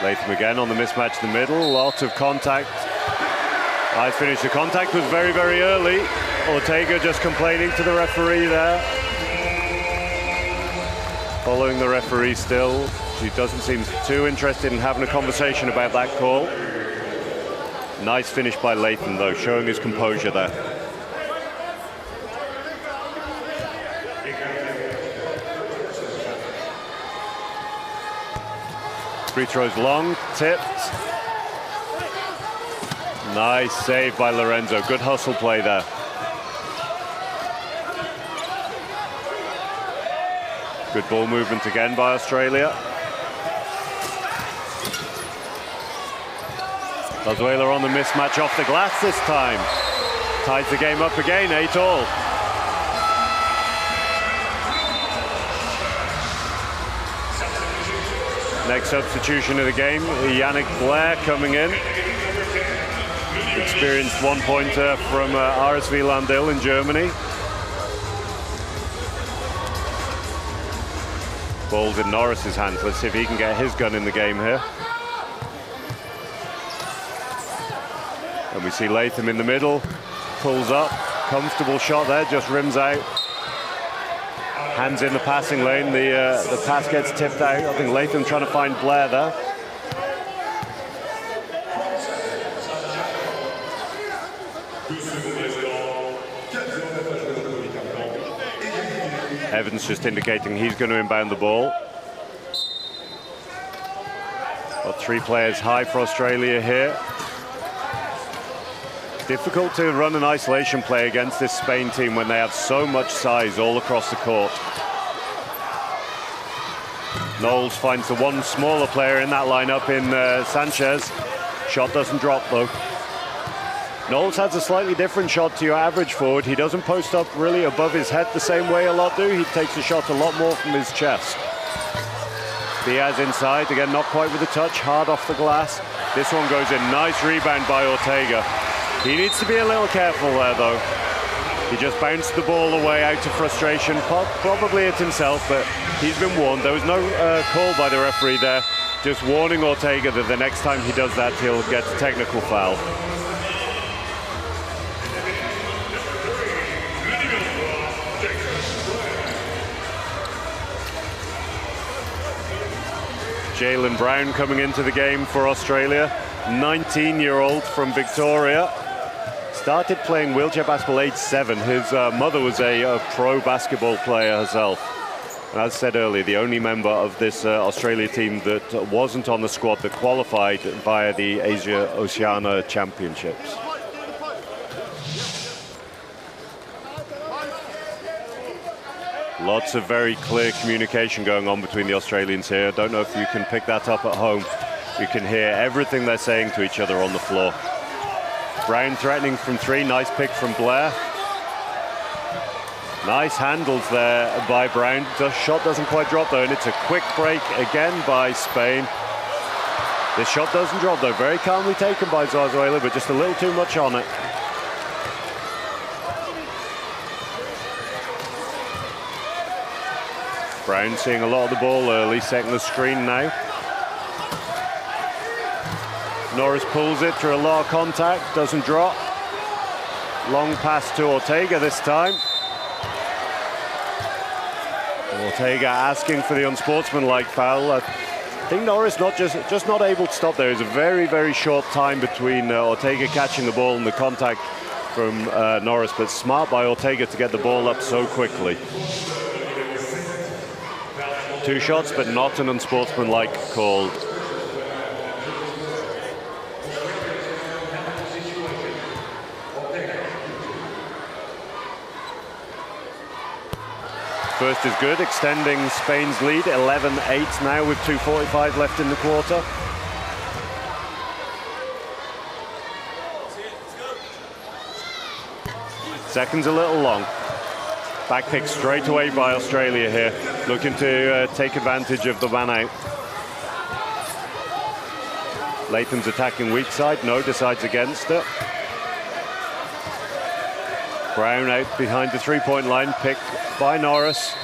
Latham again on the mismatch in the middle, lots of contact. Nice finish, the contact was very, very early. Ortega just complaining to the referee there. Following the referee still. She doesn't seem too interested in having a conversation about that call. Nice finish by Latham though, showing his composure there. Free throws long, tipped. Nice save by Lorenzo, good hustle play there. Good ball movement again by Australia. Zarzuela on the mismatch off the glass this time. Ties the game up again, 8-all. Next substitution of the game, Yannick Blair coming in. Experienced one-pointer from RSV Landil in Germany. Ball's in Norris's hands. Let's see if he can get his gun in the game here. And we see Latham in the middle, pulls up, comfortable shot there, just rims out. Hands in the passing lane, the pass gets tipped out. I think Latham trying to find Blair there. Evans just indicating he's going to inbound the ball. Got 3 players high for Australia here. Difficult to run an isolation play against this Spain team when they have so much size all across the court. Knowles finds the one smaller player in that lineup in Sanchez. Shot doesn't drop though. Knowles has a slightly different shot to your average forward. He doesn't post up really above his head the same way a lot do. He takes a shot a lot more from his chest. Diaz inside, again not quite with the touch, hard off the glass. This one goes in, nice rebound by Ortega. He needs to be a little careful there though. He just bounced the ball away out to frustration, probably it himself, but he's been warned. There was no call by the referee there, just warning Ortega that the next time he does that, he'll get a technical foul. Jaylen Brown coming into the game for Australia, 19-year-old from Victoria. Started playing wheelchair basketball age 7. His mother was a pro basketball player herself. And as said earlier, the only member of this Australia team that wasn't on the squad that qualified via the Asia-Oceania Championships. Lots of very clear communication going on between the Australians here. I don't know if you can pick that up at home. You can hear everything they're saying to each other on the floor. Brown threatening from 3, nice pick from Blair. Nice handles there by Brown. The shot doesn't quite drop though, and it's a quick break again by Spain. This shot doesn't drop though, very calmly taken by Zarzuela, but just a little too much on it. Brown seeing a lot of the ball early, setting the screen now. Norris pulls it through a lot of contact, doesn't drop. Long pass to Ortega this time. Ortega asking for the unsportsmanlike foul. I think Norris just not able to stop there. It's a very, very short time between Ortega catching the ball and the contact from Norris, but smart by Ortega to get the ball up so quickly. 2 shots, but not an unsportsmanlike call. First is good, extending Spain's lead, 11-8 now with 2:45 left in the quarter. Second's a little long. Back pick straight away by Australia here, looking to take advantage of the man out. Latham's attacking weak side, no, decides against it. Brown out behind the 3-point line, picked by Norris.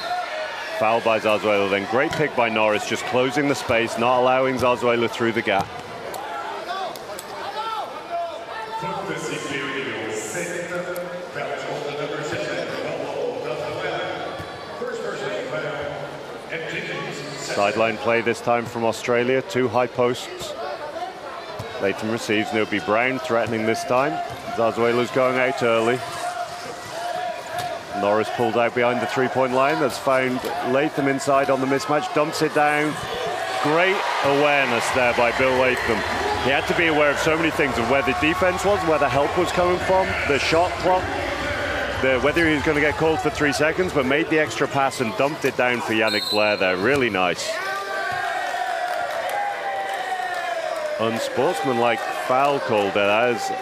Foul by Zarzuela then, great pick by Norris, just closing the space, not allowing Zarzuela through the gap. Sideline play this time from Australia, 2 high posts. Latham receives, and it'll be Brown threatening this time. Zarzuela's going out early. Norris pulled out behind the 3-point line. That's found Latham inside on the mismatch, dumps it down. Great awareness there by Bill Latham. He had to be aware of so many things, of where the defense was, where the help was coming from, the shot clock, whether he was going to get called for 3 seconds, but made the extra pass and dumped it down for Yannick Blair there. Really nice. Unsportsmanlike foul call there. That is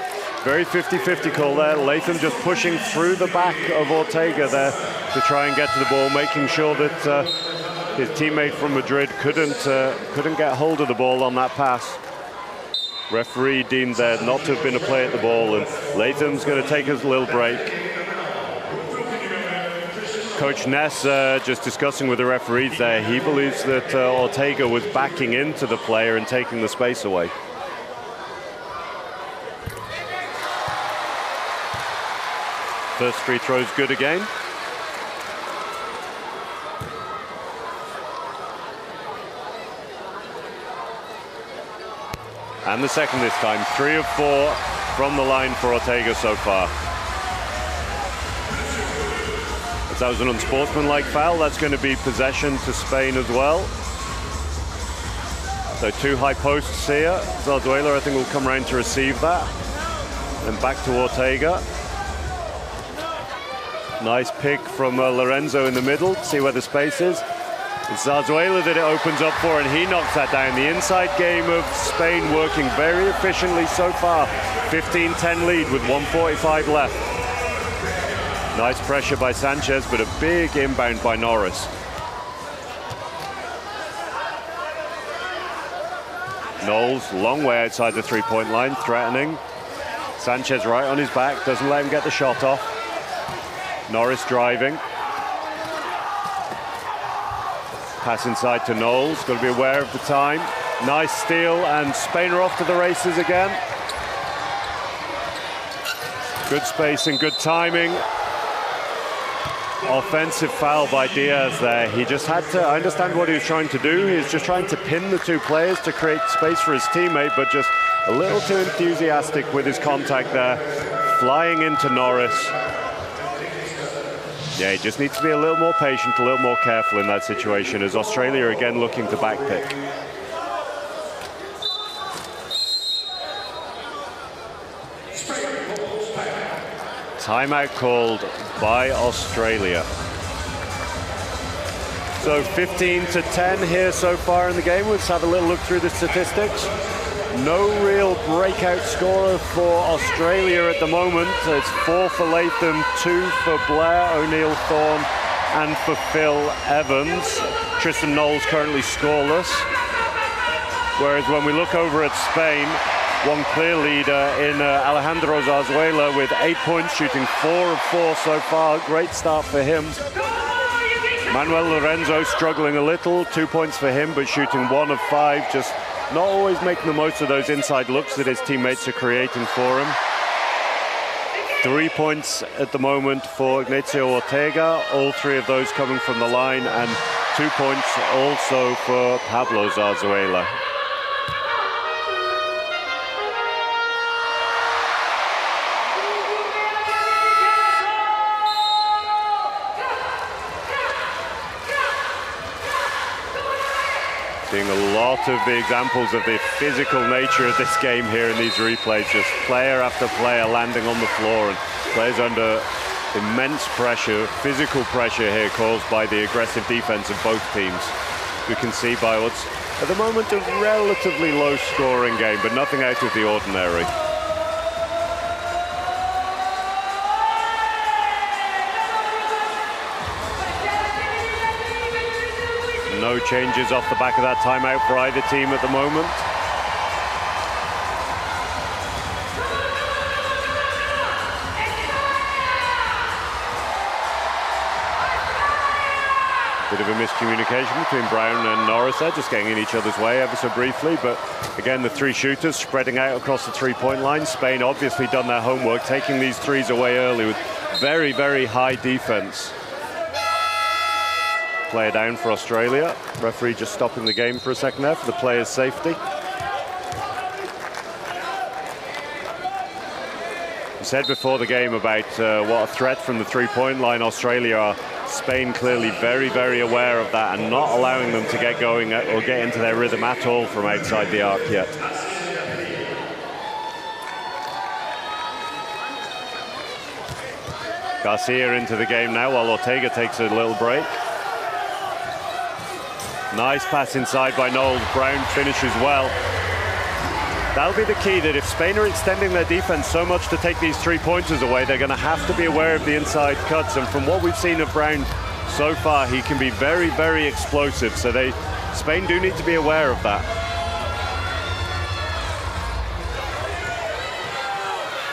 very 50-50 call there. Latham just pushing through the back of Ortega there to try and get to the ball, making sure that his teammate from Madrid couldn't get hold of the ball on that pass. Referee deemed there not to have been a play at the ball, and Latham's going to take his little break. Coach Ness just discussing with the referees there. He believes that Ortega was backing into the player and taking the space away. First free throw's good again. And the second this time, 3 of 4 from the line for Ortega so far. As that was an unsportsmanlike foul, that's going to be possession to Spain as well. So 2 high posts here. Zarzuela, I think, will come around to receive that. And back to Ortega. Nice pick from Lorenzo in the middle. See where the space is. It's Zarzuela that it opens up for, and he knocks that down. The inside game of Spain working very efficiently so far. 15-10 lead with 1:45 left. Nice pressure by Sanchez, but a big inbound by Norris. Knowles, long way outside the three-point line, threatening. Sanchez right on his back, doesn't let him get the shot off. Norris driving. Pass inside to Knowles, got to be aware of the time. Nice steal, and Spain are off to the races again. Good spacing, good timing. Offensive foul by Diaz there. He just had to, I understand what he was trying to do. He was just trying to pin the 2 players to create space for his teammate, but just a little too enthusiastic with his contact there. Flying into Norris. Yeah, he just needs to be a little more patient, a little more careful in that situation, as Australia again looking to backpick. Timeout called by Australia. So 15-10 here so far in the game. Let's have a little look through the statistics. No real breakout scorer for Australia at the moment. It's 4 for Latham, 2 for Blair, O'Neill Thorne, and for Phil Evans. Tristan Knowles currently scoreless. Whereas when we look over at Spain, one clear leader in Alejandro Zarzuela with 8 points, shooting 4 of 4 so far. Great start for him. Manuel Lorenzo struggling a little, 2 points for him, but shooting 1 of 5. Just not always making the most of those inside looks that his teammates are creating for him. 3 points at the moment for Ignacio Ortega, all 3 of those coming from the line, and 2 points also for Pablo Zarzuela. Seeing a lot of the examples of the physical nature of this game here in these replays. Just player after player landing on the floor, and players under immense pressure, physical pressure here caused by the aggressive defense of both teams. We can see by what's at the moment a relatively low scoring game, but nothing out of the ordinary. No changes off the back of that timeout for either team at the moment. Bit of a miscommunication between Brown and Norris there, just getting in each other's way ever so briefly. But again, the 3 shooters spreading out across the three-point line. Spain obviously done their homework, taking these threes away early with very, very high defense. Player down for Australia. Referee just stopping the game for a second there for the player's safety. We said before the game about what a threat from the three-point line Australia are. Spain clearly very, very aware of that and not allowing them to get going or get into their rhythm at all from outside the arc yet. Garcia into the game now while Ortega takes a little break. Nice pass inside by Knowles. Brown finishes well. That'll be the key, that if Spain are extending their defense so much to take these 3-pointers away, they're going to have to be aware of the inside cuts. And from what we've seen of Brown so far, he can be very, very explosive. So Spain do need to be aware of that.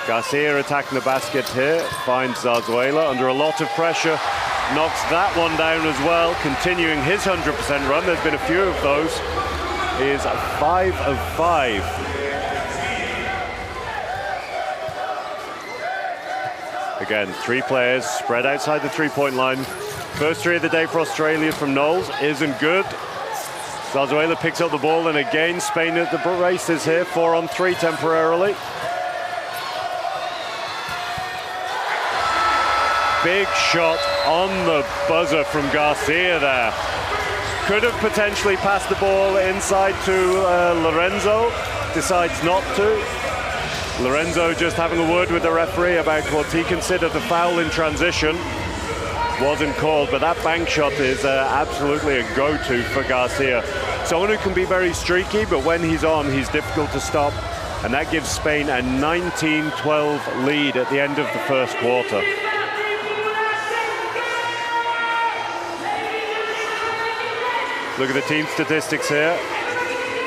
Garcia attacking the basket here, finds Zarzuela under a lot of pressure. Knocks that one down as well, continuing his 100% run. There's been a few of those. He is 5 of 5. Again, 3 players spread outside the three-point line. First 3 of the day for Australia from Knowles isn't good. Zarzuela picks up the ball, and again Spain at the races here, 4 on 3 temporarily. big shot on the buzzer from Garcia there. Could have potentially passed the ball inside to Lorenzo, decides not to. Lorenzo just having a word with the referee about what he considered a foul in transition. Wasn't called, but that bank shot is absolutely a go-to for Garcia. Someone who can be very streaky, but when he's on, he's difficult to stop. And that gives Spain a 19-12 lead at the end of the first quarter. Look at the team statistics here.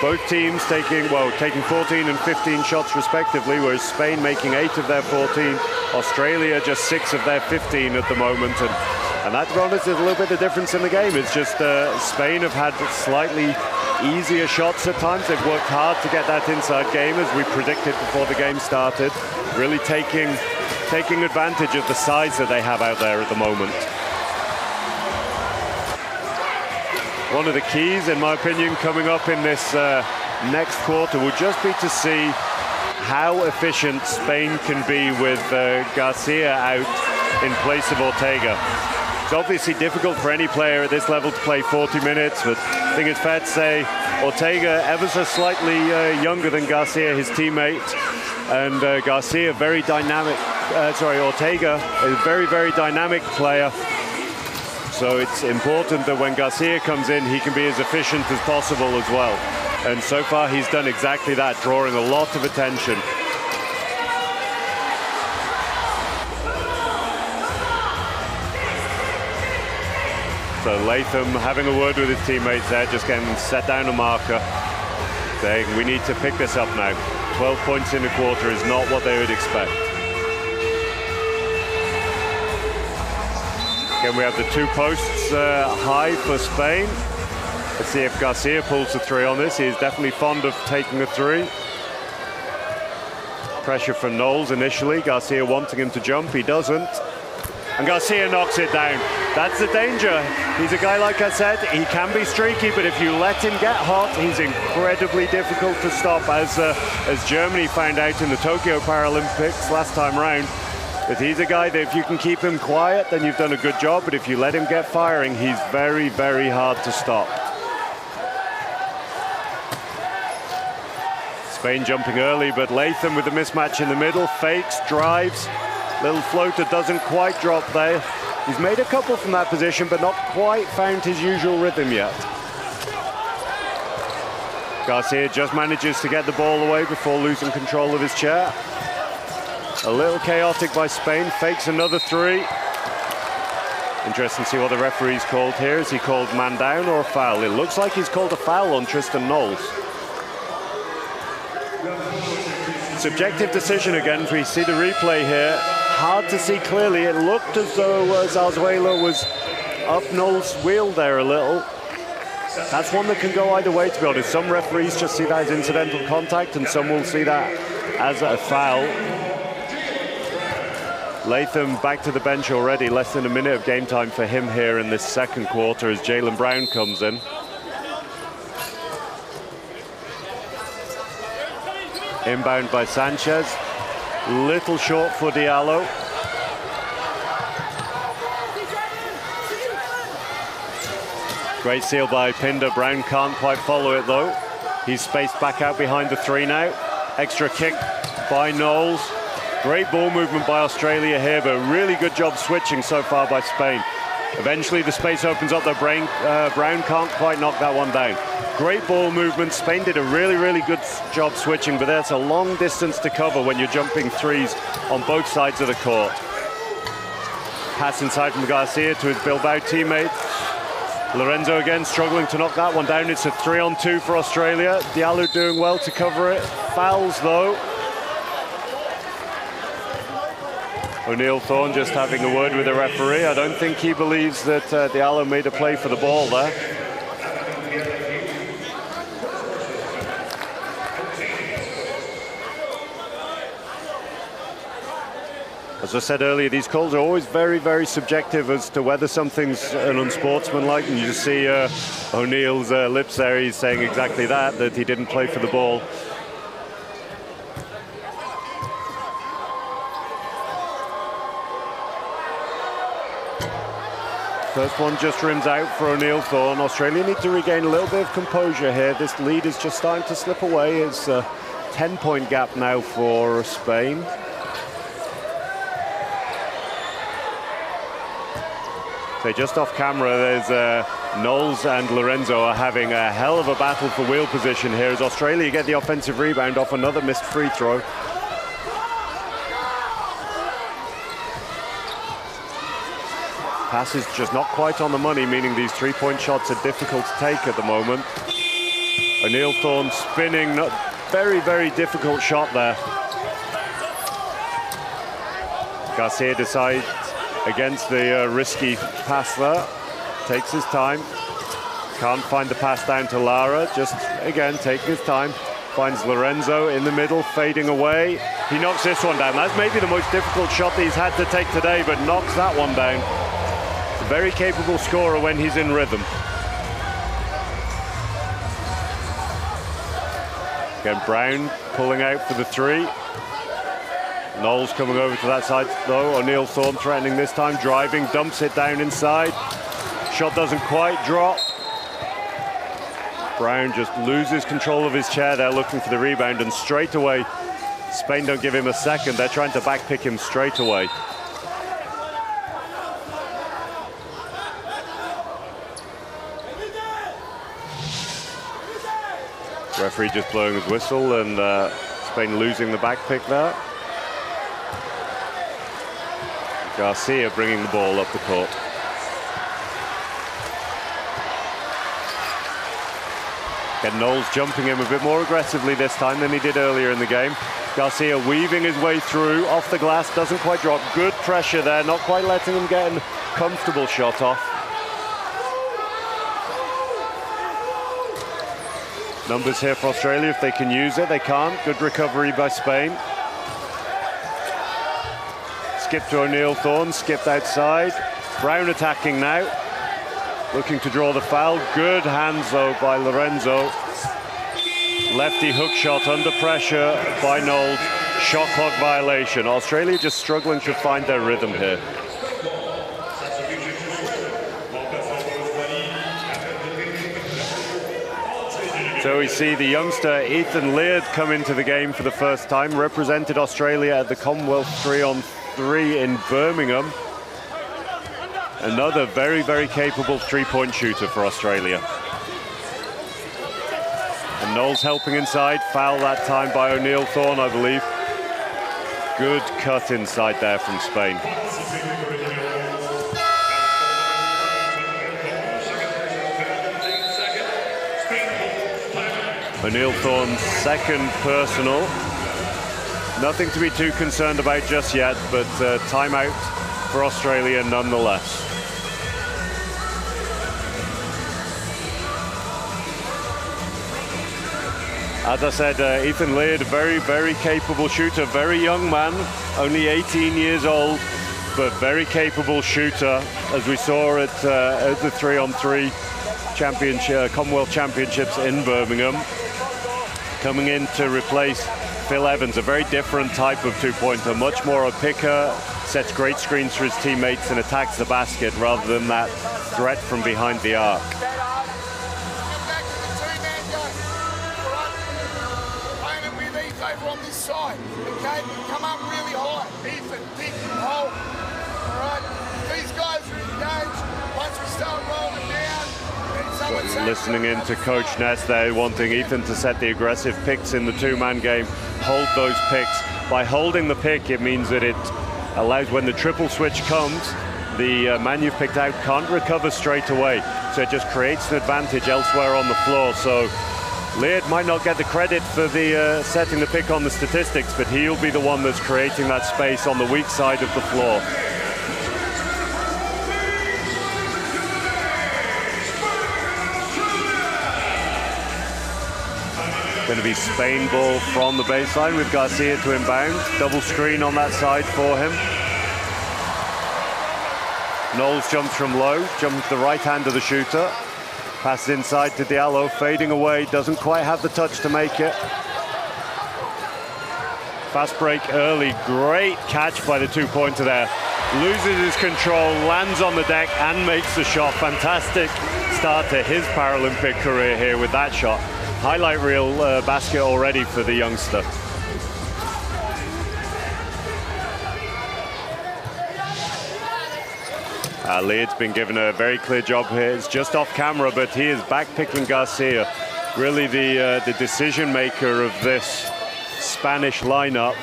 Both teams taking 14 and 15 shots respectively, whereas Spain making 8 of their 14, Australia just 6 of their 15 at the moment. And that, to be honest, is a little bit the difference in the game. It's just Spain have had slightly easier shots at times. They've worked hard to get that inside game, as we predicted before the game started, really taking advantage of the size that they have out there at the moment. One of the keys, in my opinion, coming up in this next quarter will just be to see how efficient Spain can be with Garcia out in place of Ortega. It's obviously difficult for any player at this level to play 40 minutes, but I think it's fair to say Ortega ever so slightly younger than Garcia, his teammate, and Garcia very dynamic. Ortega is a very, very dynamic player. So it's important that when Garcia comes in, he can be as efficient as possible as well. And so far, he's done exactly that, drawing a lot of attention. So Latham having a word with his teammates there, just getting set down a marker, saying we need to pick this up now. 12 points in a quarter is not what they would expect. Again, we have the 2 posts high for Spain. Let's see if Garcia pulls the 3 on this. He is definitely fond of taking a 3. Pressure from Knowles initially. Garcia wanting him to jump. He doesn't. And Garcia knocks it down. That's the danger. He's a guy, like I said, he can be streaky, but if you let him get hot, he's incredibly difficult to stop, as Germany found out in the Tokyo Paralympics last time round. But he's a guy that if you can keep him quiet, then you've done a good job. But if you let him get firing, he's very, very hard to stop. Spain jumping early, but Latham with the mismatch in the middle, fakes, drives. Little floater doesn't quite drop there. He's made a couple from that position, but not quite found his usual rhythm yet. Garcia just manages to get the ball away before losing control of his chair. A little chaotic by Spain, fakes another 3. Interesting to see what the referee's called here. Is he called man down or a foul? It looks like he's called a foul on Tristan Knowles. Subjective decision again. We see the replay here. Hard to see clearly. It looked as though Zarzuela was up Knowles' wheel there a little. That's one that can go either way, to be honest. Some referees just see that as incidental contact, and some will see that as a foul. Latham back to the bench already, less than a minute of game time for him here in this second quarter as Jaylen Brown comes in. Inbound by Sanchez, little short for Diallo. Great seal by Pinder, Brown can't quite follow it though. He's spaced back out behind the 3 now. Extra kick by Knowles. Great ball movement by Australia here, but really good job switching so far by Spain. Eventually the space opens up, though Brown can't quite knock that one down. Great ball movement. Spain did a really, really good job switching, but that's a long distance to cover when you're jumping 3s on both sides of the court. Pass inside from Garcia to his Bilbao teammate. Lorenzo again struggling to knock that one down. It's a 3-on-2 for Australia. Diallo doing well to cover it. Fouls though. O'Neill Thorne just having a word with the referee. I don't think he believes that Diallo made a play for the ball there. As I said earlier, these calls are always very, very subjective as to whether something's an unsportsmanlike, and you just see O'Neill's lips there. He's saying exactly that he didn't play for the ball. First one just rims out for O'Neill Thorne. Australia need to regain a little bit of composure here. This lead is just starting to slip away. It's a 10-point gap now for Spain. So just off camera, there's Knowles and Lorenzo are having a hell of a battle for wheel position here as Australia get the offensive rebound off another missed free throw. Pass is just not quite on the money, meaning these three-point shots are difficult to take at the moment. O'Neill Thorne spinning, very, very difficult shot there. Garcia decides against the risky pass there. Takes his time. Can't find the pass down to Lara, just again taking his time. Finds Lorenzo in the middle, fading away. He knocks this one down. That's maybe the most difficult shot that he's had to take today, but knocks that one down. Very capable scorer when he's in rhythm. Again, Brown pulling out for the three. Knowles coming over to that side though. O'Neill Thorne threatening this time, driving, dumps it down inside. Shot doesn't quite drop. Brown just loses control of his chair there, looking for the rebound, and straight away, Spain don't give him a second. They're trying to backpick him straight away. Referee just blowing his whistle, and Spain losing the back pick there. Garcia bringing the ball up the court. Again, Knowles jumping him a bit more aggressively this time than he did earlier in the game. Garcia weaving his way through, off the glass, doesn't quite drop. Good pressure there, not quite letting him get a comfortable shot off. Numbers here for Australia, if they can use it, they can't. Good recovery by Spain. Skip to O'Neill Thorne, skipped outside. Brown attacking now, looking to draw the foul. Good hands though by Lorenzo. Lefty hook shot under pressure by Knowles. Shot clock violation. Australia just struggling to find their rhythm here. So we see the youngster Ethan Laird come into the game for the first time, represented Australia at the Commonwealth 3-on-3 in Birmingham. Another very, very capable three-point shooter for Australia. And Knowles helping inside, foul that time by O'Neill Thorne, I believe. Good cut inside there from Spain. O'Neill Thorne's second personal. Nothing to be too concerned about just yet, but timeout for Australia nonetheless. As I said, Ethan Laird, a very, very capable shooter, very young man, only 18 years old, but very capable shooter, as we saw at the 3-on-3 championship, Commonwealth Championships in Birmingham. Coming in to replace Phil Evans, a very different type of two-pointer, much more a picker, sets great screens for his teammates and attacks the basket rather than that threat from behind the arc. On this side, okay? Come up really high. Ethan, pick, hold. All right? These guys are engaged. Once we start rolling down, listening in to Coach Ness there, wanting Ethan to set the aggressive picks in the two-man game, hold those picks. By holding the pick, it means that it allows, when the triple switch comes, the man you've picked out can't recover straight away. So it just creates an advantage elsewhere on the floor. So Laird might not get the credit for the setting the pick on the statistics, but he'll be the one that's creating that space on the weak side of the floor. Going to be Spain ball from the baseline with Garcia to inbound. Double screen on that side for him. Knowles jumps from low, jumps to the right hand of the shooter. Passes inside to Diallo, fading away, doesn't quite have the touch to make it. Fast break early, great catch by the two-pointer there. loses his control, lands on the deck and makes the shot. Fantastic start to his Paralympic career here with that shot. Highlight reel basket already for the youngster. Leard's been given a very clear job here. It's just off camera, but he is back-picking Garcia. Really the decision maker of this Spanish lineup.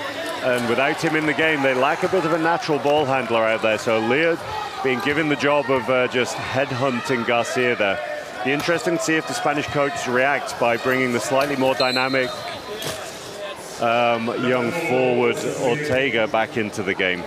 And without him in the game, they lack a bit of a natural ball handler out there. So Leard being given the job of just headhunting Garcia there. Be interesting to see if the Spanish coach reacts by bringing the slightly more dynamic young forward Ortega back into the game.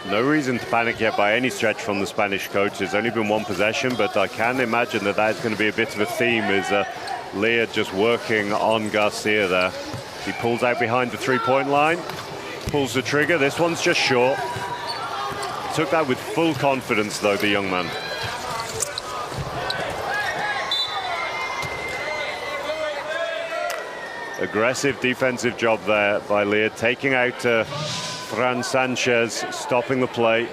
No reason to panic yet by any stretch from the Spanish coach. There's only been one possession, but I can imagine that that's going to be a bit of a theme, is Leard just working on Garcia there. He pulls out behind the three-point line, pulls the trigger. This one's just short. Took that with full confidence, though, the young man. Aggressive defensive job there by Leard, taking out Fran Sanchez, stopping the play.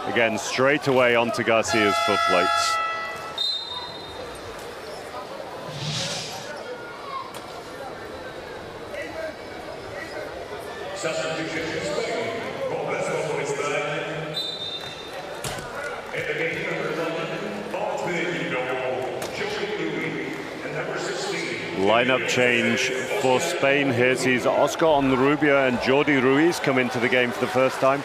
Again, straight away onto Garcia's foot plates. Lineup change for Spain here sees Oscar Onrubia and Jordi Ruiz come into the game for the first time.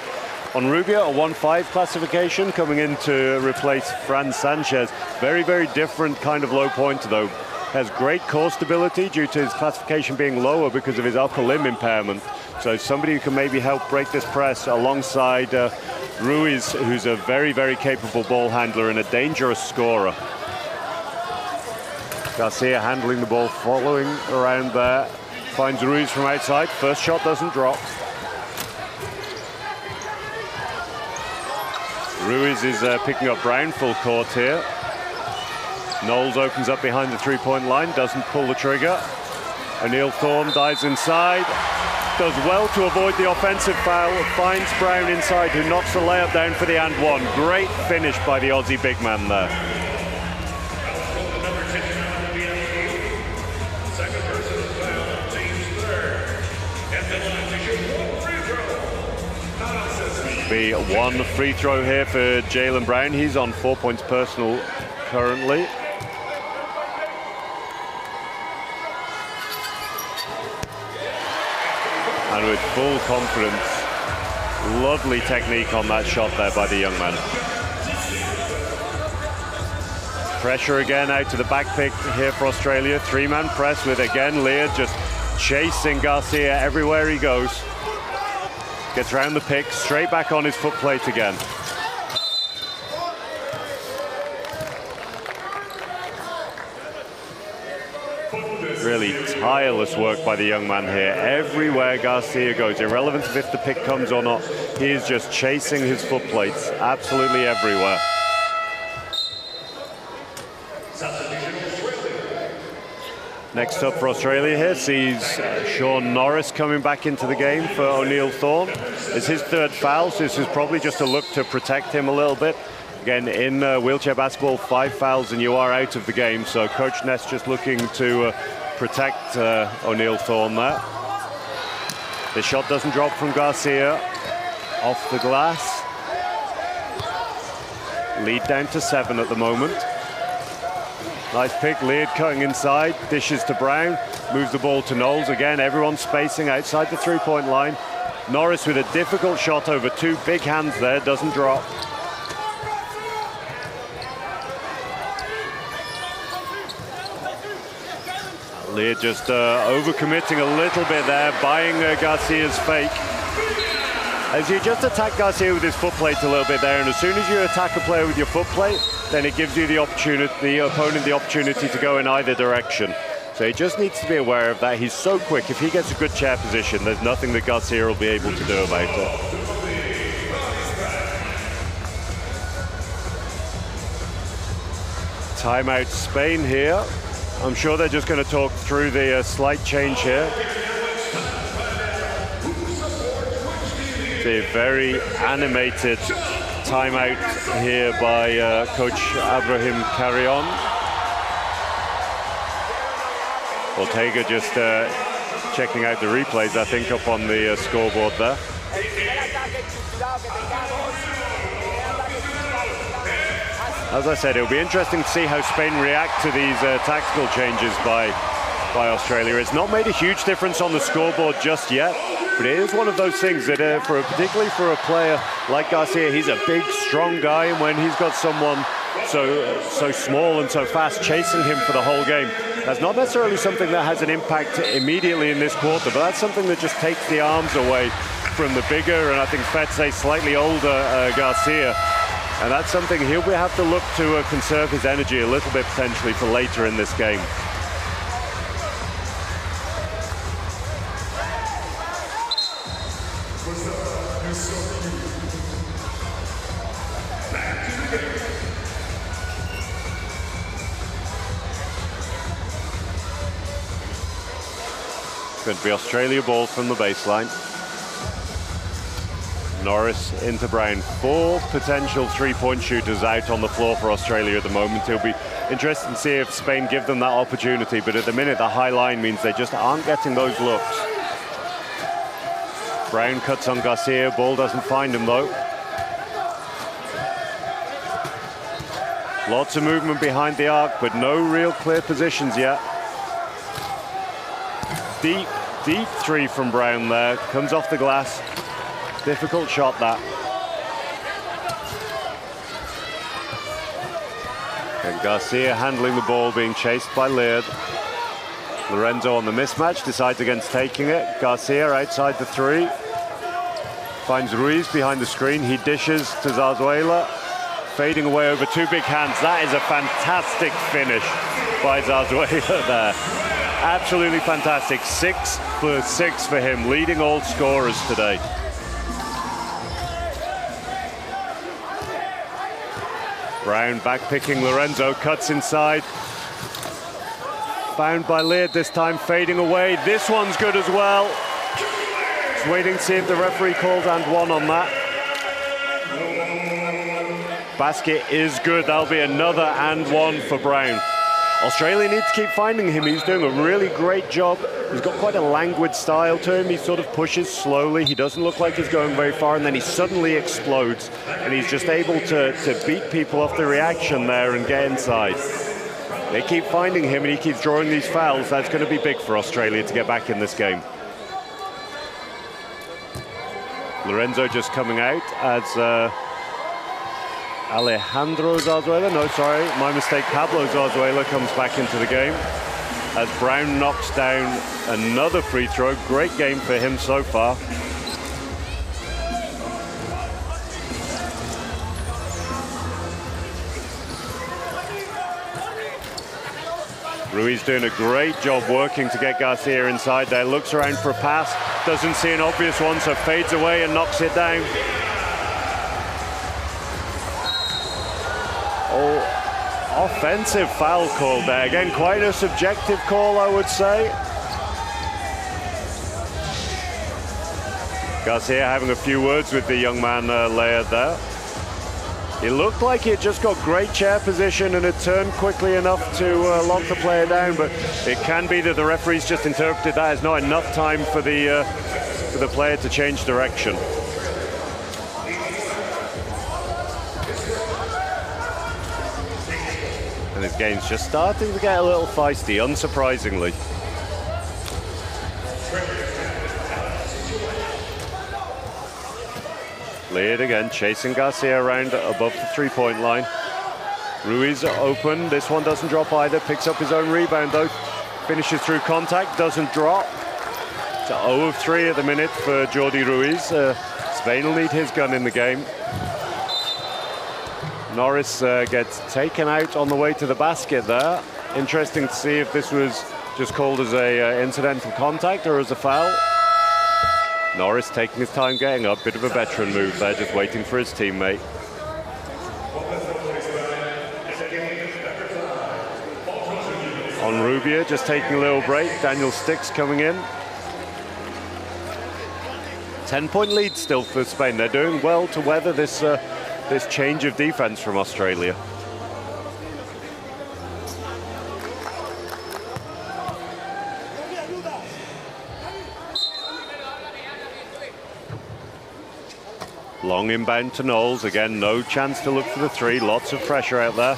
Onrubia, a 1-5 classification, coming in to replace Fran Sanchez. Very, very different kind of low pointer, though. Has great core stability due to his classification being lower because of his upper limb impairment. So somebody who can maybe help break this press alongside Ruiz, who's a very, very capable ball handler and a dangerous scorer. Garcia handling the ball, following around there. Finds Ruiz from outside. First shot doesn't drop. Ruiz is picking up Brown full court here. Knowles opens up behind the three-point line, doesn't pull the trigger. O'Neill Thorne dives inside. Does well to avoid the offensive foul. Finds Brown inside, who knocks the layup down for the and one. Great finish by the Aussie big man there. Be one free throw here for Jaylen Brown. He's on 4 points personal currently. And with full confidence, lovely technique on that shot there by the young man. Pressure again out to the back pick here for Australia. Three-man press with, again, Leard just chasing Garcia everywhere he goes. Gets around the pick, straight back on his foot plate again. Really tireless work by the young man here. Everywhere Garcia goes, irrelevant if the pick comes or not, he is just chasing his foot plates absolutely everywhere. Next up for Australia here sees Sean Norris coming back into the game for O'Neill Thorne. It's his third foul, so this is probably just a look to protect him a little bit. Again, in wheelchair basketball, 5 fouls and you are out of the game, so Coach Ness just looking to protect O'Neill Thorne there. The shot doesn't drop from Garcia. Off the glass. Lead down to 7 at the moment. Nice pick, Leard cutting inside, dishes to Brown, moves the ball to Knowles. Again, everyone's spacing outside the three-point line. Norris with a difficult shot over 2 big hands there, doesn't drop. Leard just overcommitting a little bit there, buying Garcia's fake. As you just attack Garcia with his foot plate a little bit there, and as soon as you attack a player with your foot plate, then it gives you the opportunity, the opponent the opportunity to go in either direction. So he just needs to be aware of that. He's so quick. If he gets a good chair position, there's nothing that Garcia will be able to do about it. Timeout Spain here. I'm sure they're just going to talk through the slight change here. The very animated timeout here by Coach Abraham Carrion. Ortega just checking out the replays, I think, up on the scoreboard there. As I said, it'll be interesting to see how Spain react to these tactical changes by Australia. It's not made a huge difference on the scoreboard just yet, but it is one of those things that, particularly for a player like Garcia, he's a big, strong guy, and when he's got someone so small and so fast chasing him for the whole game, that's not necessarily something that has an impact immediately in this quarter, but that's something that just takes the arms away from the bigger, and I think fair to say slightly older Garcia. And that's something he'll have to look to conserve his energy a little bit potentially for later in this game. Going to be Australia ball from the baseline. Norris into Brown. 4 potential three-point shooters out on the floor for Australia at the moment. It'll be interesting to see if Spain give them that opportunity, but at the minute the high line means they just aren't getting those looks. Brown cuts on Garcia, ball doesn't find him though. Lots of movement behind the arc, but no real clear positions yet. Deep three from Brown there, comes off the glass. Difficult shot that. And Garcia handling the ball, being chased by Laird. Lorenzo on the mismatch, decides against taking it. Garcia outside the three. Finds Ruiz behind the screen. He dishes to Zarzuela. Fading away over 2 big hands. That is a fantastic finish by Zarzuela there. Absolutely fantastic. 6 for 6 for him, leading all scorers today. Brown back-picking Lorenzo, cuts inside. Found by Laird this time, fading away. This one's good as well. Just waiting to see if the referee calls and one on that. Basket is good. That'll be another and one for Brown. Australia needs to keep finding him. He's doing a really great job. He's got quite a languid style to him. He sort of pushes slowly. He doesn't look like he's going very far, and then he suddenly explodes. And he's just able to beat people off the reaction there and get inside. They keep finding him, and he keeps drawing these fouls. That's going to be big for Australia to get back in this game. Lorenzo just coming out as Alejandro Zarzuela, no, sorry, my mistake, Pablo Zarzuela comes back into the game as Brown knocks down another free throw. Great game for him so far. Ruiz doing a great job working to get Garcia inside there, looks around for a pass, doesn't see an obvious one, so fades away and knocks it down. Oh, offensive foul call there. Again, quite a subjective call, I would say. Garcia having a few words with the young man Laird there. It looked like he had just got great chair position and had turned quickly enough to lock the player down, but it can be that the referees just interpreted that as not enough time for the player to change direction. And this game's just starting to get a little feisty, unsurprisingly. Laird again, chasing Garcia around above the three-point line. Ruiz open, this one doesn't drop either, picks up his own rebound though. Finishes through contact, doesn't drop. It's 0 of 3 at the minute for Jordi Ruiz. Spain will need his gun in the game. Norris gets taken out on the way to the basket there. Interesting to see if this was just called as a incidental contact or as a foul. Norris taking his time getting up, bit of a veteran move there, just waiting for his teammate. On Rubia, just taking a little break. Daniel Sticks coming in. 10-point lead still for Spain. They're doing well to weather this this change of defense from Australia. Long inbound to Knowles. Again, no chance to look for the three. Lots of pressure out there.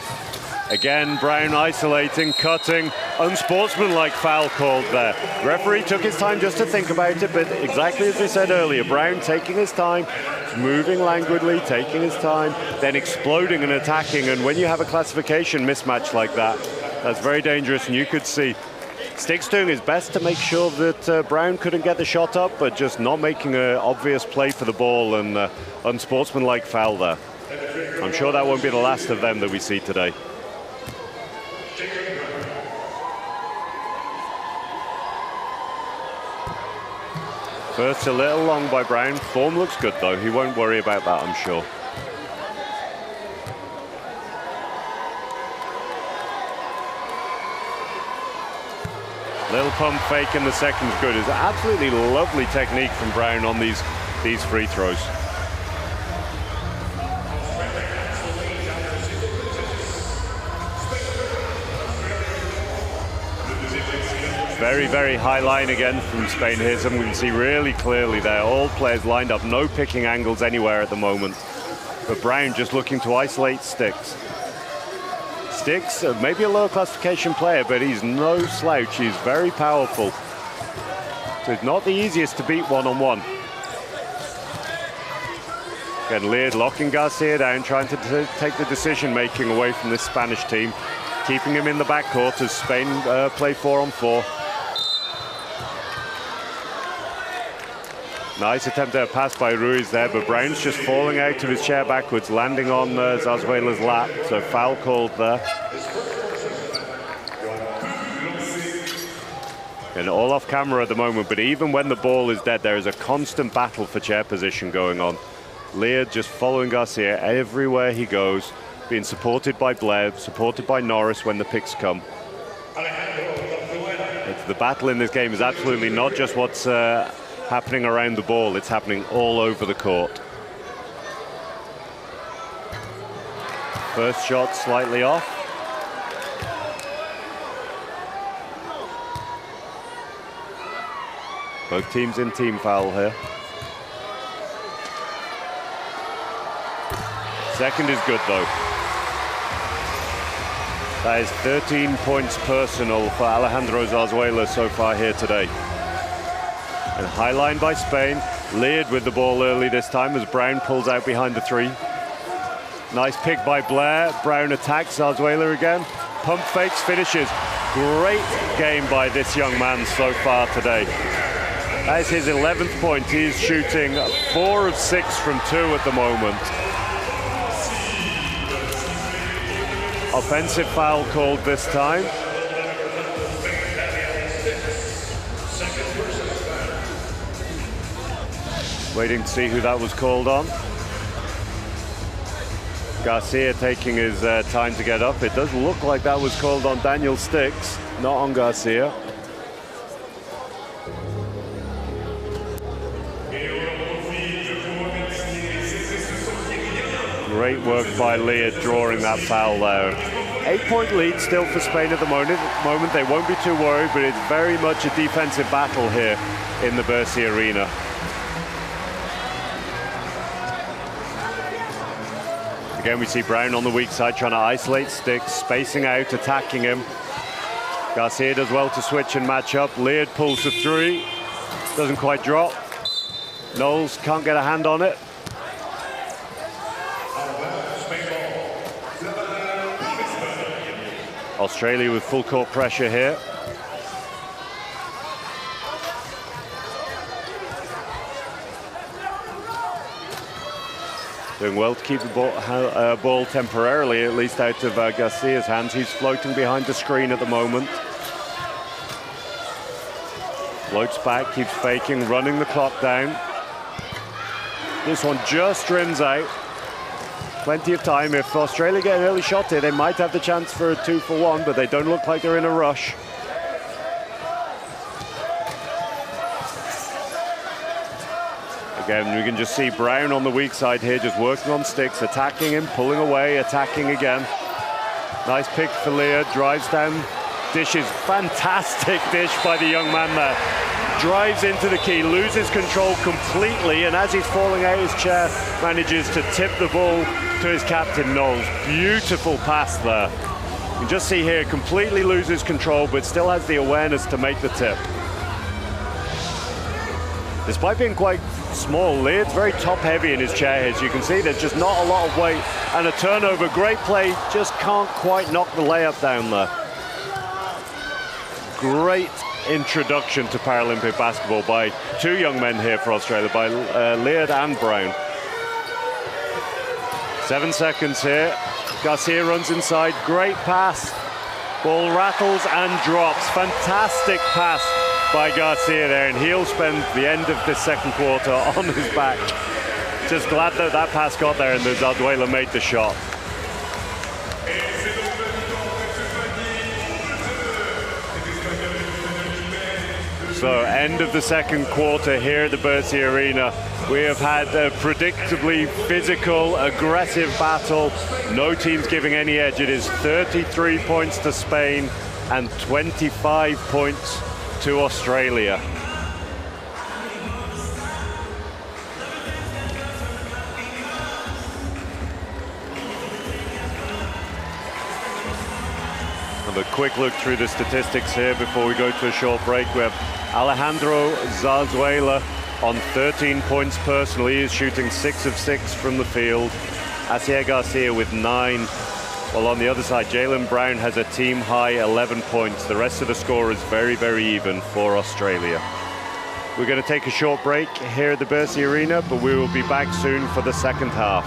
Again, Brown isolating, cutting. Unsportsmanlike foul called there. Referee took his time just to think about it, but exactly as we said earlier, Brown taking his time, moving languidly, taking his time, then exploding and attacking. And when you have a classification mismatch like that, that's very dangerous. And you could see Sticks doing his best to make sure that Brown couldn't get the shot up, but just not making an obvious play for the ball, and unsportsmanlike foul there. I'm sure that won't be the last of them that we see today. First a little long by Brown. Form looks good though. He won't worry about that, I'm sure. Little pump fake in the second's good. It's absolutely lovely technique from Brown on these free throws. Very, very high line again from Spain here. Something we can see really clearly there. All players lined up, no picking angles anywhere at the moment. But Brown just looking to isolate Sticks. Sticks, maybe a lower classification player, but he's no slouch. He's very powerful. So it's not the easiest to beat one-on-one. Again, Leard locking Garcia down, trying to take the decision-making away from this Spanish team. Keeping him in the backcourt as Spain play 4-on-4. Nice attempt at a pass by Ruiz there, but Brown's just falling out of his chair backwards, landing on Zarzuela's lap, so foul called there. And all off camera at the moment, but even when the ball is dead, there is a constant battle for chair position going on. Leard just following Garcia everywhere he goes, being supported by Blair, supported by Norris when the picks come. The battle in this game is absolutely not just what's happening around the ball, it's happening all over the court. First shot slightly off. Both teams in team foul here. Second is good though. That is 13 points personal for Alejandro Zarzuela so far here today. And high line by Spain. Leard with the ball early this time as Brown pulls out behind the three. Nice pick by Blair. Brown attacks Zarzuela again. Pump fakes, finishes. Great game by this young man so far today. That is his 11th point. He's shooting 4 of 6 from 2 at the moment. Offensive foul called this time. Waiting to see who that was called on. Garcia taking his time to get up. It does look like that was called on Daniel Sticks, not on Garcia. Great work by Leard drawing that foul there. 8-point lead still for Spain at the moment. They won't be too worried, but it's very much a defensive battle here in the Versailles arena. Again, we see Brown on the weak side trying to isolate Sticks, spacing out, attacking him. Garcia does well to switch and match up. Leard pulls the three, doesn't quite drop. Knowles can't get a hand on it. Australia with full court pressure here. Doing well to keep the ball temporarily, at least out of Garcia's hands. He's floating behind the screen at the moment. Floats back, keeps faking, running the clock down. This one just rims out. Plenty of time. If Australia get an early shot here, they might have the chance for a 2-for-1, but they don't look like they're in a rush. Again, we can just see Brown on the weak side here, just working on sticks, attacking him, pulling away, attacking again. Nice pick for Lear, drives down, dishes, fantastic dish by the young man there. Drives into the key, loses control completely, and as he's falling out his chair, manages to tip the ball to his captain, Knowles. Beautiful pass there. You can just see here, completely loses control, but still has the awareness to make the tip. Despite being quite small, Leard's very top-heavy in his chair here. As you can see, there's just not a lot of weight, and a turnover. Great play, just can't quite knock the layup down there. Great introduction to Paralympic basketball by two young men here for Australia, by Leard and Brown. 7 seconds here. Garcia runs inside, great pass. Ball rattles and drops. Fantastic pass by Garcia there, and he'll spend the end of the second quarter on his back. Just glad that that pass got there and that Zarzuela made the shot. So, end of the second quarter here at the Bercy Arena. We have had a predictably physical, aggressive battle. No team's giving any edge. It is 33 points to Spain and 25 points to Australia. Have a quick look through the statistics here before we go to a short break. We have Alejandro Zarzuela on 13 points personally. He is shooting 6 of 6 from the field. Asier Garcia with 9. While on the other side, Jaylen Brown has a team-high 11 points. The rest of the score is very, very even for Australia. We're going to take a short break here at the Bercy Arena, but we will be back soon for the second half.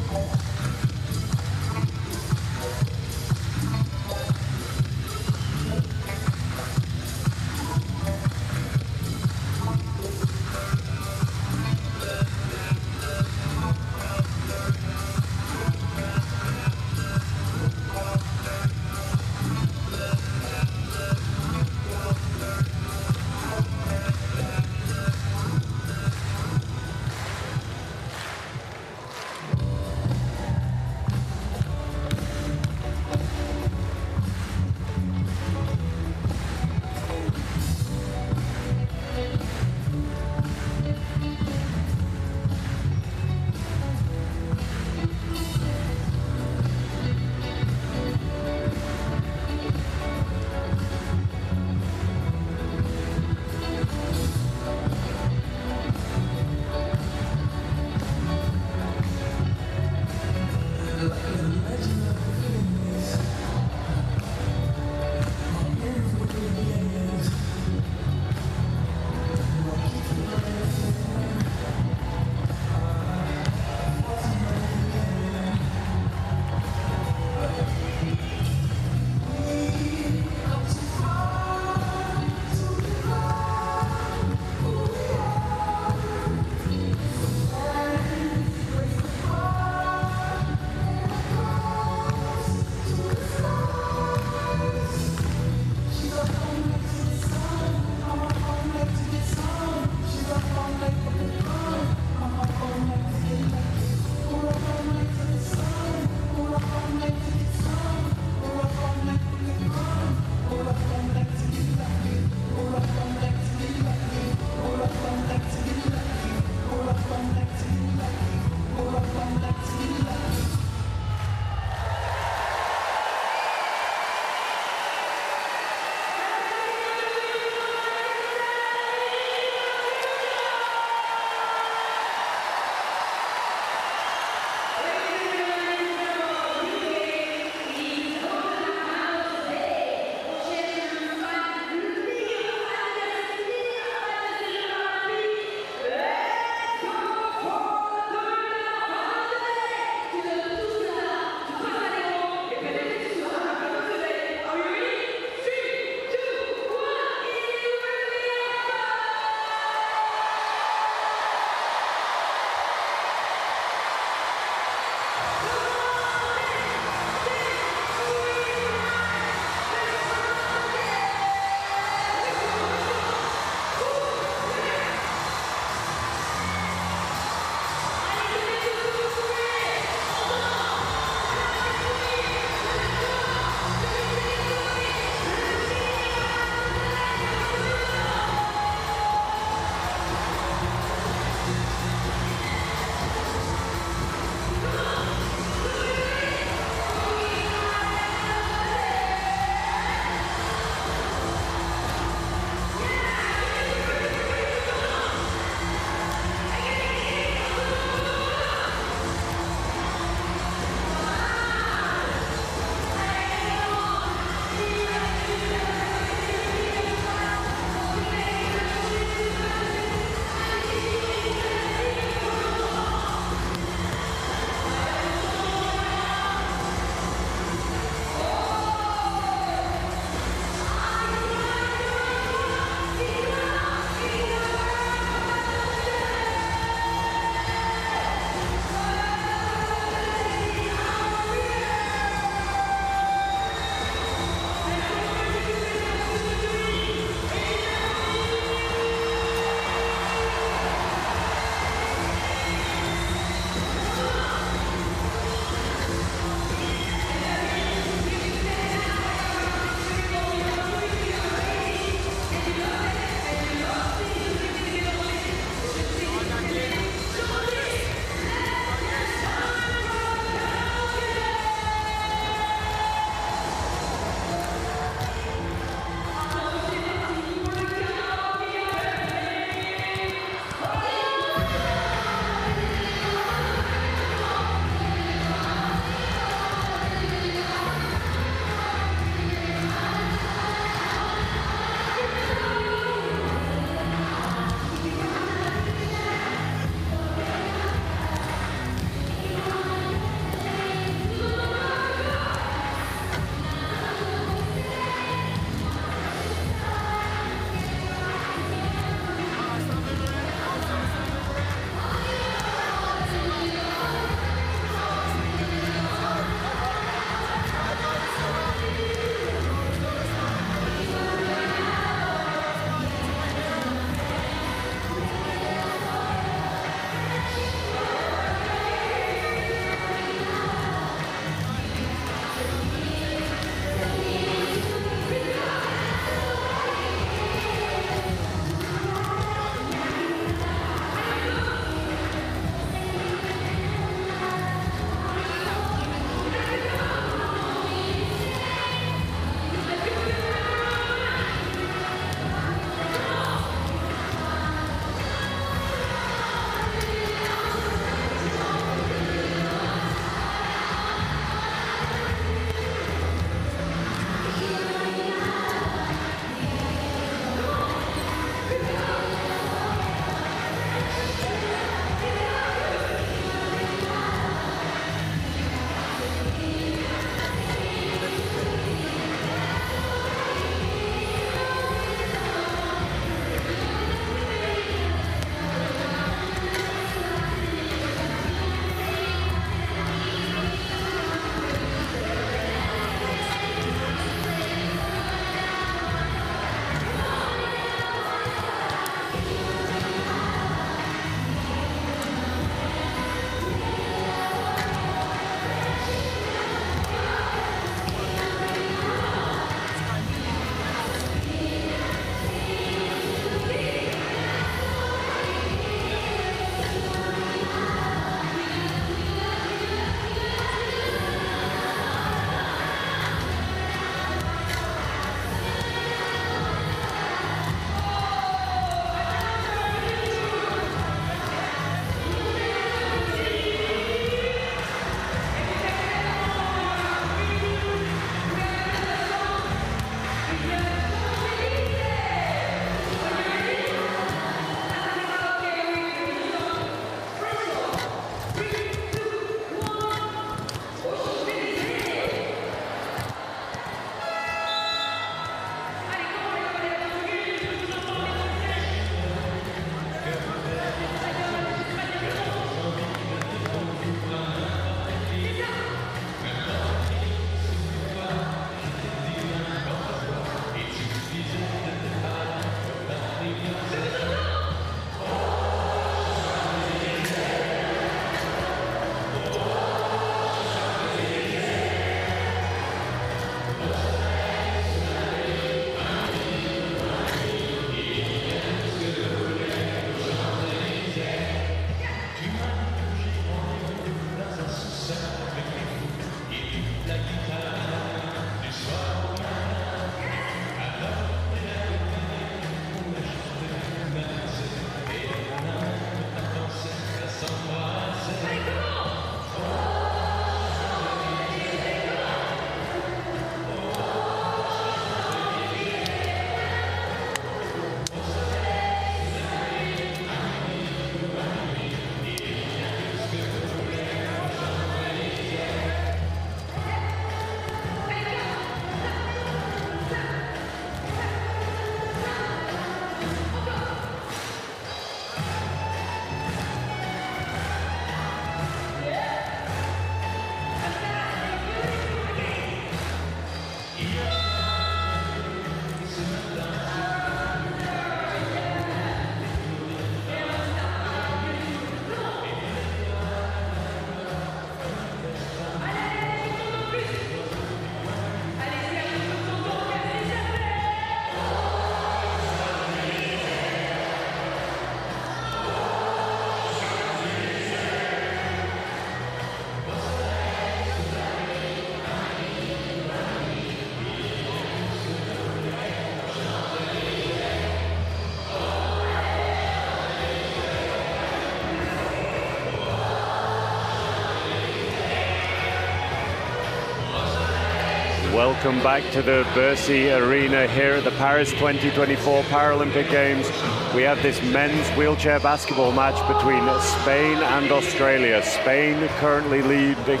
Welcome back to the Versailles Arena here at the Paris 2024 Paralympic Games. We have this men's wheelchair basketball match between Spain and Australia. Spain currently leading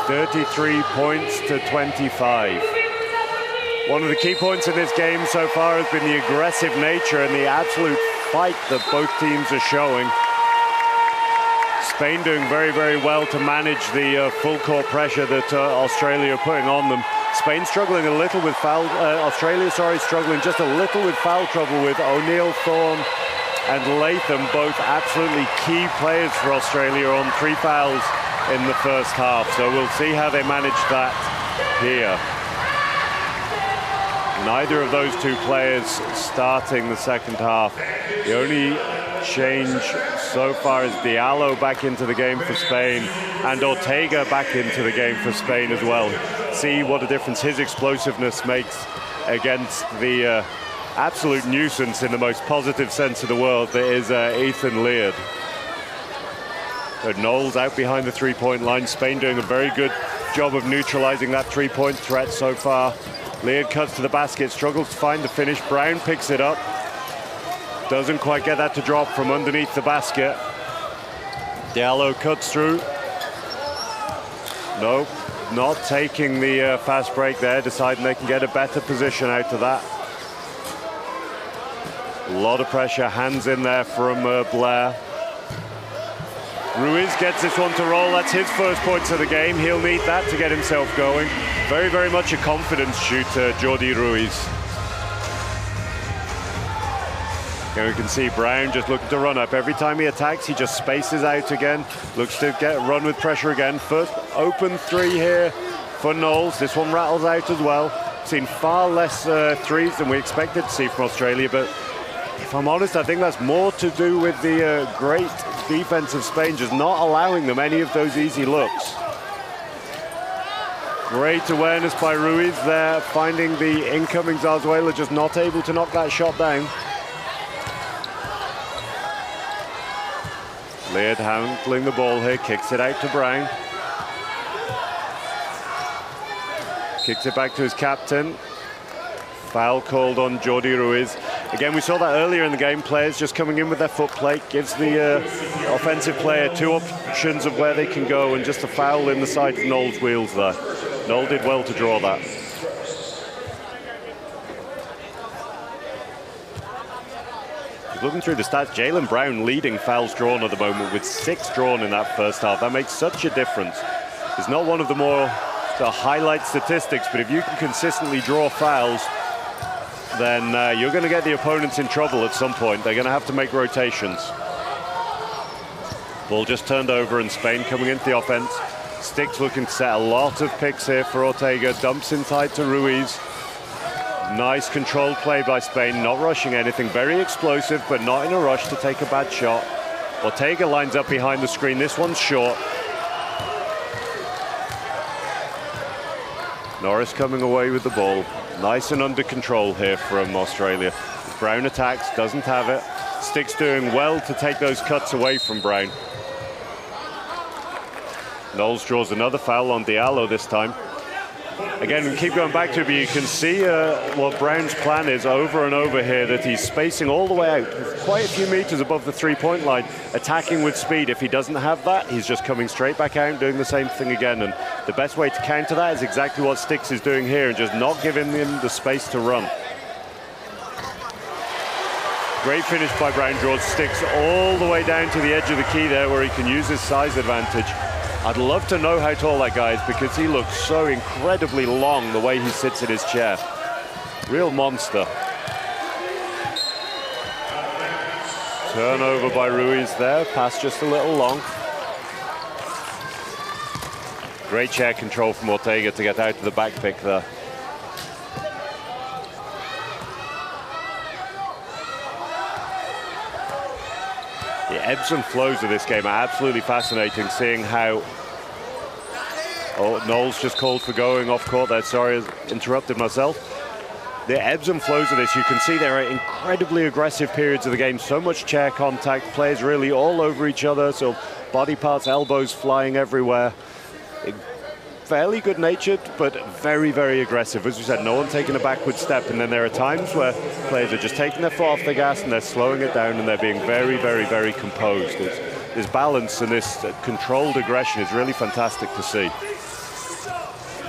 33 points to 25. One of the key points in this game so far has been the aggressive nature and the absolute fight that both teams are showing. Spain doing very, very well to manage the full court pressure that Australia are putting on them. Spain struggling a little with Australia struggling just a little with foul trouble with O'Neill, Thorne and Latham, both absolutely key players for Australia, on 3 fouls in the first half. So we'll see how they manage that here. Neither of those 2 players starting the second half. The only change so far is Diallo back into the game for Spain and Ortega back into the game for Spain as well. See what a difference his explosiveness makes against the absolute nuisance in the most positive sense of the word that is Ethan Leard. So Knowles out behind the 3-point line. Spain doing a very good job of neutralizing that 3-point threat so far. Leard cuts to the basket, struggles to find the finish. Brown picks it up. Doesn't quite get that to drop from underneath the basket. Diallo cuts through. Nope, not taking the fast break there, deciding they can get a better position out of that. A lot of pressure, hands in there from Blair. Ruiz gets this one to roll. That's his first points of the game. He'll need that to get himself going. Very, very much a confidence shooter, Jordi Ruiz. And we can see Brown just looking to run up. Every time he attacks, he just spaces out again. Looks to run with pressure again. First open 3 here for Knowles. This one rattles out as well. Seen far less threes than we expected to see from Australia, but if I'm honest, I think that's more to do with the great defense of Spain, just not allowing them any of those easy looks. Great awareness by Ruiz there, finding the incoming Zarzuela, just not able to knock that shot down. Leard handling the ball here, kicks it out to Brown. Kicks it back to his captain. Foul called on Jordi Ruiz. Again, we saw that earlier in the game, players just coming in with their foot plate, gives the offensive player 2 options of where they can go, and just a foul in the side of Knowles' wheels there. Knoll did well to draw that. Looking through the stats, Jaylen Brown leading fouls drawn at the moment with 6 drawn in that first half. That makes such a difference. It's not one of the more highlight statistics, but if you can consistently draw fouls, then you're going to get the opponents in trouble at some point. They're going to have to make rotations. Ball just turned over and Spain coming into the offense. Sticks looking to set a lot of picks here for Ortega. Dumps inside to Ruiz. Nice controlled play by Spain, not rushing anything. Very explosive, but not in a rush to take a bad shot. Ortega lines up behind the screen. This one's short. Norris coming away with the ball. Nice and under control here from Australia. Brown attacks, doesn't have it. Sticks doing well to take those cuts away from Brown. Knowles draws another foul on Diallo this time. Again, we keep going back to it, but you can see what Brown's plan is over and over here, that he's spacing all the way out, quite a few meters above the 3-point line, attacking with speed. If he doesn't have that, he's just coming straight back out and doing the same thing again. And the best way to counter that is exactly what Sticks is doing here, and just not giving him the space to run. Great finish by Brown, draws Sticks all the way down to the edge of the key there, where he can use his size advantage. I'd love to know how tall that guy is, because he looks so incredibly long the way he sits in his chair. Real monster. Turnover by Ruiz there, pass just a little long. Great chair control from Ortega to get out to the back pick there. The ebbs and flows of this game are absolutely fascinating, seeing how... Oh, Knowles just called for going off court there. Sorry, I interrupted myself. The ebbs and flows of this, you can see there are incredibly aggressive periods of the game. So much chair contact, players really all over each other. So body parts, elbows flying everywhere. fairly good-natured, but very, very aggressive. As we said, no one taking a backward step, and then there are times where players are just taking their foot off the gas and they're slowing it down and they're being very, very, very composed. This balance and this controlled aggression is really fantastic to see.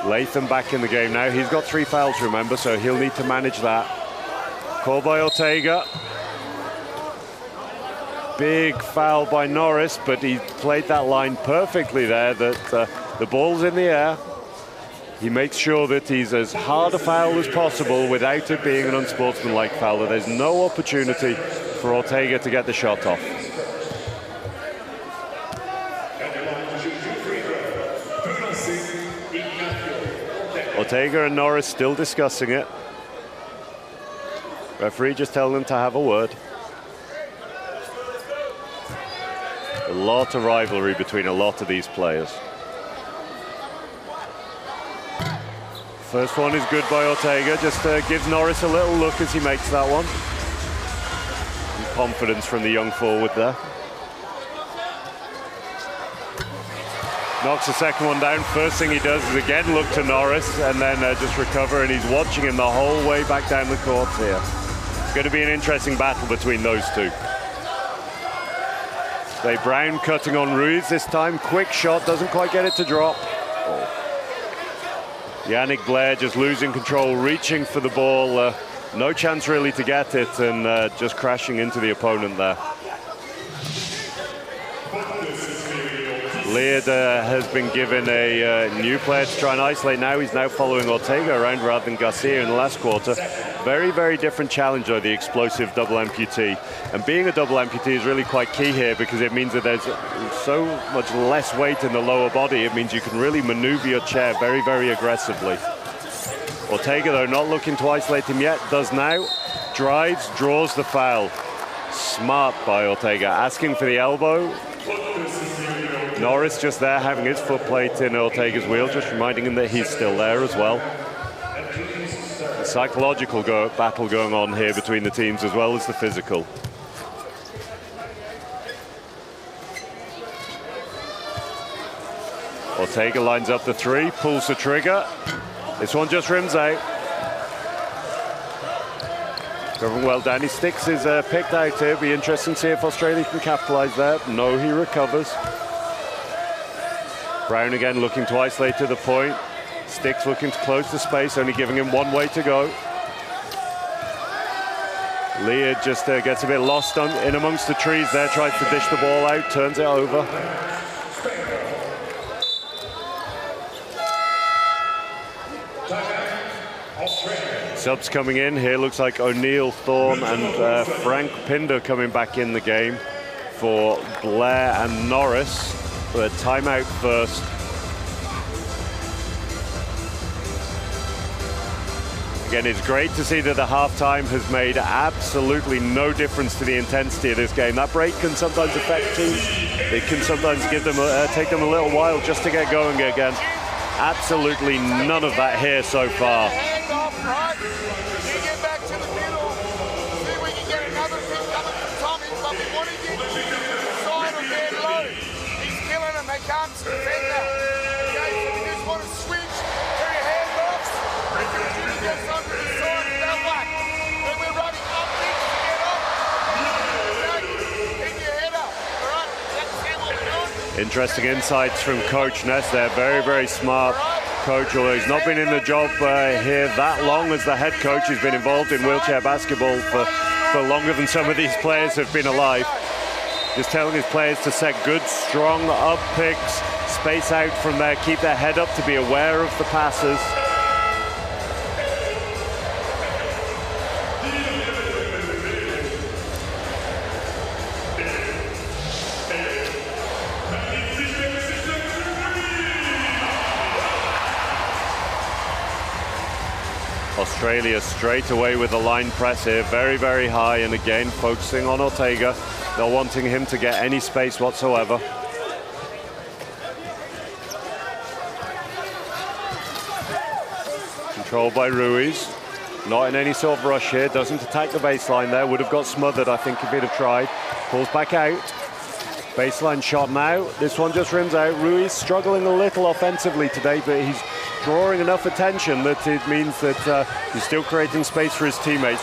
Latham back in the game now. He's got 3 fouls, remember, so he'll need to manage that. Call by Ortega. Big foul by Norris, but he played that line perfectly there, that the ball's in the air. He makes sure that he's as hard a foul as possible without it being an unsportsmanlike foul, that there's no opportunity for Ortega to get the shot off. Ortega and Norris still discussing it. Referee just telling them to have a word. A lot of rivalry between a lot of these players. First one is good by Ortega, just gives Norris a little look as he makes that one. And confidence from the young forward there. Knocks the second one down. First thing he does is again look to Norris and then just recover, and he's watching him the whole way back down the court here. It's going to be an interesting battle between those two. Brown cutting on Ruiz this time. Quick shot, doesn't quite get it to drop. Yannick Blair just losing control, reaching for the ball. No chance really to get it, and just crashing into the opponent there. Leard has been given a new player to try and isolate now. He's now following Ortega around rather than Garcia in the last quarter. Very, very different challenge, though, the explosive double amputee. And being a double amputee is really quite key here, because it means that there's so much less weight in the lower body. It means you can really maneuver your chair very, very aggressively. Ortega, though, not looking to isolate him yet, does now. Drives, draws the foul. Smart by Ortega, asking for the elbow. Norris just there having his foot plate in Ortega's wheel, just reminding him that he's still there as well. A psychological battle going on here between the teams as well as the physical. Ortega lines up the 3, pulls the trigger. This one just rims out. Recovering well, Danny Sticks is picked out here. Be interesting to see if Australia can capitalize there. No, he recovers. Brown again looking to isolate to the point. Sticks looking to close the space, only giving him one way to go. Leard just gets a bit lost in amongst the trees there, tries to dish the ball out, turns it over. Subs coming in here, looks like O'Neill, Thorne and Frank Pinder coming back in the game for Blair and Norris. For a timeout first. Again, it's great to see that the halftime has made absolutely no difference to the intensity of this game. That break can sometimes affect teams. It can sometimes give them take them a little while just to get going again. Absolutely none of that here so far. Hands off right. You get back to the middle. See if we can get another pick coming from Tommy, but we want to get side or dead low. He's killing them. They can't defend that. Okay, so we just want to switch to your handoffs. We can do this under the side that way. When we're running up things to get up, okay, keep your head up. All right, that's what we're doing. Interesting insights from Coach Ness there. Very, very smart coach, although he's not been in the job here that long as the head coach. He's been involved in wheelchair basketball for longer than some of these players have been alive. Just telling his players to set good, strong up picks, space out from there, keep their head up to be aware of the passes. Australia straight away with the line press here, very, very high, and again focusing on Ortega. They're wanting him to get any space whatsoever. Controlled by Ruiz. Not in any sort of rush here, doesn't attack the baseline there. Would have got smothered, I think, if he'd have tried. Pulls back out. Baseline shot now. This one just rims out. Ruiz struggling a little offensively today, but he's drawing enough attention that it means that he's still creating space for his teammates.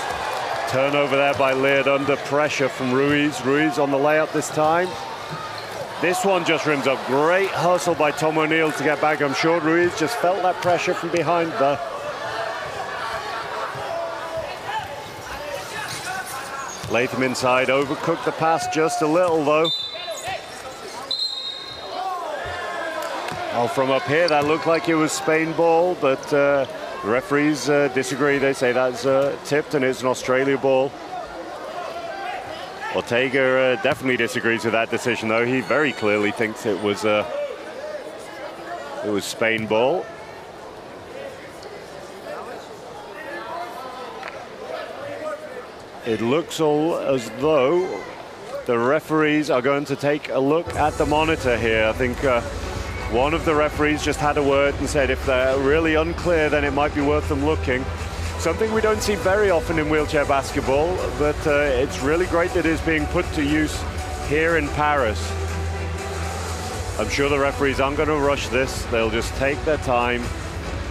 Turnover there by Laird under pressure from Ruiz. Ruiz on the layup this time. This one just rims up. Great hustle by Tom O'Neill to get back. I'm sure Ruiz just felt that pressure from behind there. Latham inside, overcooked the pass just a little though. Oh, from up here that looked like it was Spain ball, but the referees disagree. They say that's tipped and it's an Australia ball. Ortega definitely disagrees with that decision though. He very clearly thinks it was Spain ball. It looks all as though the referees are going to take a look at the monitor here. I think one of the referees just had a word and said if they're really unclear, then it might be worth them looking. Something we don't see very often in wheelchair basketball, but it's really great that it's being put to use here in Paris. I'm sure the referees aren't going to rush this. They'll just take their time,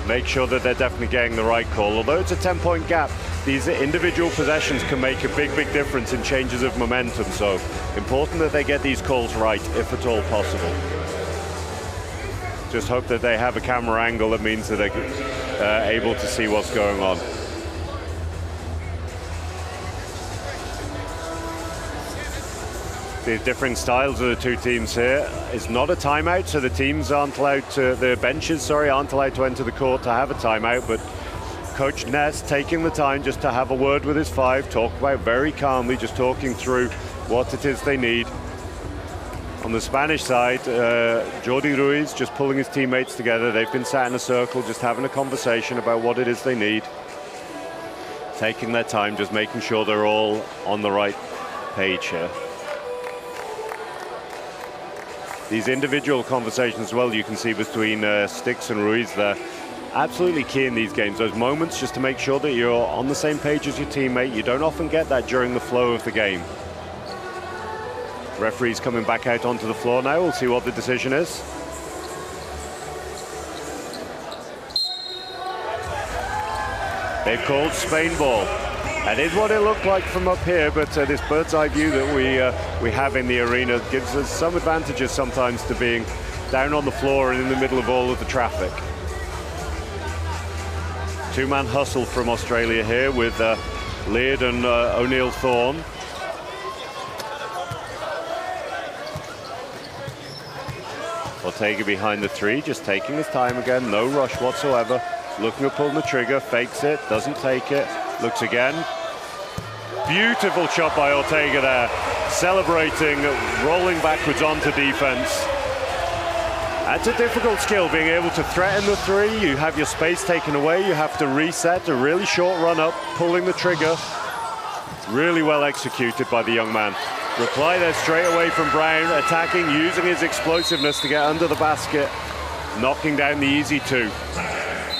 make sure that they're definitely getting the right call. Although it's a 10-point gap, these individual possessions can make a big difference in changes of momentum. So important that they get these calls right, if at all possible. Just hope that they have a camera angle that means that they're able to see what's going on. The different styles of the two teams here. It's not a timeout, so the teams aren't allowed to, the benches, aren't allowed to enter the court to have a timeout, but Coach Ness taking the time just to have a word with his five, talk about very calmly, just talking through what it is they need. On the Spanish side, Jordi Ruiz just pulling his teammates together. They've been sat in a circle, just having a conversation about what it is they need. Taking their time, just making sure they're all on the right page here. These individual conversations as well, you can see between Sticks and Ruiz there. Absolutely key in these games, those moments just to make sure that you're on the same page as your teammate. You don't often get that during the flow of the game. Referee's coming back out onto the floor now. We'll see what the decision is. They've called Spain ball. That is what it looked like from up here, but this bird's eye view that we have in the arena gives us some advantages sometimes to being down on the floor and in the middle of all of the traffic. Two-man hustle from Australia here with Laird and O'Neill Thorne. Ortega behind the three, just taking his time again, no rush whatsoever. Looking at pulling the trigger, fakes it, doesn't take it, looks again. Beautiful shot by Ortega there, celebrating, rolling backwards onto defense. That's a difficult skill, being able to threaten the three. You have your space taken away, you have to reset, a really short run up, pulling the trigger. Really well executed by the young man. Reply there straight away from Brown, attacking, using his explosiveness to get under the basket, knocking down the easy two.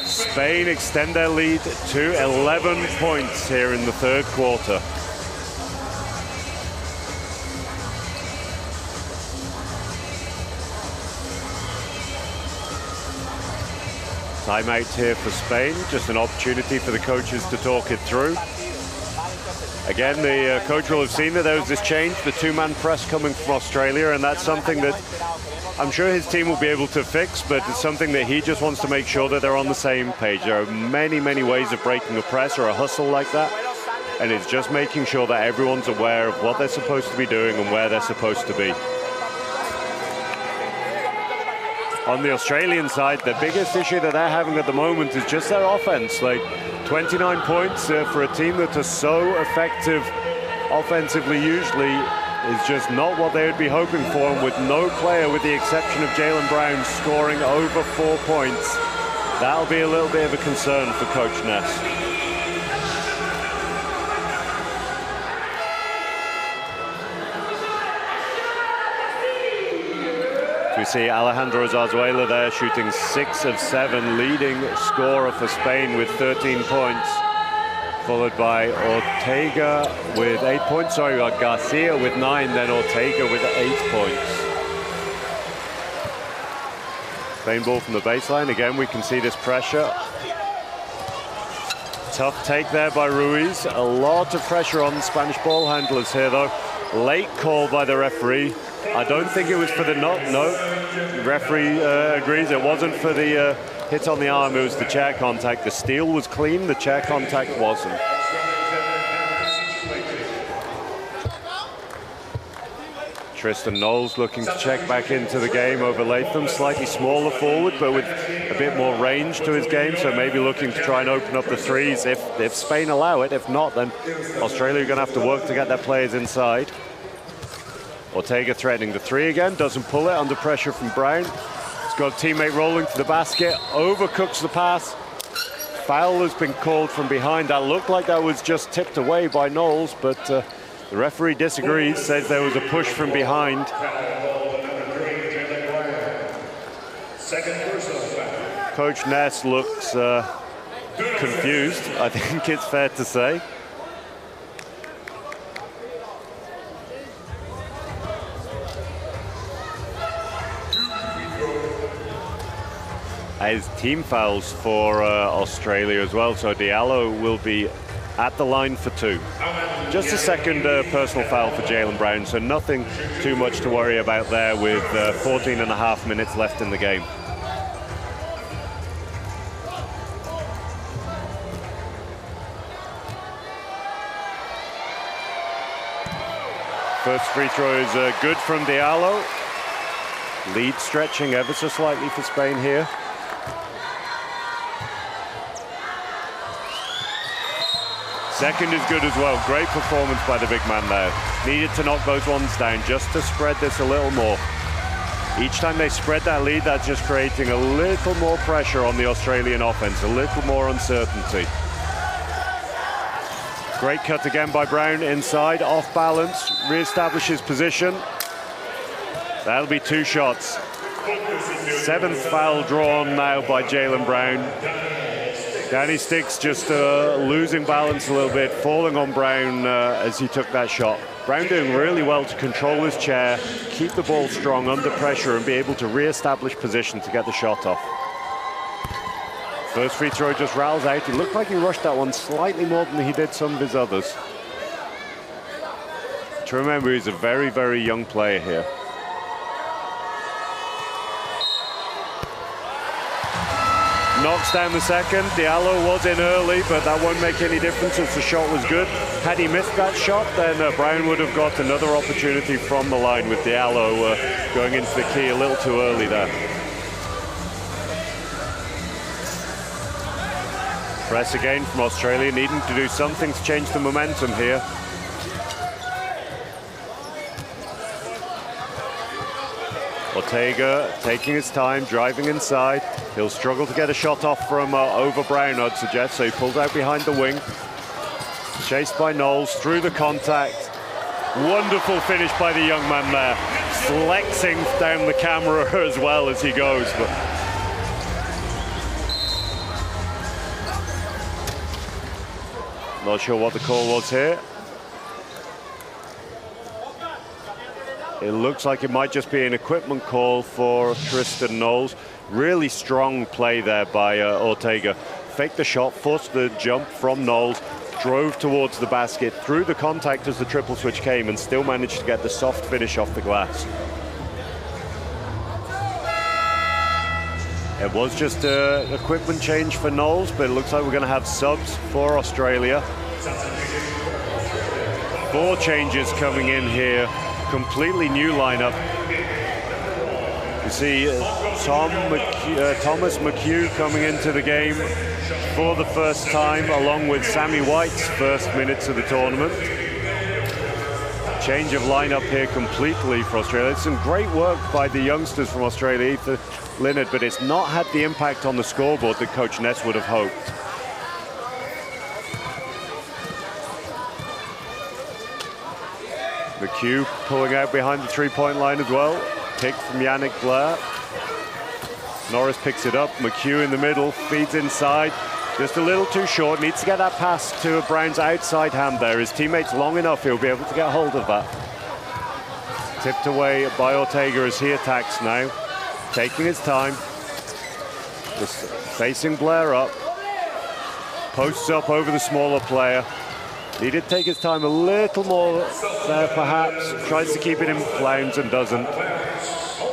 Spain extend their lead to 11 points here in the third quarter. Timeout here for Spain, just an opportunity for the coaches to talk it through. Again, the coach will have seen that there was this change, the two-man press coming from Australia, and that's something that I'm sure his team will be able to fix, but it's something that he just wants to make sure that they're on the same page. There are many ways of breaking a press or a hustle like that, and it's just making sure that everyone's aware of what they're supposed to be doing and where they're supposed to be. On the Australian side, the biggest issue that they're having at the moment is just their offense. Like 29 points for a team that is so effective offensively usually is just not what they would be hoping for, and with no player, with the exception of Jaylen Brown, scoring over 4 points, that'll be a little bit of a concern for Coach Ness. We see Alejandro Zarzuela there shooting 6 of 7, leading scorer for Spain with 13 points. followed by Ortega with 8 points. Sorry, Garcia with 9, then Ortega with 8 points. Spain ball from the baseline. Again, we can see this pressure. Tough take there by Ruiz. A lot of pressure on the Spanish ball handlers here, though. Late call by the referee. I don't think it was for the knock. No, the referee agrees it wasn't for the hit on the arm. It was the chair contact. The steel was clean. The chair contact wasn't. Tristan Knowles looking to check back into the game over Latham. Slightly smaller forward, but with a bit more range to his game, so maybe looking to try and open up the threes if Spain allow it. If not, then Australia are going to have to work to get their players inside. Ortega threatening the three again, doesn't pull it, under pressure from Brown. He's got a teammate rolling to the basket, overcooks the pass. Foul has been called from behind. That looked like that was just tipped away by Knowles, but the referee disagrees, says there was a push from behind. Coach Ness looks confused, I think it's fair to say. As team fouls for Australia as well, so Diallo will be at the line for 2. Just a second personal foul for Jaylen Brown, so nothing too much to worry about there with 14.5 minutes left in the game. First free throw is good from Diallo. Lead stretching ever so slightly for Spain here. Second is good as well. Great performance by the big man there. Needed to knock those ones down just to spread this a little more. Each time they spread that lead, that's just creating a little more pressure on the Australian offense, a little more uncertainty. Great cut again by Brown inside, off balance, re-establishes position. That'll be 2 shots. 7th foul drawn now by Jaylen Brown. Danny Sticks just losing balance a little bit, falling on Brown as he took that shot. Brown doing really well to control his chair, keep the ball strong under pressure and be able to re-establish position to get the shot off. First free throw just rattles out. He looked like he rushed that one slightly more than he did some of his others. To remember, he's a very, very young player here. Knocks down the second. Diallo was in early, but that won't make any difference as the shot was good. Had he missed that shot, then Brown would have got another opportunity from the line with Diallo going into the key a little too early there. Press again from Australia, needing to do something to change the momentum here. Ortega taking his time, driving inside. He'll struggle to get a shot off from over Brown, I'd suggest, so he pulls out behind the wing. Chased by Knowles, through the contact. Wonderful finish by the young man there. Flexing down the camera as well as he goes. But not sure what the call was here. It looks like it might just be an equipment call for Tristan Knowles. Really strong play there by Ortega. Faked the shot, forced the jump from Knowles, drove towards the basket, through the contact as the triple switch came, and still managed to get the soft finish off the glass. It was just an equipment change for Knowles, but it looks like we're going to have subs for Australia. 4 changes coming in here. Completely new lineup. You see Thomas McHugh coming into the game for the first time, along with Sammy White's first minutes of the tournament. Change of lineup here completely for Australia. It's some great work by the youngsters from Australia, Ethan Leonard, but it's not had the impact on the scoreboard that Coach Ness would have hoped. McHugh pulling out behind the three-point line as well. Pick from Yannick Blair. Norris picks it up. McHugh in the middle, feeds inside. Just a little too short. Needs to get that pass to Brown's outside hand there. His teammate's long enough, he'll be able to get hold of that. Tipped away by Ortega as he attacks now. Taking his time. Just facing Blair up. Posts up over the smaller player. He did take his time a little more there perhaps. Tries to keep it in bounds and doesn't.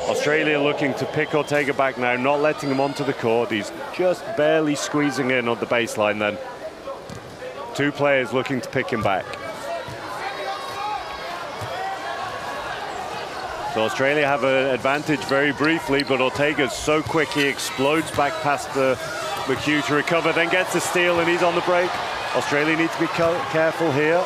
Australia looking to pick Ortega back now, not letting him onto the court. He's just barely squeezing in on the baseline then. Two players looking to pick him back. So Australia have an advantage very briefly, but Ortega's so quick he explodes back past McHugh to recover, then gets a steal and he's on the break. Australia needs to be careful here.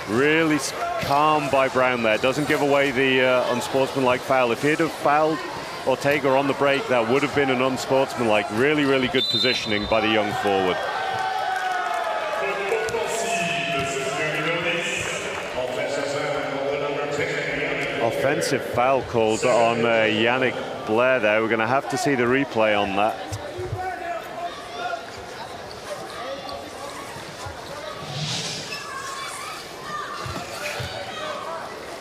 Really calm by Brown there. Doesn't give away the unsportsmanlike foul. If he'd have fouled Ortega on the break, that would have been an unsportsmanlike. Really, really good positioning by the young forward. Offensive foul called on Yannick Blair there. We're going to have to see the replay on that.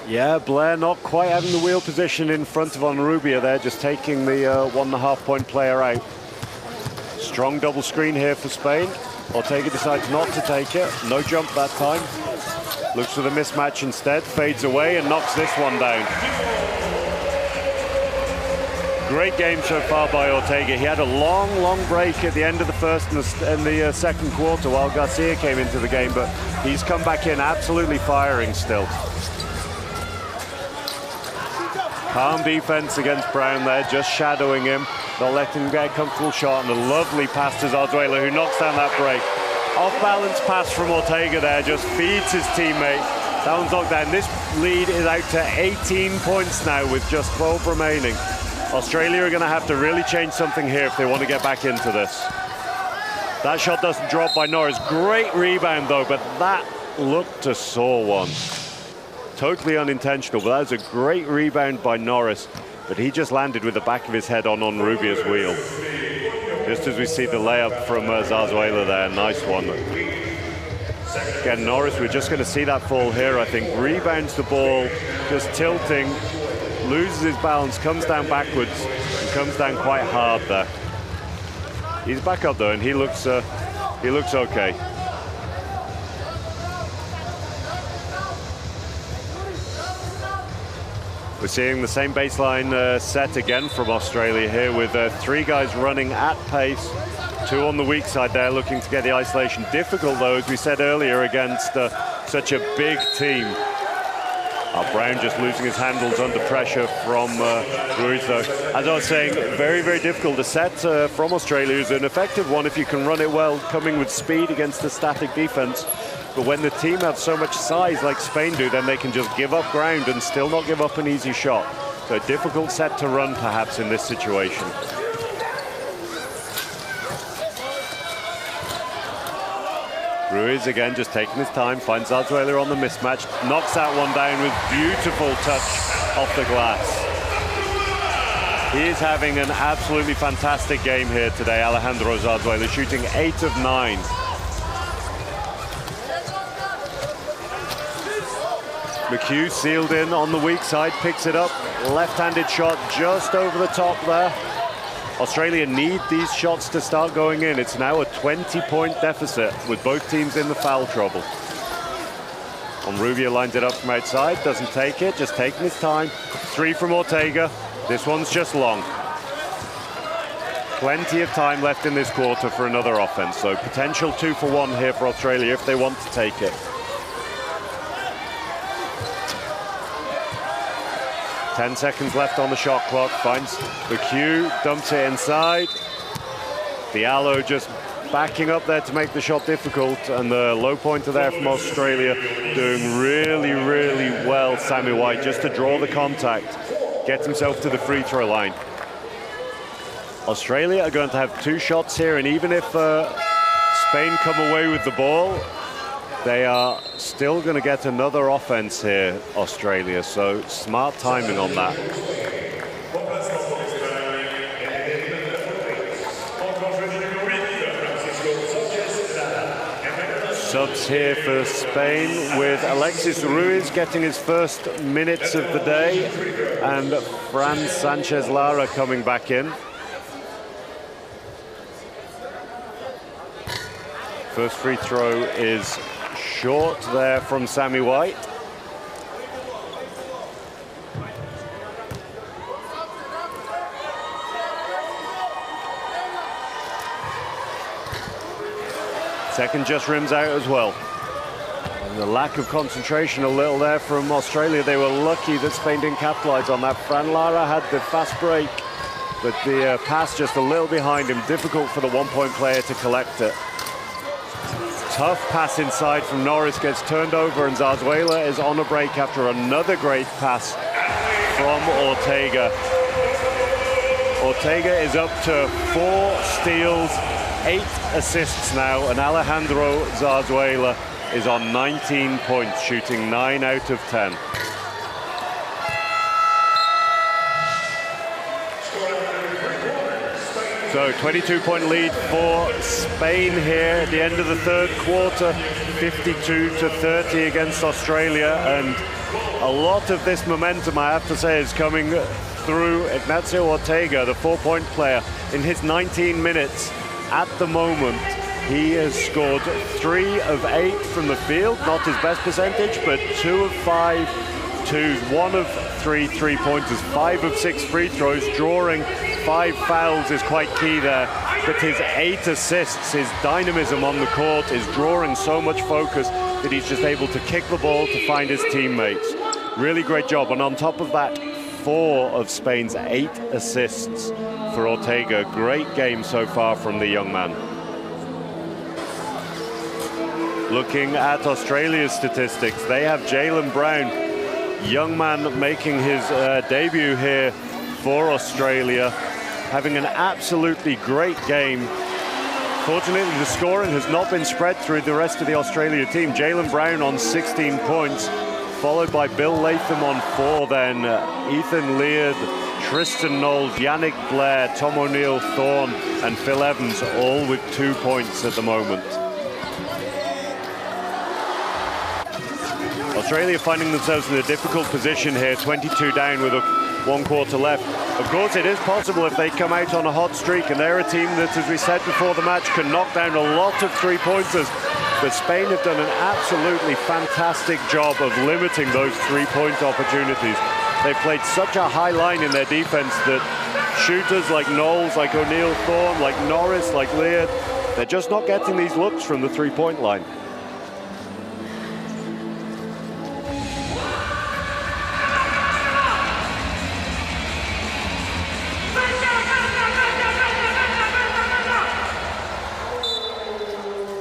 Yeah, Blair not quite having the wheel position in front of Onrubia there, just taking the 1.5 point player out. Strong double screen here for Spain. Ortega decides not to take it. No jump that time. Looks for the mismatch instead, fades away and knocks this one down. Great game so far by Ortega. He had a long break at the end of the first and the second quarter while Garcia came into the game, but he's come back in absolutely firing still. Calm defense against Brown there, just shadowing him, not letting him get a comfortable shot, and a lovely pass to Zarzuela, who knocks down that break. Off-balance pass from Ortega there, just feeds his teammate. That one's knocked down. This lead is out to 18 points now with just 12 remaining. Australia are going to have to really change something here if they want to get back into this. That shot doesn't drop by Norris. Great rebound though, but that looked a sore one. Totally unintentional, but that was a great rebound by Norris, but he just landed with the back of his head on Rubia's wheel. Just as we see the layup from Zarzuela there, nice one. Again, Norris, we're just going to see that fall here, I think. Rebounds the ball, just tilting, loses his balance, comes down backwards, and comes down quite hard there. He's back up though, and he looks okay. We're seeing the same baseline set again from Australia here with three guys running at pace, two on the weak side there looking to get the isolation. Difficult though, as we said earlier, against such a big team. Brown just losing his handles under pressure from Ruiz though. As I was saying, very difficult to set from Australia. It's an effective one if you can run it well, coming with speed against a static defense. But when the team have so much size like Spain do, then they can just give up ground and still not give up an easy shot. So a difficult set to run perhaps in this situation. Ruiz again just taking his time, finds Zarzuela on the mismatch, knocks that one down with beautiful touch off the glass. He is having an absolutely fantastic game here today, Alejandro Zarzuela, shooting 8 of 9. McHugh sealed in on the weak side, picks it up, left-handed shot just over the top there. Australia need these shots to start going in. It's now a 20-point deficit with both teams in the foul trouble. Onrubia lines it up from outside, doesn't take it, just taking his time. Three from Ortega. This one's just long. Plenty of time left in this quarter for another offense, so potential 2 for 1 here for Australia if they want to take it. 10 seconds left on the shot clock, finds McHugh, dumps it inside. Diallo just backing up there to make the shot difficult, and the low pointer there from Australia doing really well, Sammy White, just to draw the contact, gets himself to the free throw line. Australia are going to have 2 shots here, and even if Spain come away with the ball, they are still going to get another offense here, Australia, so smart timing on that. Subs here for Spain, with Alexis Ruiz getting his first minutes of the day and Fran Sanchez Lara coming back in. First free throw is short there from Sammy White. Second just rims out as well. And the lack of concentration a little there from Australia. They were lucky that Spain didn't capitalize on that. Fran Lara had the fast break, but the pass just a little behind him. Difficult for the one-point player to collect it. Tough pass inside from Norris, gets turned over, and Zarzuela is on a break after another great pass from Ortega. Ortega is up to 4 steals, 8 assists now, and Alejandro Zarzuela is on 19 points, shooting 9 out of 10. So 22-point lead for Spain here at the end of the third quarter, 52-30 against Australia, and a lot of this momentum, I have to say, is coming through Ignacio Ortega, the 4-point player. In his 19 minutes at the moment, he has scored 3 of 8 from the field, not his best percentage, but 2 of 5 twos, 1 of 3 3-pointers, 5 of 6 free throws. Drawing 5 fouls is quite key there, but his 8 assists, his dynamism on the court is drawing so much focus that he's just able to kick the ball to find his teammates. Really great job, and on top of that, 4 of Spain's 8 assists for Ortega. Great game so far from the young man. Looking at Australia's statistics, they have Jaylen Brown, young man making his debut here for Australia, having an absolutely great game. Fortunately, the scoring has not been spread through the rest of the Australia team. Jaylen Brown on 16 points, followed by Bill Latham on 4, then Ethan Leard, Tristan Knowles, Yannick Blair, Tom O'Neill, Thorne, and Phil Evans, all with 2 points at the moment. Australia finding themselves in a difficult position here, 22 down with 1 quarter left. Of course, it is possible if they come out on a hot streak, and they're a team that, as we said before the match, can knock down a lot of 3-pointers. But Spain have done an absolutely fantastic job of limiting those 3-point opportunities. They've played such a high line in their defense that shooters like Knowles, like O'Neill, Thorne, like Norris, like Leard, they're just not getting these looks from the 3-point line.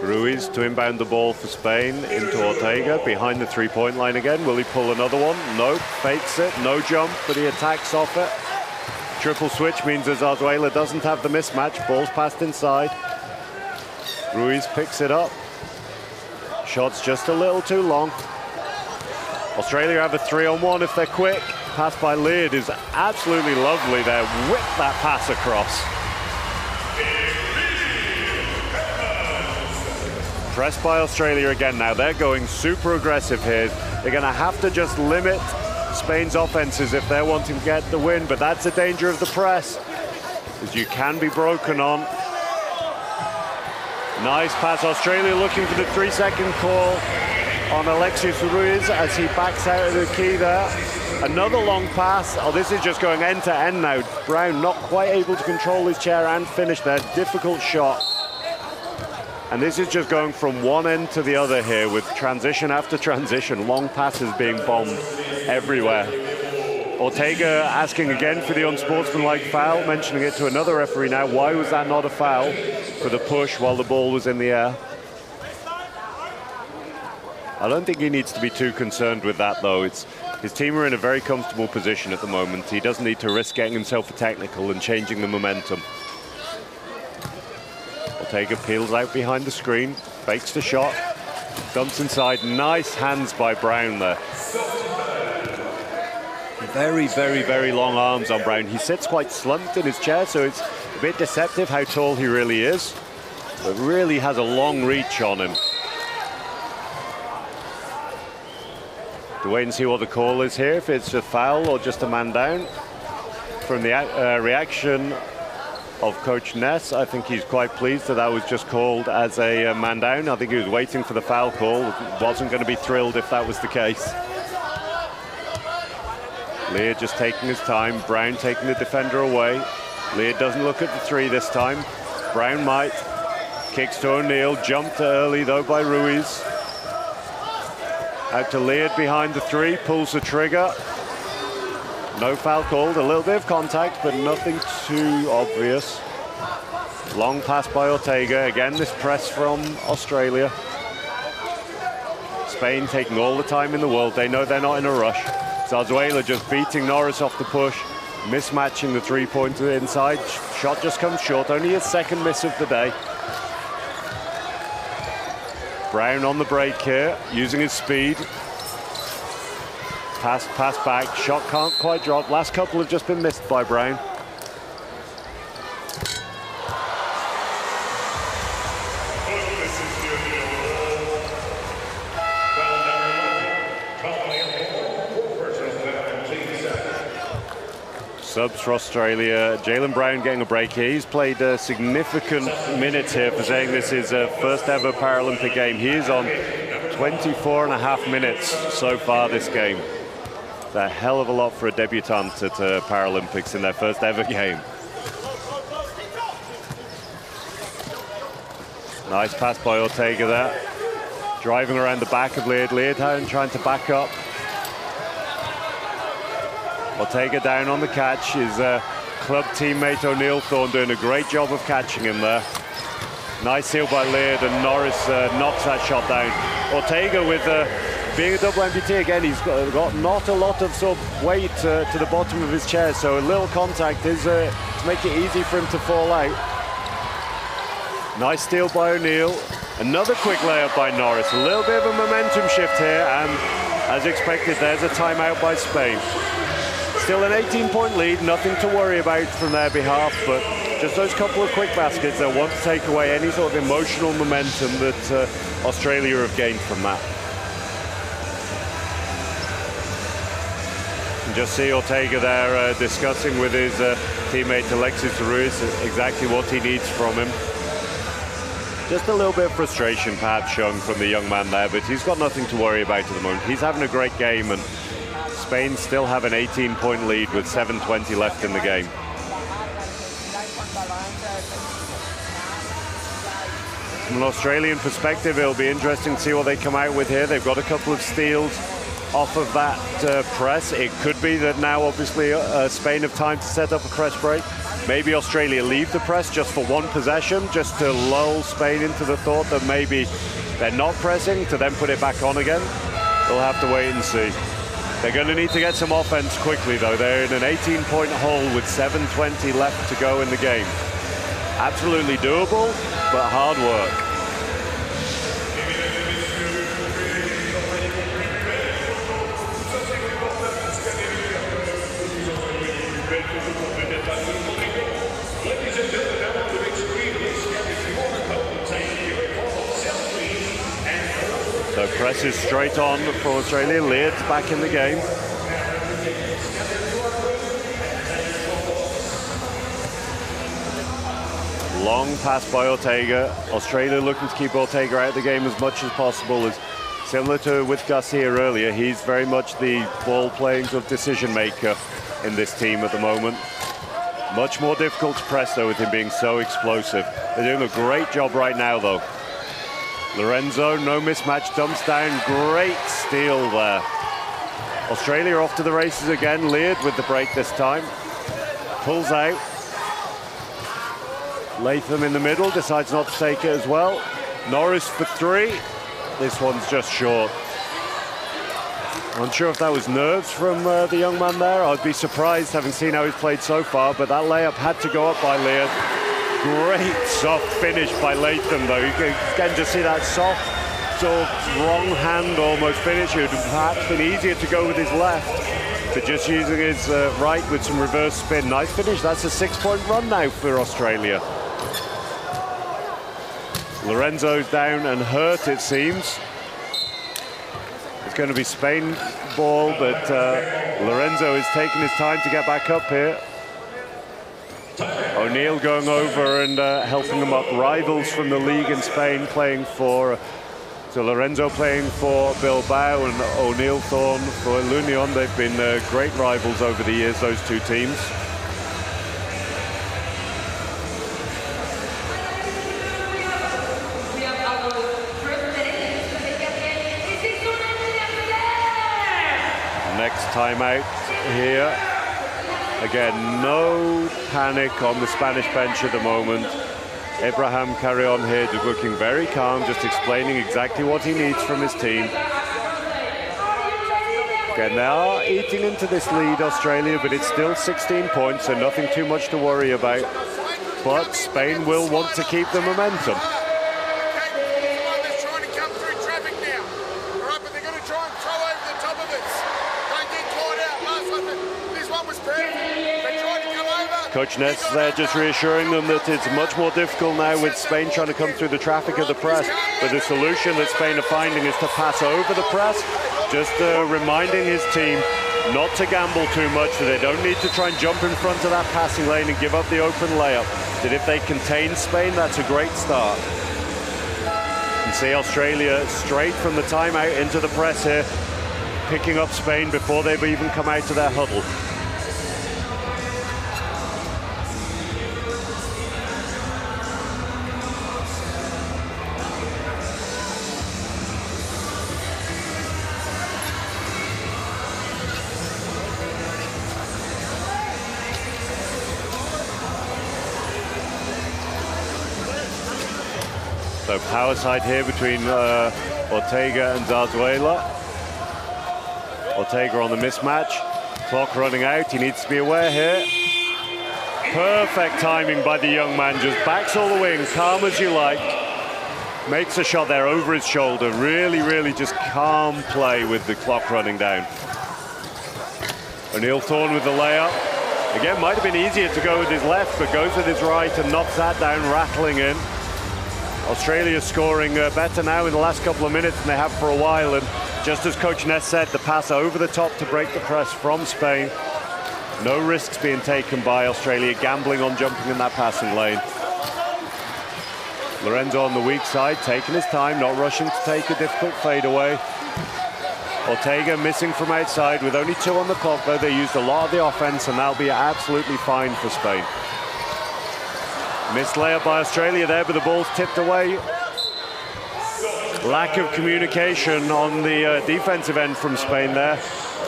Ruiz to inbound the ball for Spain into Ortega, behind the 3-point line again. Will he pull another one? Nope, fakes it, no jump, but he attacks off it. Triple switch means that Zarzuela doesn't have the mismatch. Ball's passed inside. Ruiz picks it up. Shot's just a little too long. Australia have a 3-on-1 if they're quick. Pass by Leard is absolutely lovely there. Whip that pass across. Pressed by Australia again now. They're going super aggressive here. They're going to have to just limit Spain's offenses if they're wanting to get the win, but that's the danger of the press, because you can be broken on. Nice pass. Australia looking for the 3-second call on Alexis Ruiz as he backs out of the key there. Another long pass. Oh, this is just going end to end now. Brown not quite able to control his chair and finish there. Difficult shot. And this is just going from one end to the other here with transition after transition. Long passes being bombed everywhere. Ortega asking again for the unsportsmanlike foul, mentioning it to another referee now. Why was that not a foul for the push while the ball was in the air? I don't think he needs to be too concerned with that, though. His team are in a very comfortable position at the moment. He doesn't need to risk getting himself a technical and changing the momentum. Ortega peels out behind the screen, fakes the shot, dumps inside. Nice hands by Brown there. Very, very, very long arms on Brown. He sits quite slumped in his chair, so it's a bit deceptive how tall he really is, but really has a long reach on him. We'll wait and see what the call is here, if it's a foul or just a man down. From the reaction of Coach Ness, I think he's quite pleased that that was just called as a man down. I think he was waiting for the foul call, wasn't going to be thrilled if that was the case. Lear just taking his time, Brown taking the defender away. Lear doesn't look at the three this time. Brown might. Kicks to O'Neill, jumped early though by Ruiz. Out to Lear behind the three, pulls the trigger. No foul called, a little bit of contact, but nothing too obvious. Long pass by Ortega, again this press from Australia. Spain taking all the time in the world, they know they're not in a rush. Zarzuela just beating Norris off the push, mismatching the three-pointer inside. Shot just comes short, only his second miss of the day. Brown on the break here, using his speed. Pass back, shot can't quite drop. Last couple have just been missed by Brown. Subs for Australia. Jaylen Brown getting a break here. He's played significant minutes here for saying this is a first ever Paralympic game. He is on 24.5 minutes so far this game. It's a hell of a lot for a debutant at Paralympics in their first ever game. Nice pass by Ortega there. Driving around the back of Leerdhoven, trying to back up. Ortega down on the catch. His club teammate O'Neill Thorne doing a great job of catching him there. Nice seal by Leard, and Norris knocks that shot down. Ortega with being a double amputee again, he's got not a lot of sort of weight to the bottom of his chair, so a little contact is to make it easy for him to fall out. Nice steal by O'Neill. Another quick layup by Norris. A little bit of a momentum shift here, and as expected, there's a timeout by Spain. Still an 18-point lead, nothing to worry about from their behalf, but just those couple of quick baskets that want to take away any sort of emotional momentum that Australia have gained from that. And just see Ortega there discussing with his teammate Alexis Ruiz exactly what he needs from him. Just a little bit of frustration perhaps shown from the young man there, but he's got nothing to worry about at the moment. He's having a great game, and Spain still have an 18-point lead with 7:20 left in the game. From an Australian perspective, it'll be interesting to see what they come out with here. They've got a couple of steals off of that press. It could be that now, obviously, Spain have time to set up a press break. Maybe Australia leave the press just for one possession, just to lull Spain into the thought that maybe they're not pressing, to then put it back on again. We'll have to wait and see. They're going to need to get some offense quickly, though. They're in an 18-point hole with 7:20 left to go in the game. Absolutely doable, but hard work. So press is straight on for Australia. Leard's back in the game. Long pass by Ortega. Australia looking to keep Ortega out of the game as much as possible. As similar to with Garcia earlier, he's very much the ball-playing sort of decision-maker in this team at the moment. Much more difficult to press, though, with him being so explosive. They're doing a great job right now, though. Lorenzo, no mismatch, dumps down, great steal there. Australia off to the races again. Leard with the break this time. Pulls out. Latham in the middle, decides not to take it as well. Norris for three. This one's just short. I'm unsure if that was nerves from the young man there. I'd be surprised, having seen how he's played so far, but that layup had to go up by Leard. Great soft finish by Latham, though. You can again just see that soft, sort of wrong hand almost finish. It would have perhaps been easier to go with his left, but just using his right with some reverse spin. Nice finish. That's a 6-point run now for Australia. Lorenzo's down and hurt, it seems. It's going to be Spain ball, but Lorenzo is taking his time to get back up here. O'Neill going over and helping them up. Rivals from the league in Spain playing for, so Lorenzo playing for Bilbao and O'Neill Thorne for L'Union. They've been great rivals over the years, those two teams. Next timeout here. Again, no panic on the Spanish bench at the moment. Abraham Carrion here, just looking very calm, just explaining exactly what he needs from his team. Again, they are eating into this lead, Australia, but it's still 16 points, so nothing too much to worry about. But Spain will want to keep the momentum. Coach Ness there just reassuring them that it's much more difficult now with Spain trying to come through the traffic of the press. But the solution that Spain are finding is to pass over the press, just reminding his team not to gamble too much, that they don't need to try and jump in front of that passing lane and give up the open layup. That if they contain Spain, that's a great start. You can see Australia straight from the timeout into the press here, picking up Spain before they've even come out to their huddle. So power side here between Ortega and Zarzuela. Ortega on the mismatch. Clock running out. He needs to be aware here. Perfect timing by the young man. Just backs all the way in, calm as you like. Makes a shot there over his shoulder. Really, really just calm play with the clock running down. O'Neill Thorne with the layup. Again, might have been easier to go with his left, but goes with his right and knocks that down, rattling in. Australia scoring better now in the last couple of minutes than they have for a while, and just as Coach Ness said, the pass over the top to break the press from Spain. No risks being taken by Australia, gambling on jumping in that passing lane. Lorenzo on the weak side, taking his time, not rushing to take a difficult fadeaway. Ortega missing from outside with only 2 on the clock, though they used a lot of the offense, and that'll be absolutely fine for Spain. Missed layup by Australia there, but the ball's tipped away. Lack of communication on the defensive end from Spain there.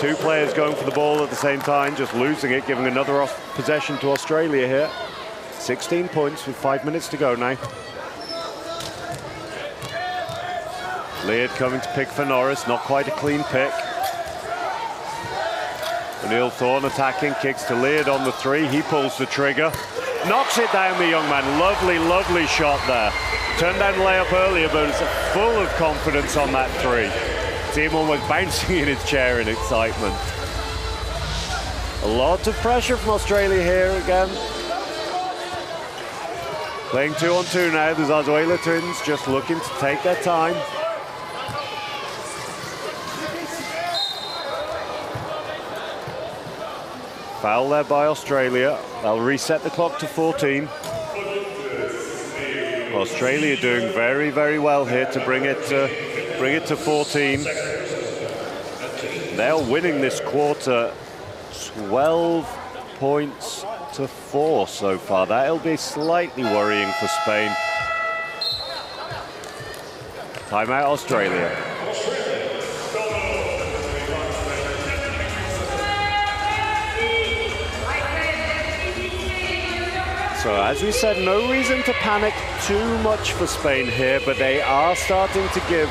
2 players going for the ball at the same time, just losing it, giving another possession to Australia here. 16 points with 5 minutes to go now. Leard coming to pick for Norris, not quite a clean pick. O'Neill Thorne attacking, kicks to Leard on the 3, he pulls the trigger. Knocks it down, the young man. Lovely, lovely shot there. Turned down the layup earlier, but it's full of confidence on that 3. See him almost bouncing in his chair in excitement. A lot of pressure from Australia here again. Playing 2-on-2 now, the Zarzuela twins just looking to take their time. Foul there by Australia. They'll reset the clock to 14. Australia doing very, very well here to bring it to 14. They're winning this quarter 12 points to 4 so far. That'll be slightly worrying for Spain. Timeout Australia. So as we said, no reason to panic too much for Spain here, but they are starting to give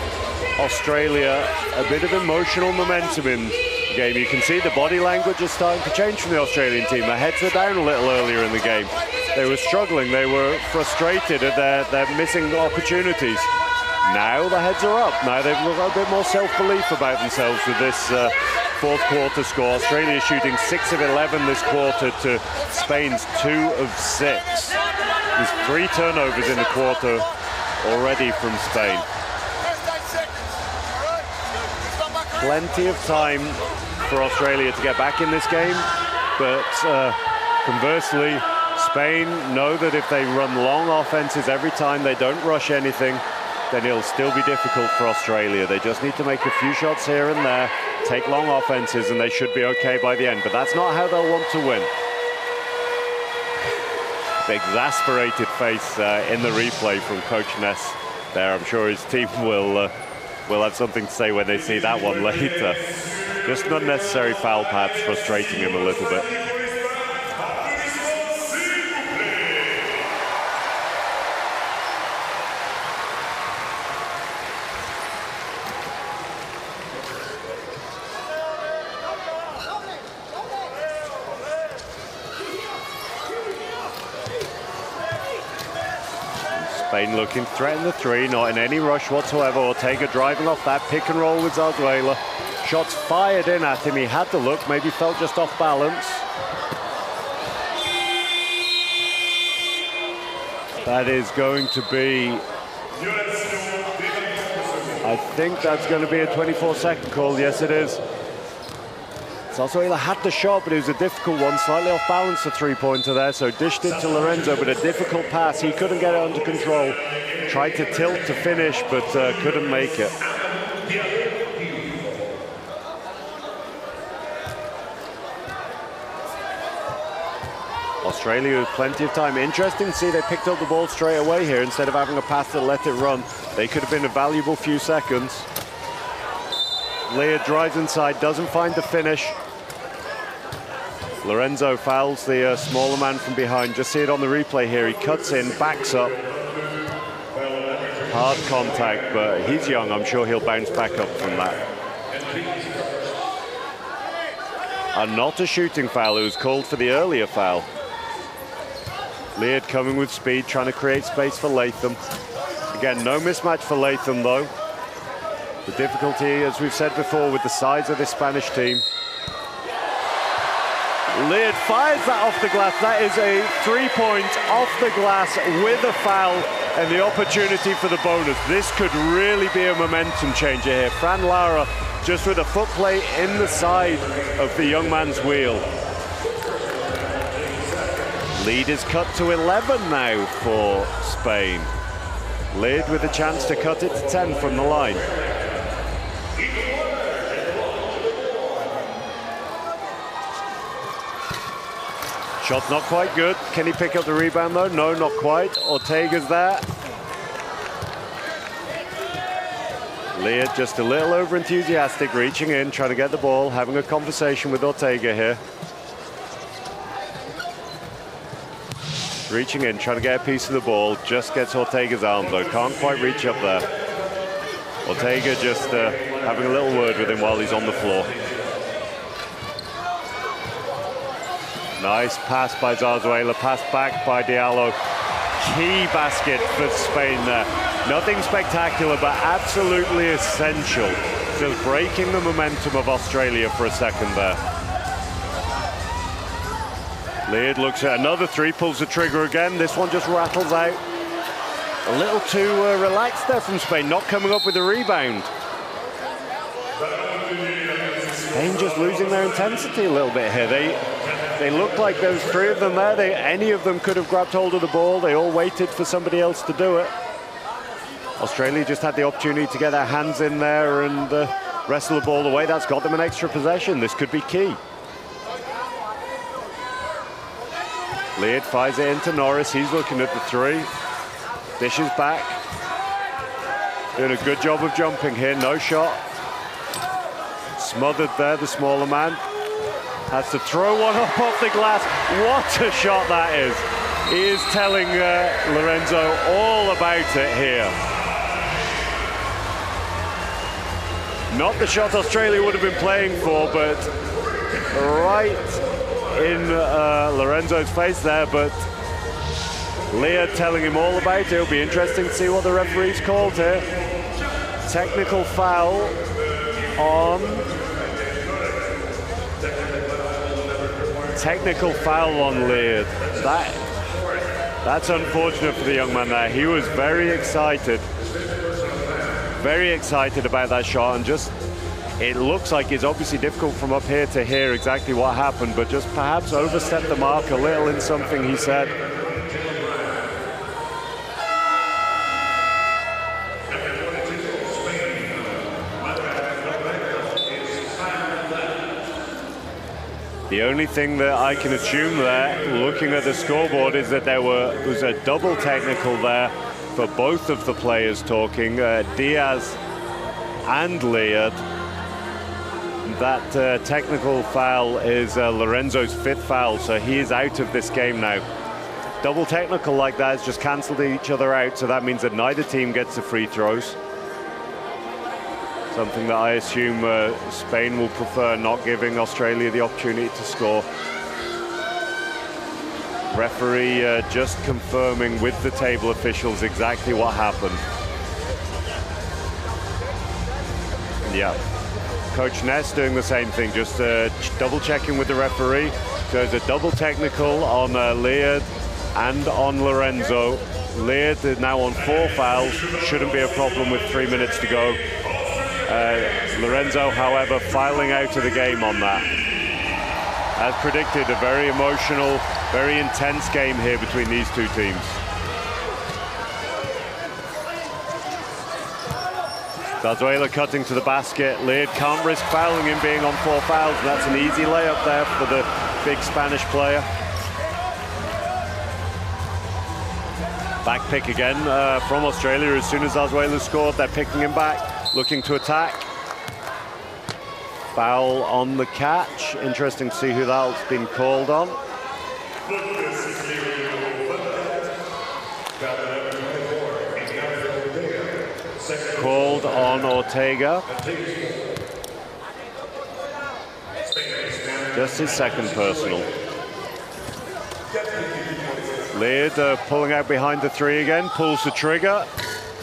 Australia a bit of emotional momentum in the game. You can see the body language is starting to change from the Australian team. Their heads were down a little earlier in the game. They were struggling, they were frustrated at their missing opportunities. Now the heads are up. Now they've got a bit more self-belief about themselves with this 4th quarter score. Australia shooting 6 of 11 this quarter to Spain's 2 of 6. There's 3 turnovers in the quarter already from Spain. First 8 seconds, all right? It's not back plenty of time for Australia to get back in this game, but conversely, Spain know that if they run long offenses every time, they don't rush anything, then it'll still be difficult for Australia. They just need to make a few shots here and there, take long offenses, and they should be okay by the end. But that's not how they'll want to win. The exasperated face in the replay from Coach Ness there. I'm sure his team will have something to say when they see that one later. Just an unnecessary foul, perhaps frustrating him a little bit. Spain looking to threaten the three, not in any rush whatsoever. Ortega driving off that pick and roll with Zarzuela. Shots fired in at him. He had to look, maybe felt just off balance. That is going to be, I think that's going to be a 24-second call. Yes, it is. Zarzuela had the shot, but it was a difficult one. Slightly off balance, the three-pointer there, so dished it to Lorenzo, but a difficult pass. He couldn't get it under control. Tried to tilt to finish, but couldn't make it. Australia with plenty of time. Interesting to see they picked up the ball straight away here instead of having a pass that let it run. They could have been a valuable few seconds. Leah drives inside, doesn't find the finish. Lorenzo fouls the smaller man from behind. Just see it on the replay here. He cuts in, backs up. Hard contact, but he's young. I'm sure he'll bounce back up from that. And not a shooting foul. It was called for the earlier foul. Leard coming with speed, trying to create space for Latham. Again, no mismatch for Latham, though. The difficulty, as we've said before, with the size of this Spanish team. Leard fires that off the glass. That is a three-point off the glass with a foul and the opportunity for the bonus. This could really be a momentum changer here. Fran Lara just with a foot plate in the side of the young man's wheel. Lead is cut to 11 now for Spain. Leard with a chance to cut it to 10 from the line. Shot's not quite good. Can he pick up the rebound though? No, not quite. Ortega's there. Leard just a little over enthusiastic, reaching in, trying to get the ball, having a conversation with Ortega here. Reaching in, trying to get a piece of the ball, just gets Ortega's arm though, can't quite reach up there. Ortega just having a little word with him while he's on the floor. Nice pass by Zarzuela, pass back by Diallo. Key basket for Spain there. Nothing spectacular, but absolutely essential. Just breaking the momentum of Australia for a second there. Leard looks at another three, pulls the trigger again. This one just rattles out. A little too relaxed there from Spain, not coming up with a rebound. Spain just losing their intensity a little bit here. They look like there was three of them there. Any of them could have grabbed hold of the ball. They all waited for somebody else to do it. Australia just had the opportunity to get their hands in there and wrestle the ball away. That's got them an extra possession. This could be key. Leard fires it into Norris. He's looking at the three. Dishes back. Doing a good job of jumping here. No shot. Smothered there, the smaller man. Has to throw one up off the glass. What a shot that is. He is telling Lorenzo all about it here. Not the shot Australia would have been playing for, but right in Lorenzo's face there, but Leard telling him all about it. It'll be interesting to see what the referee's called here. Technical foul on... Technical foul on Leard. That's unfortunate for the young man there. He was very excited about that shot and just It looks like it's obviously difficult from up here to hear exactly what happened, but just perhaps overstepped the mark a little in something he said. The only thing that I can assume there, looking at the scoreboard, is that there was a double technical there for both of the players talking, Diaz and Leard. That technical foul is Lorenzo's 5th foul, so he is out of this game now. Double technical like that has just cancelled each other out, so that means that neither team gets the free throws. Something that I assume Spain will prefer, not giving Australia the opportunity to score. Referee just confirming with the table officials exactly what happened. Yeah, Coach Ness doing the same thing, just double checking with the referee. So there's a double technical on Leard and on Lorenzo. Leard is now on 4 fouls, shouldn't be a problem with 3 minutes to go. Lorenzo, however, filing out of the game on that. As predicted, a very emotional, very intense game here between these two teams. Zarzuela cutting to the basket. Leard can't risk fouling him being on 4 fouls, and that's an easy layup there for the big Spanish player. Back pick again from Australia. As soon as Zarzuela scored, they're picking him back. Looking to attack. Foul on the catch. Interesting to see who that's been called on. Called on Ortega. Just his 2nd personal. Leard pulling out behind the 3 again, pulls the trigger.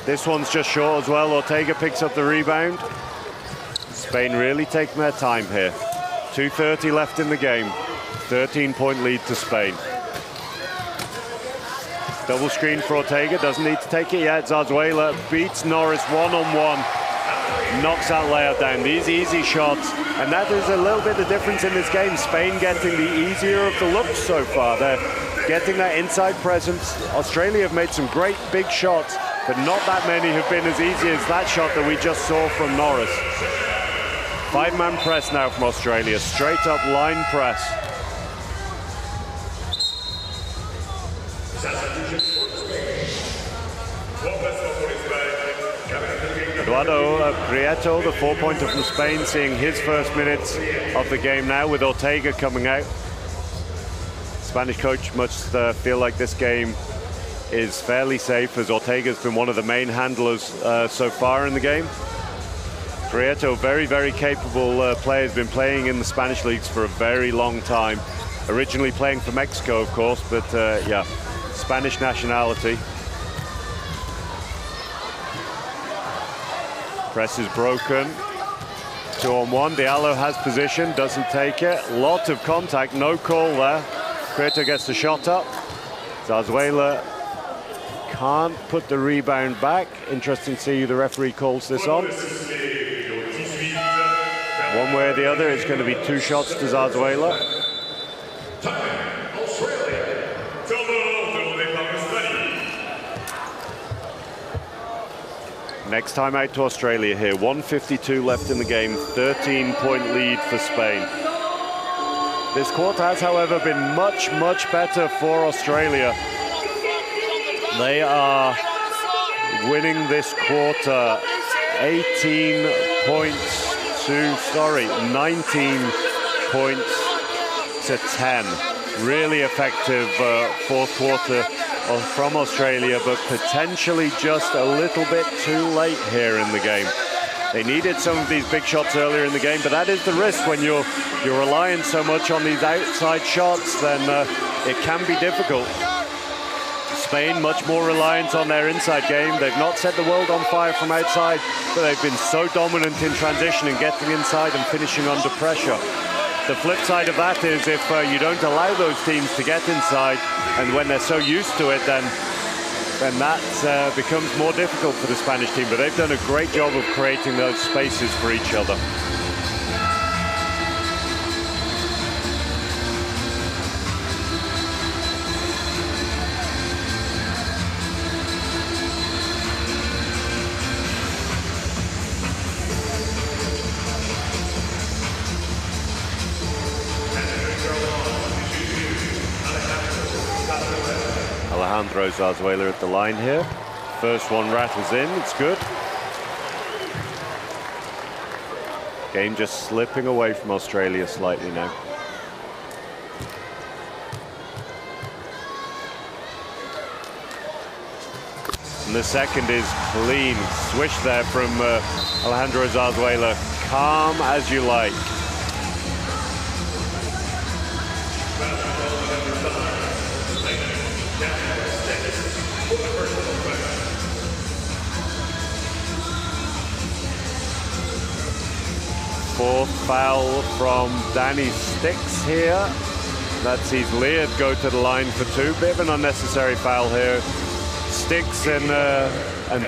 This one's just short as well. Ortega picks up the rebound. Spain really taking their time here. 2:30 left in the game. 13-point lead to Spain. Double screen for Ortega, doesn't need to take it yet. Zarzuela beats Norris one-on-one. Knocks that layup down. These easy shots, and that is a little bit the difference in this game. Spain getting the easier of the looks so far. They're getting that inside presence. Australia have made some great big shots, but not that many have been as easy as that shot that we just saw from Norris. 5-man press now from Australia, straight up line press. Eduardo Prieto, the 4-pointer from Spain, seeing his first minutes of the game now with Ortega coming out. Spanish coach must feel like this game is fairly safe, as Ortega's been one of the main handlers so far in the game. Prieto, very, very capable player, has been playing in the Spanish leagues for a very long time. Originally playing for Mexico, of course, but yeah, Spanish nationality. Press is broken. 2-on-1, Diallo has position, doesn't take it. Lot of contact, no call there. Prieto gets the shot up. Zarzuela can't put the rebound back. Interesting to see who the referee calls this on. One way or the other, it's going to be 2 shots to Zarzuela. Next time out to Australia here. 1:52 left in the game. 13-point lead for Spain. This quarter has, however, been much, much better for Australia. They are winning this quarter 19 points to 10. Really effective 4th quarter from Australia, but potentially just a little bit too late here in the game. They needed some of these big shots earlier in the game, but that is the risk when you're relying so much on these outside shots, then it can be difficult. Spain much more reliant on their inside game. They've not set the world on fire from outside, but they've been so dominant in transition and getting inside and finishing under pressure. The flip side of that is if you don't allow those teams to get inside, and when they're so used to it, then that becomes more difficult for the Spanish team. But they've done a great job of creating those spaces for each other. Alejandro Zarzuela at the line here. First one rattles in, it's good. Game just slipping away from Australia slightly now. And the second is clean. Swish there from Alejandro Zarzuela. Calm as you like. Fourth foul from Danny Sticks here. That sees Leard go to the line for two. Bit of an unnecessary foul here. Sticks and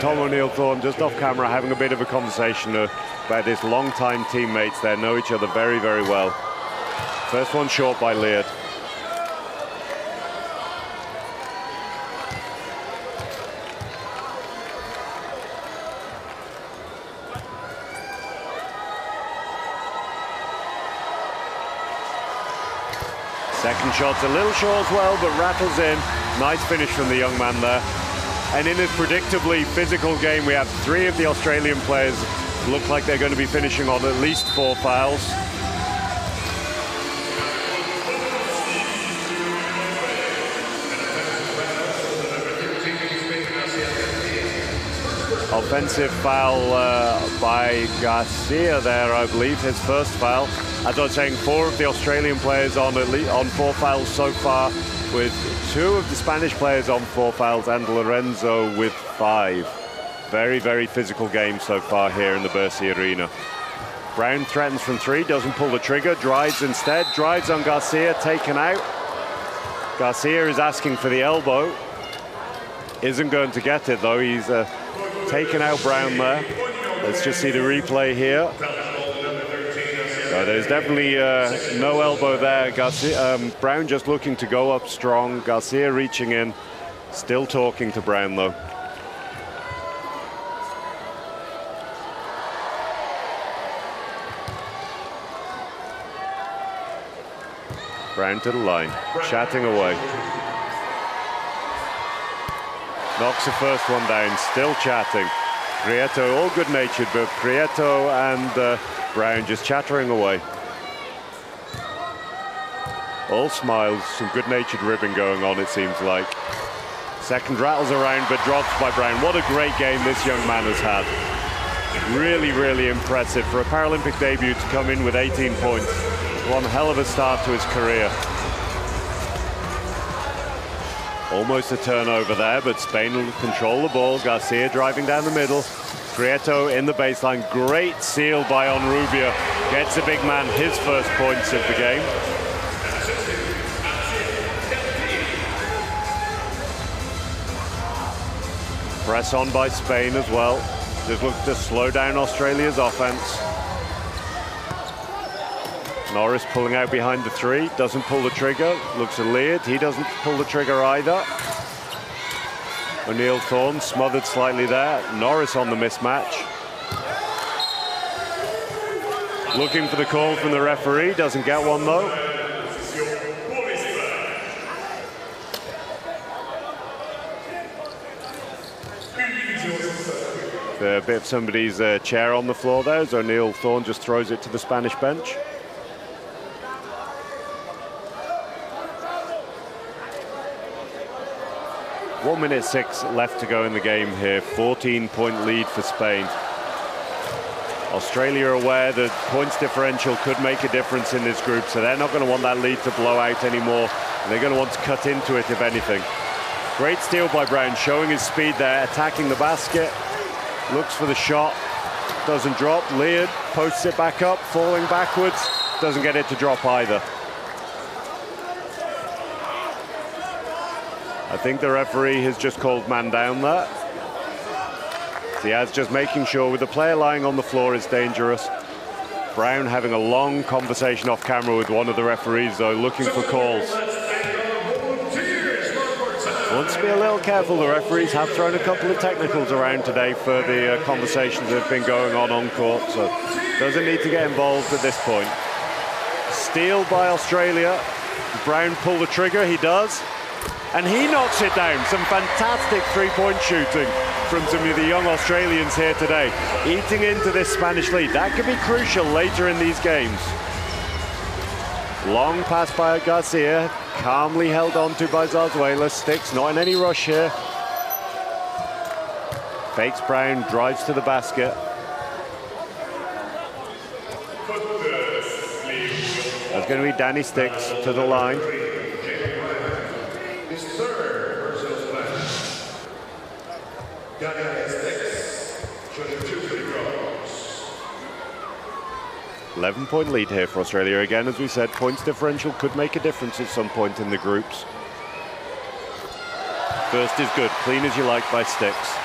Tom O'Neill-Thorne just off camera having a bit of a conversation about his long-time teammates there. Know each other very, very well. First one short by Leard. Second shot's a little short as well, but rattles in. Nice finish from the young man there. And in a predictably physical game, we have three of the Australian players look like they're going to be finishing on at least 4 fouls. Offensive foul by Garcia there, I believe, his first foul. As I was saying, 4 of the Australian players on 4 fouls so far, with 2 of the Spanish players on 4 fouls and Lorenzo with 5. Very, very physical game so far here in the Bercy Arena. Brown threatens from 3, doesn't pull the trigger, drives instead, drives on Garcia, taken out. Garcia is asking for the elbow. Isn't going to get it though, he's taken out Brown there. Let's just see the replay here. So there's definitely no elbow there. Garcia, Brown just looking to go up strong. Garcia reaching in, still talking to Brown though. Brown to the line, chatting away. Knocks the first one down, still chatting. Prieto, all good-natured, but Prieto and Brown just chattering away. All smiles, some good-natured ribbing going on, it seems like. Second rattles around, but drops by Brown. What a great game this young man has had. Really, really impressive for a Paralympic debut to come in with 18 points. One hell of a start to his career. Almost a turnover there, but Spain will control the ball. Garcia driving down the middle. Prieto in the baseline. Great seal by Onrubia. Gets the big man his first points of the game. Press on by Spain as well. Just look to slow down Australia's offense. Norris pulling out behind the 3, doesn't pull the trigger, looks at Leard, he doesn't pull the trigger either. O'Neill-Thorne smothered slightly there, Norris on the mismatch. Looking for the call from the referee, doesn't get one though. A bit of somebody's chair on the floor there as O'Neill-Thorne just throws it to the Spanish bench. One minute 6 left to go in the game here. 14-point lead for Spain. Australia are aware that points differential could make a difference in this group, so they're not going to want that lead to blow out anymore. And they're going to want to cut into it, if anything. Great steal by Brown, showing his speed there, attacking the basket. Looks for the shot, doesn't drop. Leard posts it back up, falling backwards. Doesn't get it to drop either. I think the referee has just called man down there. Diaz just making sure with the player lying on the floor is dangerous. Brown having a long conversation off camera with one of the referees though, looking for calls. Wants to be a little careful. The referees have thrown a couple of technicals around today for the conversations that have been going on court, so doesn't need to get involved at this point. Steal by Australia. Brown pull the trigger, he does. and he knocks it down. Some fantastic three-point shooting from some of the young Australians here today. Eating into this Spanish lead. That could be crucial later in these games. Long pass by Garcia, calmly held onto by Zarzuela. Sticks, not in any rush here. Fakes Brown, drives to the basket. That's going to be Danny Sticks to the line. His third personal best. Danny Sticks, 22 free throws. 11-point lead here for Australia. Again, as we said, points differential could make a difference at some point in the groups. First is good, clean as you like by Sticks.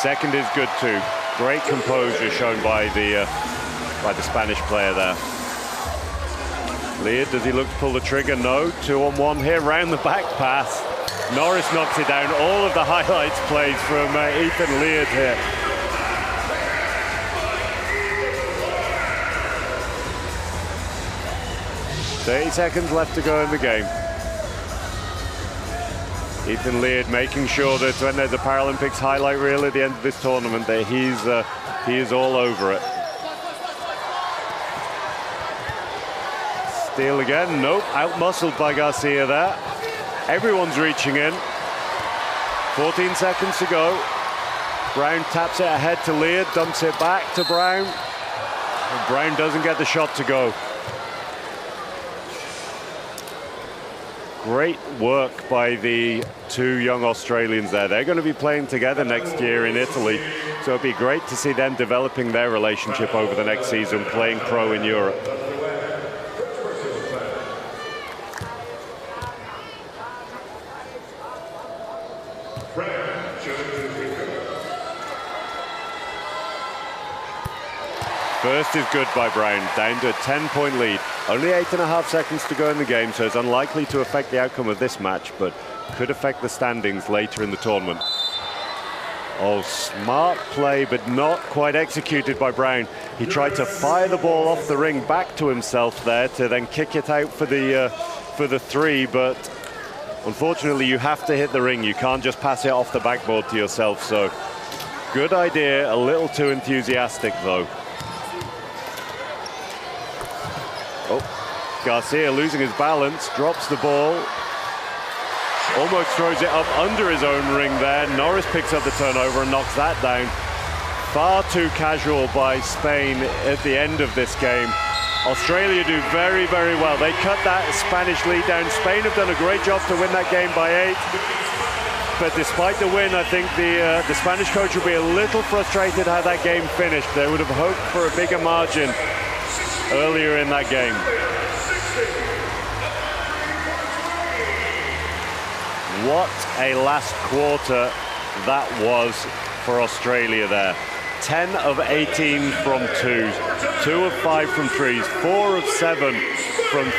Second is good too. Great composure shown by the Spanish player there. Leard, does he look to pull the trigger? No. 2-on-1 here, round the back pass. Norris knocks it down. All of the highlights plays from Ethan Leard here. $30 seconds left to go in the game. Ethan Leard making sure that when there's a Paralympics highlight reel at the end of this tournament that he is all over it. Steal again, nope, out-muscled by Garcia there. Everyone's reaching in. 14 seconds to go. Brown taps it ahead to Leard, dumps it back to Brown. And Brown doesn't get the shot to go. Great work by the two young Australians there. They're going to be playing together next year in Italy, so it'd be great to see them developing their relationship over the next season, playing pro in Europe. First is good by Brown, down to a 10-point lead. Only 8.5 seconds to go in the game, so it's unlikely to affect the outcome of this match, but could affect the standings later in the tournament. Oh, smart play, but not quite executed by Brown. He tried to fire the ball off the ring back to himself there to then kick it out for the three, but unfortunately you have to hit the ring. You can't just pass it off the backboard to yourself, so good idea, a little too enthusiastic though. Oh, Garcia losing his balance, drops the ball. Almost throws it up under his own ring there. Norris picks up the turnover and knocks that down. Far too casual by Spain at the end of this game. Australia do very, very well. They cut that Spanish lead down. Spain have done a great job to win that game by 8. But despite the win, I think the Spanish coach will be a little frustrated how that game finished. They would have hoped for a bigger margin earlier in that game. What a last quarter that was for Australia there. 10 of 18 from twos, 2 of 5 from threes, 4 of 7 from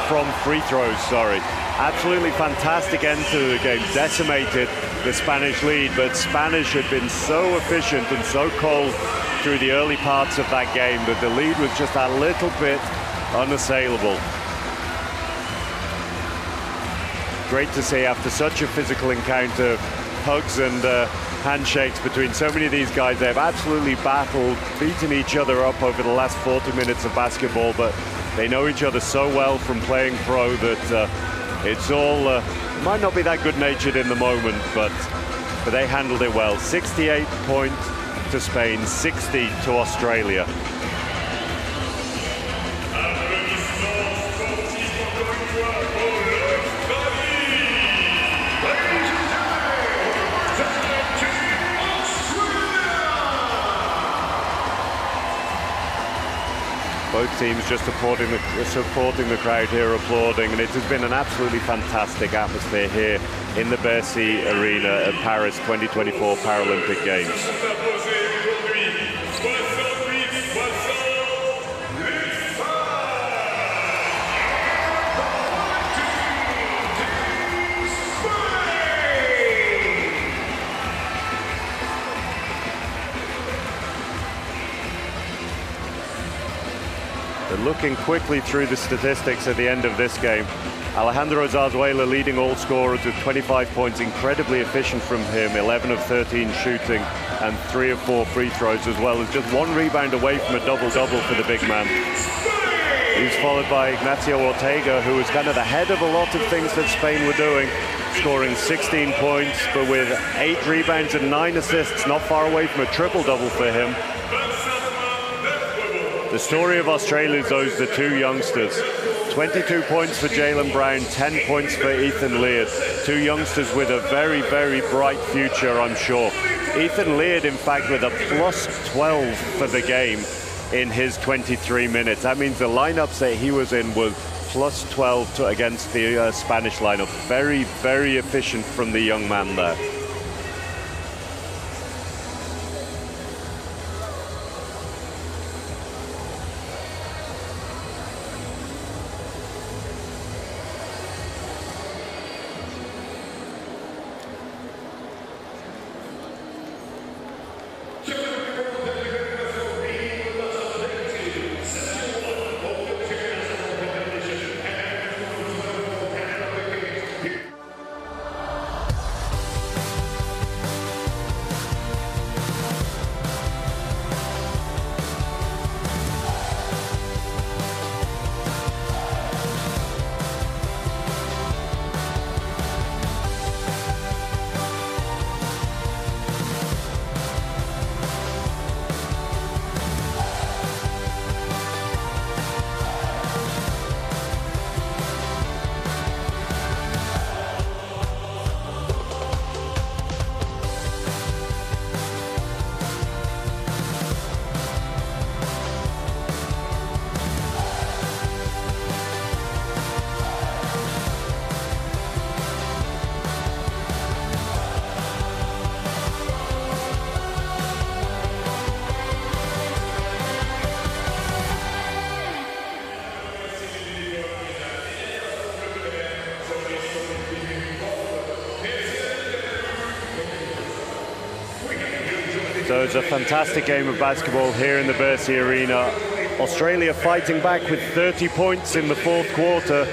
from free throws, sorry. Absolutely fantastic end to the game, decimated the Spanish lead, but Spanish had been so efficient and so cold through the early parts of that game that the lead was just a little bit unassailable. Great to see after such a physical encounter, hugs and handshakes between so many of these guys. They've absolutely battled, beaten each other up over the last 40 minutes of basketball, but they know each other so well from playing pro that it's all, might not be that good-natured in the moment, but they handled it well. 68 points to Spain, 60 to Australia. Both teams just supporting the crowd here, applauding, and it has been an absolutely fantastic atmosphere here in the Versailles Arena at Paris 2024 Paralympic Games. looking quickly through the statistics at the end of this game, Alejandro Zarzuela leading all scorers with 25 points, incredibly efficient from him, 11 of 13 shooting and 3 of 4 free throws, as well as just 1 rebound away from a double-double for the big man. He's followed by Ignacio Ortega, who was kind of the head of a lot of things that Spain were doing, scoring 16 points, but with 8 rebounds and 9 assists, not far away from a triple-double for him. The story of Australia is those the 2 youngsters. 22 points for Jaylen Brown, 10 points for Ethan Leard. 2 youngsters with a very, very bright future, I'm sure. Ethan Leard, in fact, with a plus 12 for the game in his 23 minutes. That means the lineups that he was in was plus 12 against the Spanish lineup. Very, very efficient from the young man there. So it's a fantastic game of basketball here in the Versailles Arena. Australia fighting back with 30 points in the 4th quarter,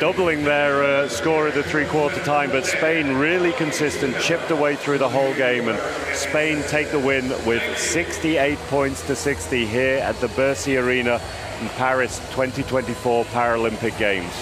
doubling their score at the 3-quarter time, but Spain really consistent, chipped away through the whole game, and Spain take the win with 68 points to 60 here at the Versailles Arena in Paris 2024 Paralympic Games.